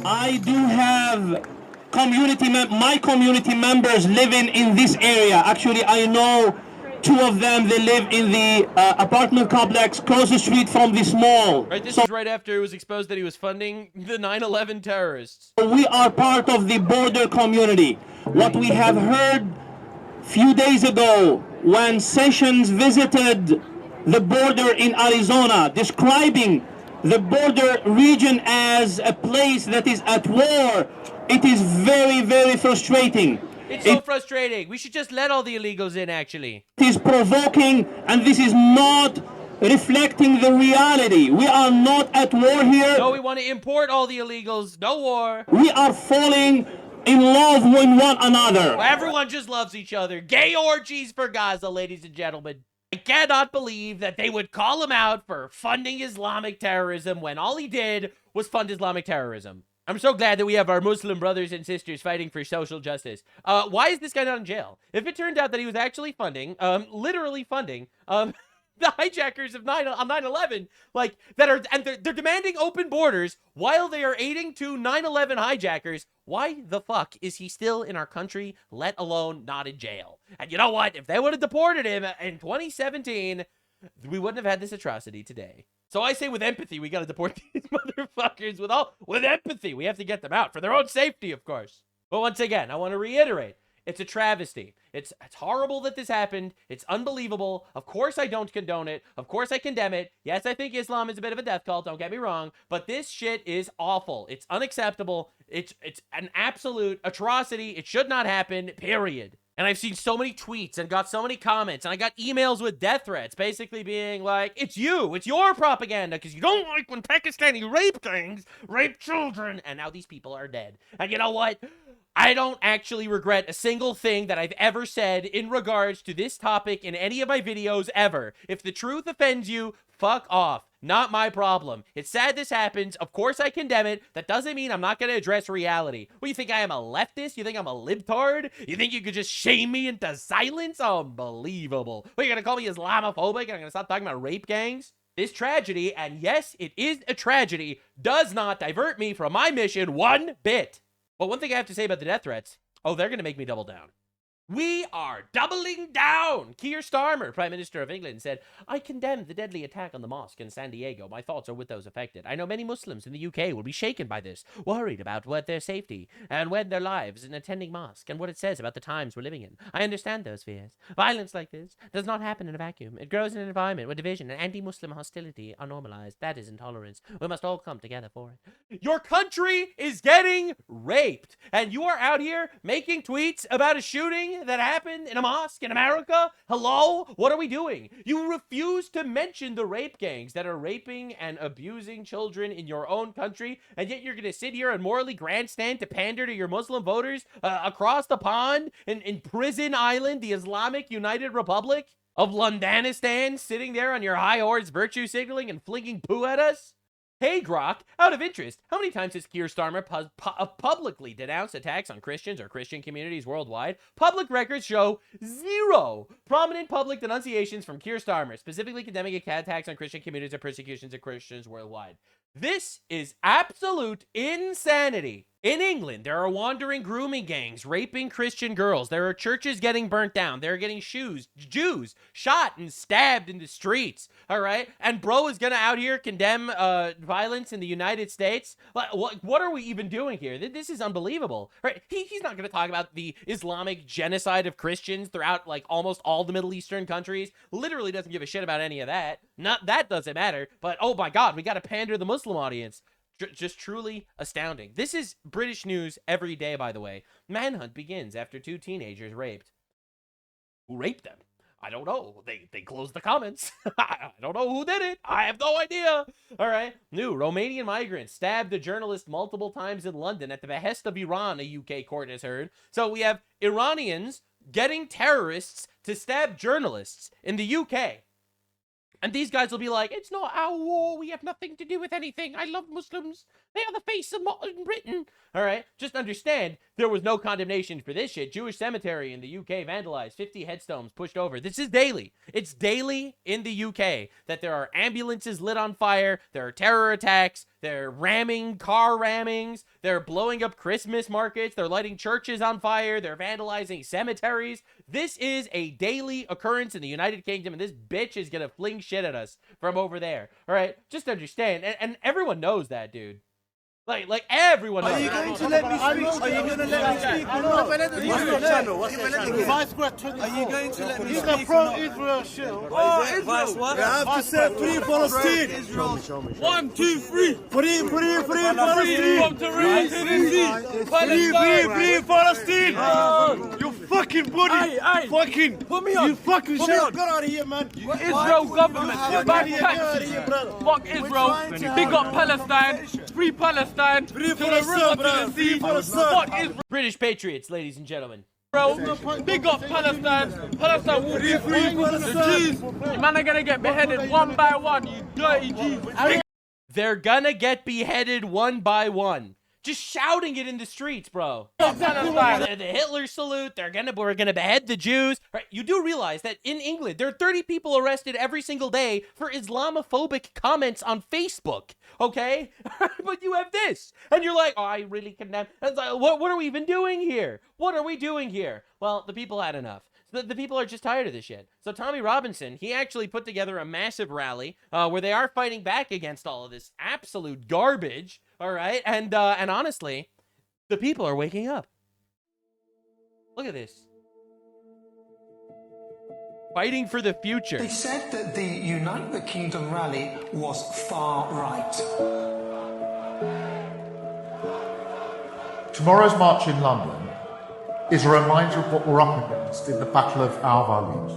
I do have my community members living in this area. Actually, I know two of them. They live in the apartment complex across the street from this mall. Right, this is right after it was exposed that he was funding the 9/11 terrorists. We are part of the border community. What we have heard few days ago when Sessions visited the border in Arizona, describing the border region as a place that is at war, it is very, very frustrating. It's so frustrating. We should just let all the illegals in, actually. It is provoking, and this is not reflecting the reality. We are not at war here. No, we want to import all the illegals. No war. We are falling in love with one another. Well, everyone just loves each other. Gay orgies for Gaza, ladies and gentlemen. I cannot believe that they would call him out for funding Islamic terrorism when all he did was fund Islamic terrorism. I'm so glad that we have our Muslim brothers and sisters fighting for social justice. Why is this guy not in jail? If it turned out that he was actually funding, literally funding, the hijackers of 9/11, like, they're demanding open borders while they are aiding to 9/11 hijackers, why the fuck is he still in our country, let alone not in jail? And you know what? If they would have deported him in 2017, we wouldn't have had this atrocity today. So I say with empathy, we gotta deport these motherfuckers with empathy. We have to get them out for their own safety, of course. But once again, I want to reiterate, it's a travesty. It's horrible that this happened. It's unbelievable. Of course I don't condone it. Of course I condemn it. Yes, I think Islam is a bit of a death cult, don't get me wrong, but this shit is awful. It's unacceptable. It's an absolute atrocity. It should not happen, period. And I've seen so many tweets and got so many comments, and I got emails with death threats, basically being like, it's your propaganda, because you don't like when Pakistani rape gangs rape children, and now these people are dead. And you know what? I don't actually regret a single thing that I've ever said in regards to this topic in any of my videos ever. If the truth offends you, fuck off. Not my problem. It's sad this happens. Of course I condemn it. That doesn't mean I'm not going to address reality. What, you think I am a leftist? You think I'm a libtard? You think you could just shame me into silence? Unbelievable. What, you're going to call me Islamophobic and I'm going to stop talking about rape gangs? This tragedy, and yes, it is a tragedy, does not divert me from my mission one bit. But one thing I have to say about the death threats, they're going to make me double down. We are doubling down. Keir Starmer, Prime Minister of England, said, I condemn the deadly attack on the mosque in San Diego. My thoughts are with those affected. I know many Muslims in the UK will be shaken by this, worried about their safety and their lives in attending mosque and what it says about the times we're living in. I understand those fears. Violence like this does not happen in a vacuum. It grows in an environment where division and anti-Muslim hostility are normalized. That is intolerance. We must all come together for it. Your country is getting raped, and you are out here making tweets about a shooting that happened in a mosque in America? Hello? What are we doing? You refuse to mention the rape gangs that are raping and abusing children in your own country, and yet you're going to sit here and morally grandstand to pander to your Muslim voters across the pond in Prison Island, the Islamic United Republic of Londonistan, sitting there on your high horse virtue signaling and flinging poo at us? Hey, Grok, out of interest, how many times has Keir Starmer publicly denounced attacks on Christians or Christian communities worldwide? Public records show 0 prominent public denunciations from Keir Starmer, specifically condemning attacks on Christian communities or persecutions of Christians worldwide. This is absolute insanity. In England, there are wandering grooming gangs raping Christian girls. There are churches getting burnt down. They're getting Jews shot and stabbed in the streets. All right? And bro is going to out here condemn violence in the United States? What are we even doing here? This is unbelievable. Right? He's not going to talk about the Islamic genocide of Christians throughout like almost all the Middle Eastern countries. Literally doesn't give a shit about any of that. That doesn't matter. But oh my God, we got to pander to the Muslim audience. Just truly astounding. This is British news every day, by the way. Manhunt begins after 2 teenagers raped. Who raped them? I don't know. They closed the comments. I don't know who did it. I have no idea. All right. New Romanian migrant stabbed a journalist multiple times in London at the behest of Iran, a UK court has heard. So we have Iranians getting terrorists to stab journalists in the UK. And these guys will be like, it's not our war. We have nothing to do with anything. I love Muslims. They are the face of modern Britain. All right. Just understand there was no condemnation for this shit. Jewish cemetery in the UK vandalized, 50 headstones pushed over. This is daily. It's daily in the UK that there are ambulances lit on fire. There are terror attacks. They're ramming car rammings. They're blowing up Christmas markets. They're lighting churches on fire. They're vandalizing cemeteries. This is a daily occurrence in the United Kingdom, and this bitch is gonna fling shit at us from over there. All right, just understand, and everyone knows that, dude. Like everyone knows. Are you going to let me speak? Are you going to let me speak? What's your channel? What's your channel? Are you going to let me speak? He's a pro-Israel shit. Oh, Israel. What? I have to say free Palestine. Show me. 1, 2, 3. Free Palestine. Free Palestine. You fucking body. Fucking. Put me on. You fucking shut up. Get out of here, man. Israel government. Bad taxes. Fuck Israel. Big up Palestine. Free Palestine. British patriots, ladies and gentlemen. Big up Palestine. Palestine will be free. The Jews, man, are gonna get beheaded one by one. You dirty Jews. They're gonna get beheaded one by one. Just shouting it in the streets, bro. The Hitler salute. We're gonna behead the Jews. Right, you do realize that in England there are 30 people arrested every single day for Islamophobic comments on Facebook. Okay, but you have this, and you're like, oh, I really condemn. It's like, what are we even doing here? What are we doing here? Well, the people had enough. The people are just tired of this shit. So Tommy Robinson, he actually put together a massive rally where they are fighting back against all of this absolute garbage. All right, and honestly, the people are waking up. Look at this. Fighting for the future. They said that the Unite the Kingdom rally was far right. Tomorrow's march in London is a reminder of what we're up against in the battle of our values.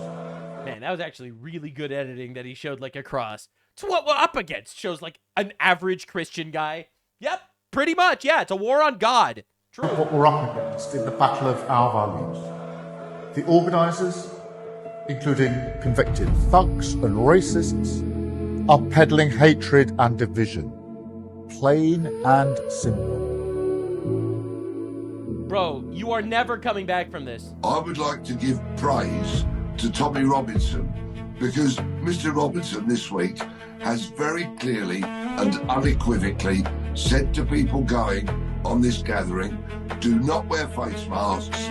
Man, that was actually really good editing that he showed like a cross. It's what we're up against. Shows like an average Christian guy. Yep, pretty much. Yeah, it's a war on God. True. What we're up against in the battle of our values. The organisers, including convicted thugs and racists, are peddling hatred and division. Plain and simple. Bro, you are never coming back from this. I would like to give praise to Tommy Robinson because Mr. Robinson this week has very clearly and unequivocally said to people going on this gathering, do not wear face masks,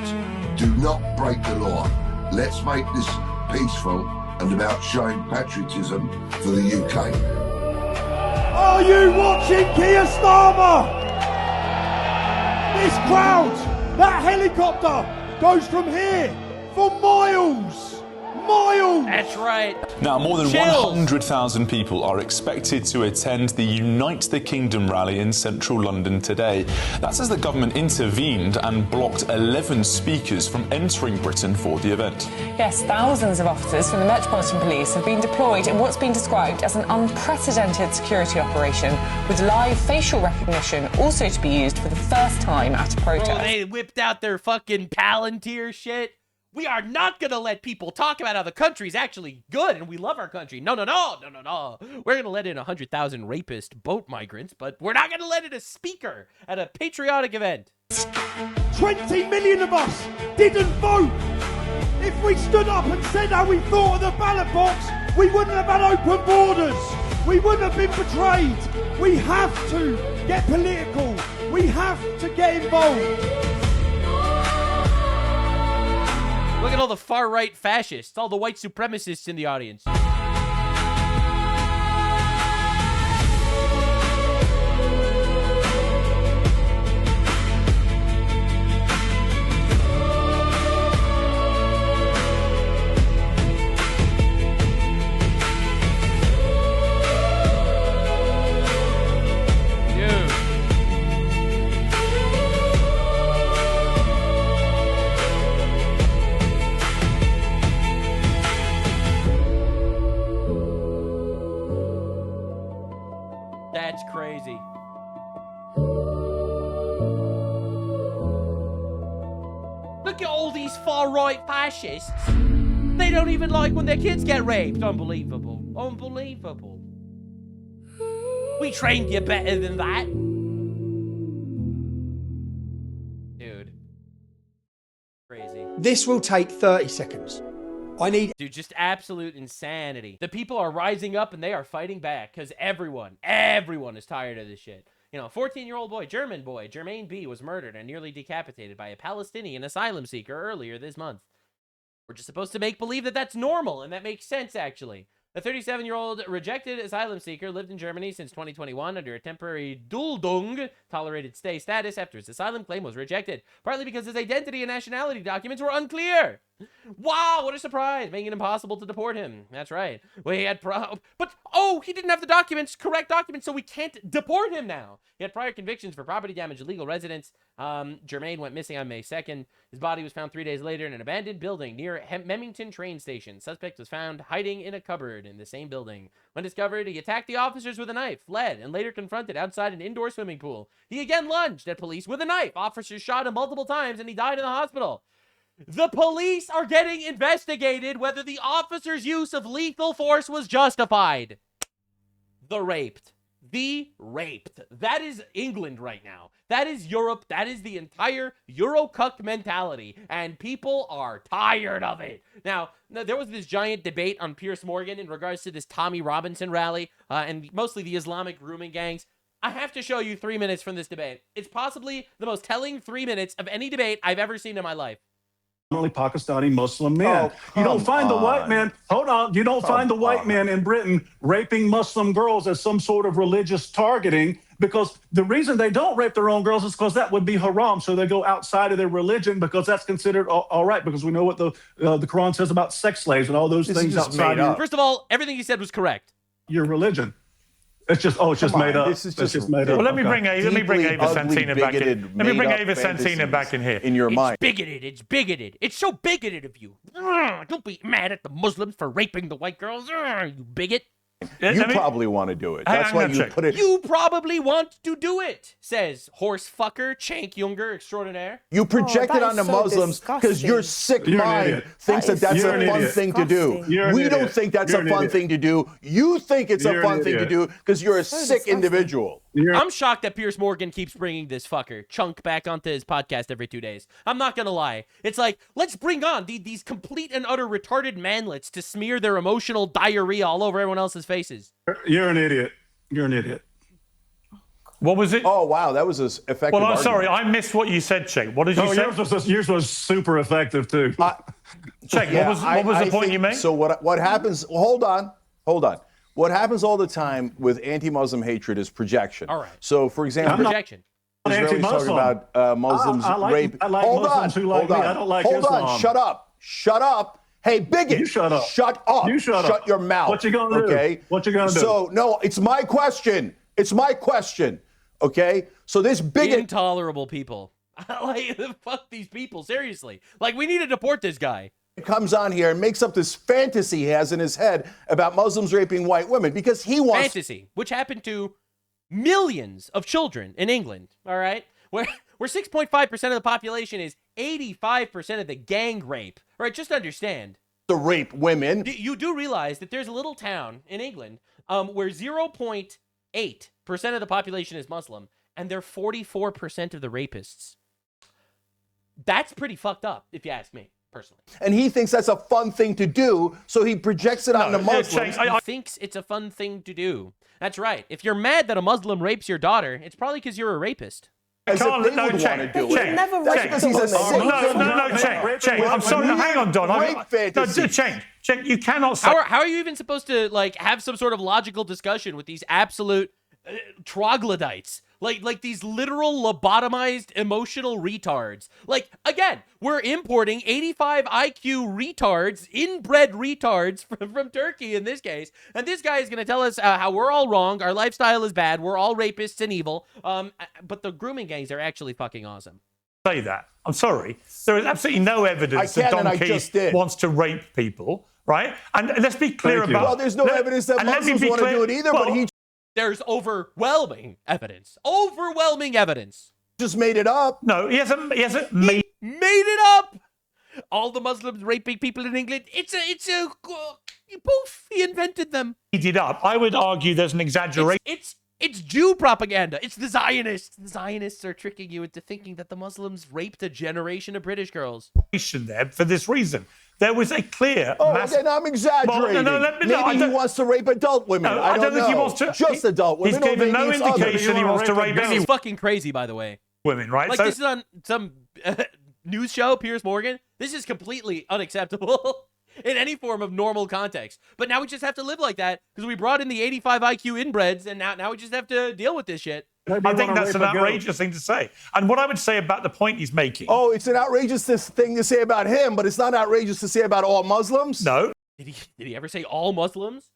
do not break the law. Let's make this peaceful and about showing patriotism for the UK. Are you watching Keir Starmer? This crowd, that helicopter goes from here for miles. That's right. Now, more than 100,000 people are expected to attend the Unite the Kingdom rally in central London today. That's as the government intervened and blocked 11 speakers from entering Britain for the event. Yes, thousands of officers from the Metropolitan Police have been deployed in what's been described as an unprecedented security operation, with live facial recognition also to be used for the first time at a protest. Bro, they whipped out their fucking Palantir shit. We are not going to let people talk about how the country's actually good and we love our country. No. We're going to let in 100,000 rapist boat migrants, but we're not going to let in a speaker at a patriotic event. 20 million of us didn't vote. If we stood up and said how we thought of the ballot box, we wouldn't have had open borders. We wouldn't have been betrayed. We have to get political. We have to get involved. Look at all the far-right fascists, all the white supremacists in the audience. far-right fascists. They don't even like when their kids get raped. Unbelievable. Unbelievable. We trained you better than that. Dude. Crazy. This will take 30 seconds. I need... Dude, just absolute insanity. The people are rising up and they are fighting back because everyone is tired of this shit. You know, 14-year-old boy, German boy, Jermaine B. was murdered and nearly decapitated by a Palestinian asylum seeker earlier this month. We're just supposed to make believe that that's normal, and that makes sense, actually. The 37-year-old rejected asylum seeker lived in Germany since 2021 under a temporary Duldung, tolerated stay status, after his asylum claim was rejected, partly because his identity and nationality documents were unclear. Wow, what a surprise, making it impossible to deport him. That's right. Well, he had he didn't have the documents, correct documents, so we can't deport him now. He had prior convictions for property damage, illegal residence. Jermaine went missing on May 2nd. His body was found 3 days later in an abandoned building near Memmington train station. Suspect was found hiding in a cupboard in the same building. When discovered, he attacked the officers with a knife, fled, and later confronted outside an indoor swimming pool. He again lunged at police with a knife. Officers shot him multiple times, and he died in the hospital. The police are getting investigated whether the officer's use of lethal force was justified. The raped. That is England right now. That is Europe. That is the entire Euro-cuck mentality. And people are tired of it. Now, there was this giant debate on Piers Morgan in regards to this Tommy Robinson rally, and mostly the Islamic grooming gangs. I have to show you 3 minutes from this debate. It's possibly the most telling 3 minutes of any debate I've ever seen in my life. Only Pakistani Muslim men. You don't find the white man, hold on, you don't find the white man in Britain raping Muslim girls as some sort of religious targeting, because the reason they don't rape their own girls is because that would be haram. So they go outside of their religion because that's considered all right, because we know what the Quran says about sex slaves and all those things outside of First of all, everything he said was correct. your religion. It's just made up. This is just made up. Well, let me bring Ava Santina back in. Let me bring Ava Santina back in here. In your mind. It's bigoted. It's so bigoted of you. Don't be mad at the Muslims for raping the white girls. You bigot. You probably want to do it. That's why you put it. You probably want to do it, says horse fucker Cenk Younger extraordinaire. You project it on the Muslims because your sick mind thinks that's a fun thing to do. We don't think that's a fun thing to do. You think it's a fun thing to do because you're a sick individual. I'm shocked that Piers Morgan keeps bringing this fucker Chunk back onto his podcast every 2 days. I'm not gonna lie. It's like, let's bring on these complete and utter retarded manlets to smear their emotional diarrhea all over everyone else's faces. You're an idiot. You're an idiot. What was it? Oh, wow. That was an effective Well, I'm argument. sorry. I missed what you said, Cenk. What did you say? Yours was super effective, too. Cenk, what was the point you made? So what happens, hold on. What happens all the time with anti-Muslim hatred is projection. All right. So, for example, projection. Israelis talking about Muslims rape. I like Muslims who like me. I don't like Islam. Hold on. Shut up. Hey, bigot. You shut up. Shut up. You shut up. Shut your mouth. What you gonna do? Okay. What you gonna do? So, no, it's my question. Okay. So this bigot. Intolerable people. Like, fuck these people. Seriously. Like, we need to deport this guy. Comes on here and makes up this fantasy he has in his head about Muslims raping white women because he wants fantasy, which happened to millions of children in England. All right, where 6.5% of the population is 85% of the gang rape. All right, just understand to rape women. You do realize that there's a little town in England where 0.8% of the population is Muslim, and they're 44% of the rapists. That's pretty fucked up, if you ask me. Personally. And he thinks that's a fun thing to do, so he projects it on the Muslims. He thinks it's a fun thing to do. That's right. If you're mad that a Muslim rapes your daughter, it's probably because you're a rapist. As if they would want to do it. That's because he's a sick. Cenk. I'm sorry. Hang on, Don. Cenk, you cannot say. How are you even supposed to have some sort of logical discussion with these absolute troglodytes? Like these literal lobotomized emotional retards. Like, again, we're importing 85 IQ retards, inbred retards from Turkey in this case. And this guy is going to tell us how we're all wrong, our lifestyle is bad, we're all rapists and evil. But the grooming gangs are actually fucking awesome. Say that. I'm sorry. There is absolutely no evidence that Don Keith wants to rape people, right? And let's be clear about... Well, there's no evidence that Muslims want to do it either, but he... There's overwhelming evidence. Overwhelming evidence. Just made it up. No, he hasn't made it up. All the Muslims raping people in England. It's a poof. He invented them. It up. I would argue there's an exaggeration. It's Jew propaganda. It's the Zionists. The Zionists are tricking you into thinking that the Muslims raped a generation of British girls. There for this reason. There was a clear. Then I'm exaggerating. Maybe he wants to rape adult women. No, I don't think know. he wants to. Just adult women. He's given no maybe it's indication he wants to rape This any is fucking crazy, by the way. women, right? Like, So this is on some news show, Piers Morgan. This is completely unacceptable in any form of normal context. But now we just have to live like that because we brought in the 85 IQ inbreds, and now we just have to deal with this shit. I think that's an outrageous thing to say. And what I would say about the point he's making. Oh, it's an outrageous thing to say about him, but it's not outrageous to say about all Muslims? No. Did he ever say all Muslims?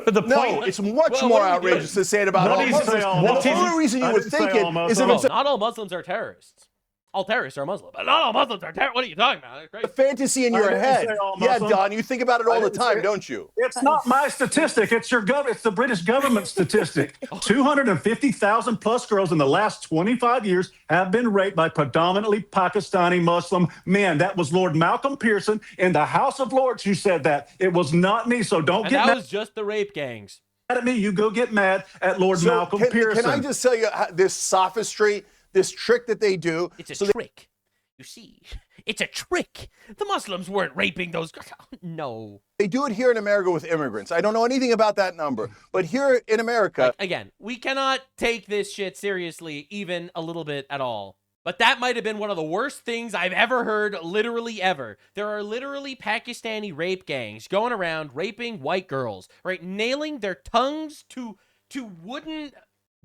But the point, it's much more outrageous to say it about all Muslims. The only reason you would think it is if it's not all Muslims are terrorists. All terrorists are Muslim. But not all Muslims are terrorists. What are you talking about? a fantasy in your head. Yeah, Don, you think about it all the time, don't you? It's not my statistic. It's it's the British government statistic. 250,000 plus girls in the last 25 years have been raped by predominantly Pakistani Muslim men. That was Lord Malcolm Pearson in the House of Lords who said that. It was not me, so don't get mad. That was just the rape gangs. At me, you go get mad at Lord Malcolm Pearson. Can I just tell you this sophistry, this trick that they do? It's a trick. You see, it's a trick. The Muslims weren't raping those girls. No. They do it here in America with immigrants. I don't know anything about that number, but here in America. Again, we cannot take this shit seriously even a little bit at all. But that might have been one of the worst things I've ever heard, literally ever. There are literally Pakistani rape gangs going around raping white girls, right? Nailing their tongues to wooden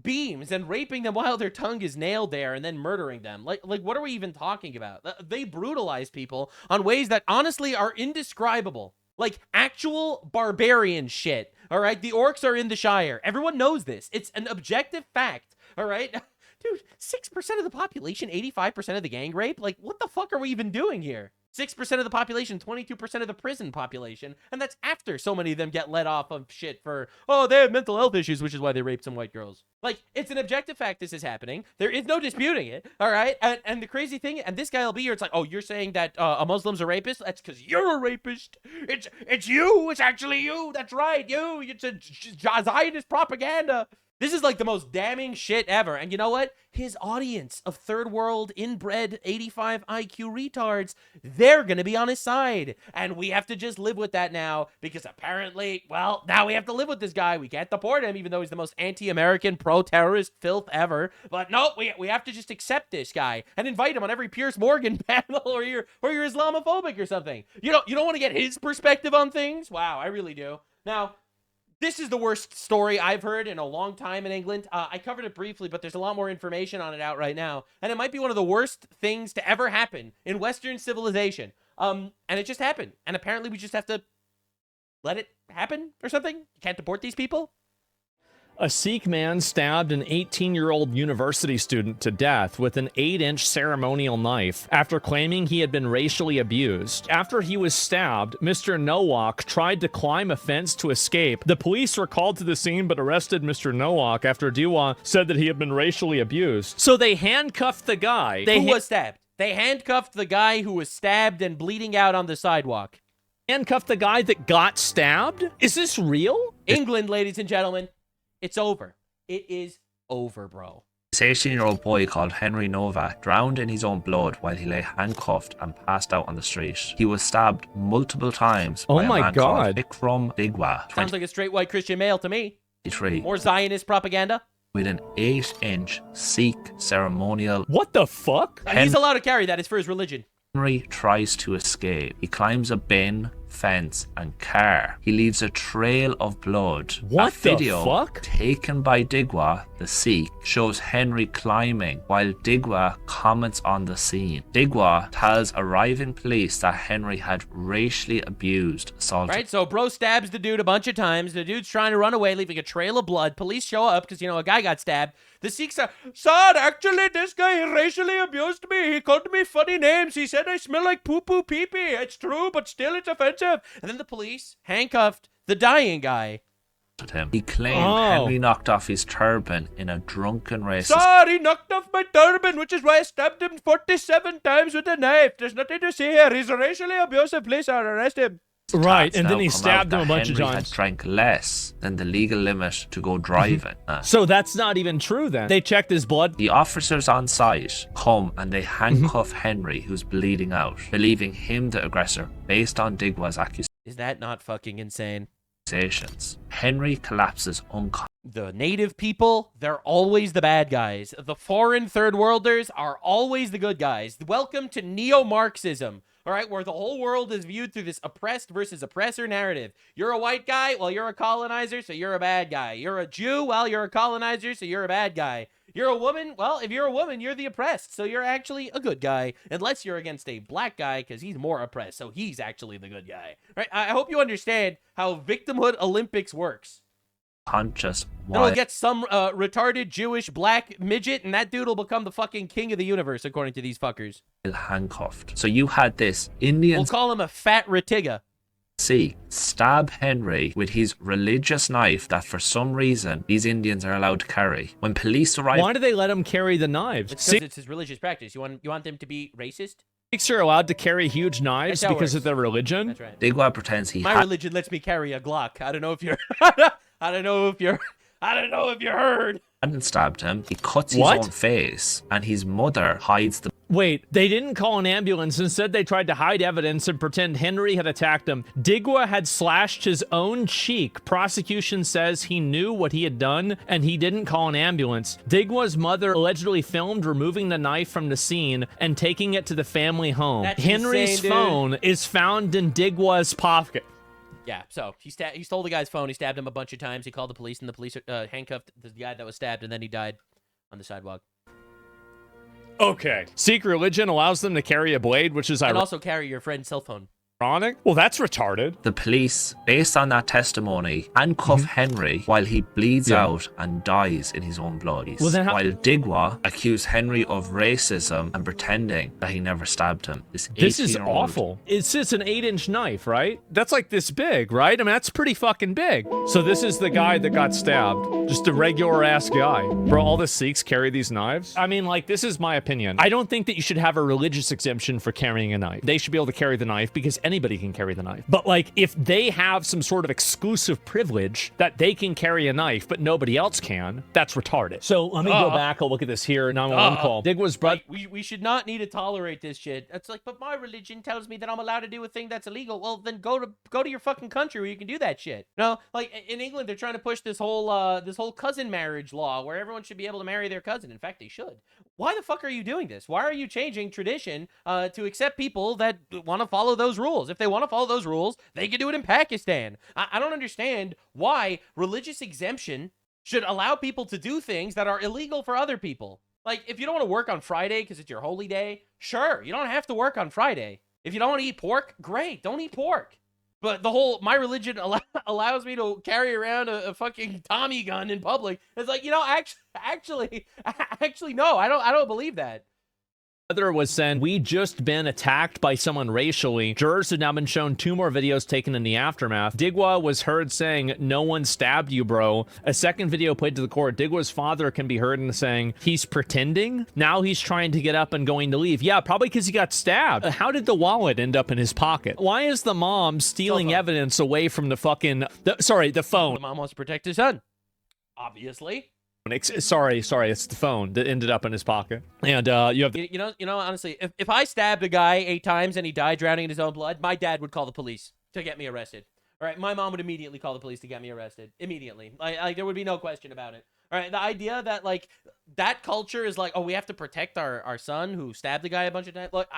beams and raping them while their tongue is nailed there and then murdering them. Like what are we even talking about? They brutalize people on ways that honestly are indescribable. Like actual barbarian shit, all right? The orcs are in the Shire. Everyone knows this. It's an objective fact, all right? Dude, 6% of the population, 85% of the gang rape? Like, what the fuck are we even doing here? 6% of the population, 22% of the prison population, and that's after so many of them get let off of shit for, oh, they have mental health issues, which is why they raped some white girls. Like, it's an objective fact this is happening. There is no disputing it, all right? And the crazy thing, and this guy will be here, it's like, oh, you're saying that a Muslim's a rapist? That's because you're a rapist. It's you. It's actually you. That's right, you. It's a Zionist propaganda. This is like the most damning shit ever. And you know what? His audience of third world inbred 85 IQ retards, they're going to be on his side. And we have to just live with that now because apparently, well, now we have to live with this guy. We can't deport him even though he's the most anti-American, pro-terrorist filth ever. But no, we have to just accept this guy and invite him on every Piers Morgan panel or you're Islamophobic or something. You don't want to get his perspective on things? Wow, I really do. Now, this is the worst story I've heard in a long time in England. I covered it briefly, but there's a lot more information on it out right now. And it might be one of the worst things to ever happen in Western civilization. And it just happened. And apparently we just have to let it happen or something. You can't deport these people. A Sikh man stabbed an 18-year-old university student to death with an 8-inch ceremonial knife after claiming he had been racially abused. After he was stabbed, Mr. Nowak tried to climb a fence to escape. The police were called to the scene but arrested Mr. Nowak after Diwa said that he had been racially abused. So they handcuffed the guy. Who was stabbed? They handcuffed the guy who was stabbed and bleeding out on the sidewalk. Handcuffed the guy that got stabbed? Is this real? England, ladies and gentlemen. It's over. It is over, bro. This 18-year-old boy called Henry Novak drowned in his own blood while he lay handcuffed and passed out on the street. He was stabbed multiple times by a man called Vikram Digwa. Sounds like a straight white Christian male to me. 23. More Zionist propaganda. With an 8-inch Sikh ceremonial. What the fuck? He's allowed to carry that. It's for his religion. Henry tries to escape. He climbs a bin, fence, and car. He leaves a trail of blood. What a the video fuck? taken by Digwa, the Sikh, shows Henry climbing while Digwa comments on the scene. Digwa tells arriving police that Henry had racially abused, assaulted. Right, so bro stabs the dude a bunch of times. The dude's trying to run away, leaving a trail of blood. Police show up because, a guy got stabbed. The Sikhs are, sir, actually, this guy racially abused me. He called me funny names. He said I smell like poo-poo pee-pee. It's true, but still it's offensive. And then the police handcuffed the dying guy. him. He claimed Henry knocked off his turban in a drunken race. Sorry, knocked off my turban, which is why I stabbed him 47 times with a knife. There's nothing to see here. He's a racially abusive. Please, arrest him. Right, and then he stabbed him a bunch of Henry times. had drank less than the legal limit to go driving. So that's not even true then. They checked his blood. The officers on site come and they handcuff Henry, who's bleeding out, believing him the aggressor based on Digwa's accusations. Is that not fucking insane? Henry collapses unconscious. The native people, they're always the bad guys. The foreign third worlders are always the good guys. Welcome to neo-Marxism. All right, where the whole world is viewed through this oppressed versus oppressor narrative. You're a white guy, well, you're a colonizer, so you're a bad guy. You're a Jew, well, you're a colonizer, so you're a bad guy. You're a woman, well, if you're a woman, you're the oppressed, so you're actually a good guy. Unless you're against a black guy, because he's more oppressed, so he's actually the good guy. Right? I hope you understand how victimhood Olympics works. Conscious. It'll get some retarded Jewish black midget, and that dude will become the fucking king of the universe, according to these fuckers. Handcuffed. So you had this Indian. We'll call him a fat Ratiga. Stab Henry with his religious knife that for some reason these Indians are allowed to carry. When police arrive, why do they let him carry the knives? It's because it's his religious practice. You want them to be racist? Sikhs are allowed to carry huge knives because of their religion. That's right. Digwa pretends My religion lets me carry a Glock. I don't know if you're. I don't know if you heard. Hadn't stabbed him. He cuts his own face, and his mother hides the. Wait, they didn't call an ambulance. Instead, they tried to hide evidence and pretend Henry had attacked him. Digwa had slashed his own cheek. Prosecution says he knew what he had done, and he didn't call an ambulance. Digwa's mother allegedly filmed removing the knife from the scene and taking it to the family home. That's Henry's insane, phone is found in Digwa's pocket. Yeah, so he stole the guy's phone. He stabbed him a bunch of times. He called the police, and the police handcuffed the guy that was stabbed, and then he died on the sidewalk. Okay. Sikh religion allows them to carry a blade, which is and also carry your friend's cell phone. Ironic? Well, that's retarded. The police, based on that testimony, handcuff Henry while he bleeds out and dies in his own blood. Well, then while Digwa accused Henry of racism and pretending that he never stabbed him. This is awful. It's just an 8-inch knife, right? That's like this big, right? I mean, that's pretty fucking big. So this is the guy that got stabbed. Just a regular ass guy. Bro, all the Sikhs carry these knives? I mean, like, this is my opinion. I don't think that you should have a religious exemption for carrying a knife. They should be able to carry the knife because anybody can carry the knife. But like, if they have some sort of exclusive privilege that they can carry a knife but nobody else can, that's retarded. So let me go back. I'll look at this here. 911 call. Digwa's brother. We should not need to tolerate this shit. It's like, but my religion tells me that I'm allowed to do a thing that's illegal. Well, then go to your fucking country where you can do that shit. No, like in England, they're trying to push this whole cousin marriage law where everyone should be able to marry their cousin. In fact, they should. Why the fuck are you doing this? Why are you changing tradition to accept people that want to follow those rules? If they want to follow those rules, they can do it in Pakistan. I don't understand why religious exemption should allow people to do things that are illegal for other people. Like, if you don't want to work on Friday because it's your holy day, sure, you don't have to work on Friday. If you don't want to eat pork, great, don't eat pork. But the whole, my religion allows me to carry around a fucking Tommy gun in public. It's like, actually, no, I don't believe that. Brother was saying, we just been attacked by someone racially. Jurors have now been shown 2 more videos taken in the aftermath. Digwa was heard saying, no one stabbed you, bro. A second video played to the court. Digwa's father can be heard in saying, he's pretending. Now he's trying to get up and going to leave. Yeah, probably because he got stabbed. How did the wallet end up in his pocket? Why is the mom stealing evidence away from the fucking, the phone? The mom wants to protect his son, obviously. Sorry, it's the phone that ended up in his pocket. And you have you know, honestly, if I stabbed a guy 8 times and he died drowning in his own blood, my dad would call the police to get me arrested. All right, my mom would immediately call the police to get me arrested. Immediately. Like there would be no question about it. All right, the idea that like that culture is like, oh, we have to protect our son who stabbed the guy a bunch of times. Look,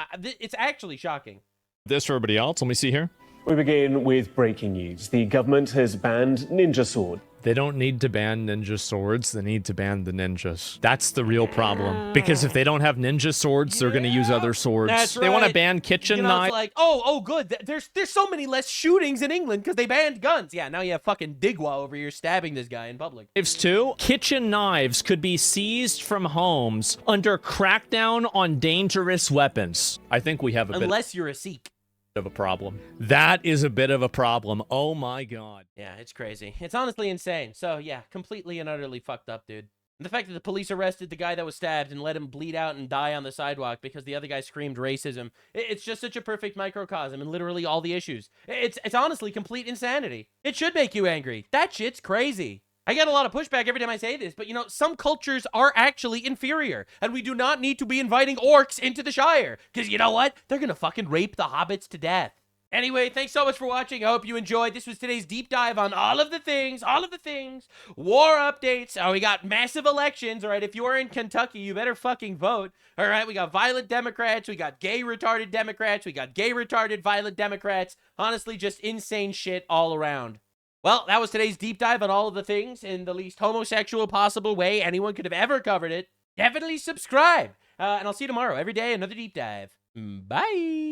it's actually shocking. This for everybody else. Let me see here. We begin with breaking news. The government has banned ninja sword. They don't need to ban ninja swords. They need to ban the ninjas. That's the real problem. Because if they don't have ninja swords, they're going to use other swords. That's right. They want to ban kitchen knives. It's like, oh, good. There's so many less shootings in England because they banned guns. Yeah, now you have fucking Digwa over here stabbing this guy in public. Knives too. Kitchen knives could be seized from homes under crackdown on dangerous weapons. I think we have a Unless you're a Sikh. of a problem. That is a bit of a problem. Oh my god. Yeah, it's crazy. It's honestly insane. So yeah, completely and utterly fucked up, dude. And the fact that the police arrested the guy that was stabbed and let him bleed out and die on the sidewalk because the other guy screamed racism. It's just such a perfect microcosm and literally all the issues. It's honestly complete insanity. It should make you angry. That shit's crazy. I get a lot of pushback every time I say this, but you know, some cultures are actually inferior, and we do not need to be inviting orcs into the Shire, because you know what? They're gonna fucking rape the hobbits to death. Anyway, thanks so much for watching. I hope you enjoyed. This was today's deep dive on all of the things, war updates. Oh, we got massive elections, all right? If you are in Kentucky, you better fucking vote. All right, we got violent Democrats, we got gay retarded Democrats, we got gay retarded violent Democrats. Honestly, just insane shit all around. Well, that was today's deep dive on all of the things in the least homosexual possible way anyone could have ever covered it. Definitely subscribe. And I'll see you tomorrow. Every day, another deep dive. Bye.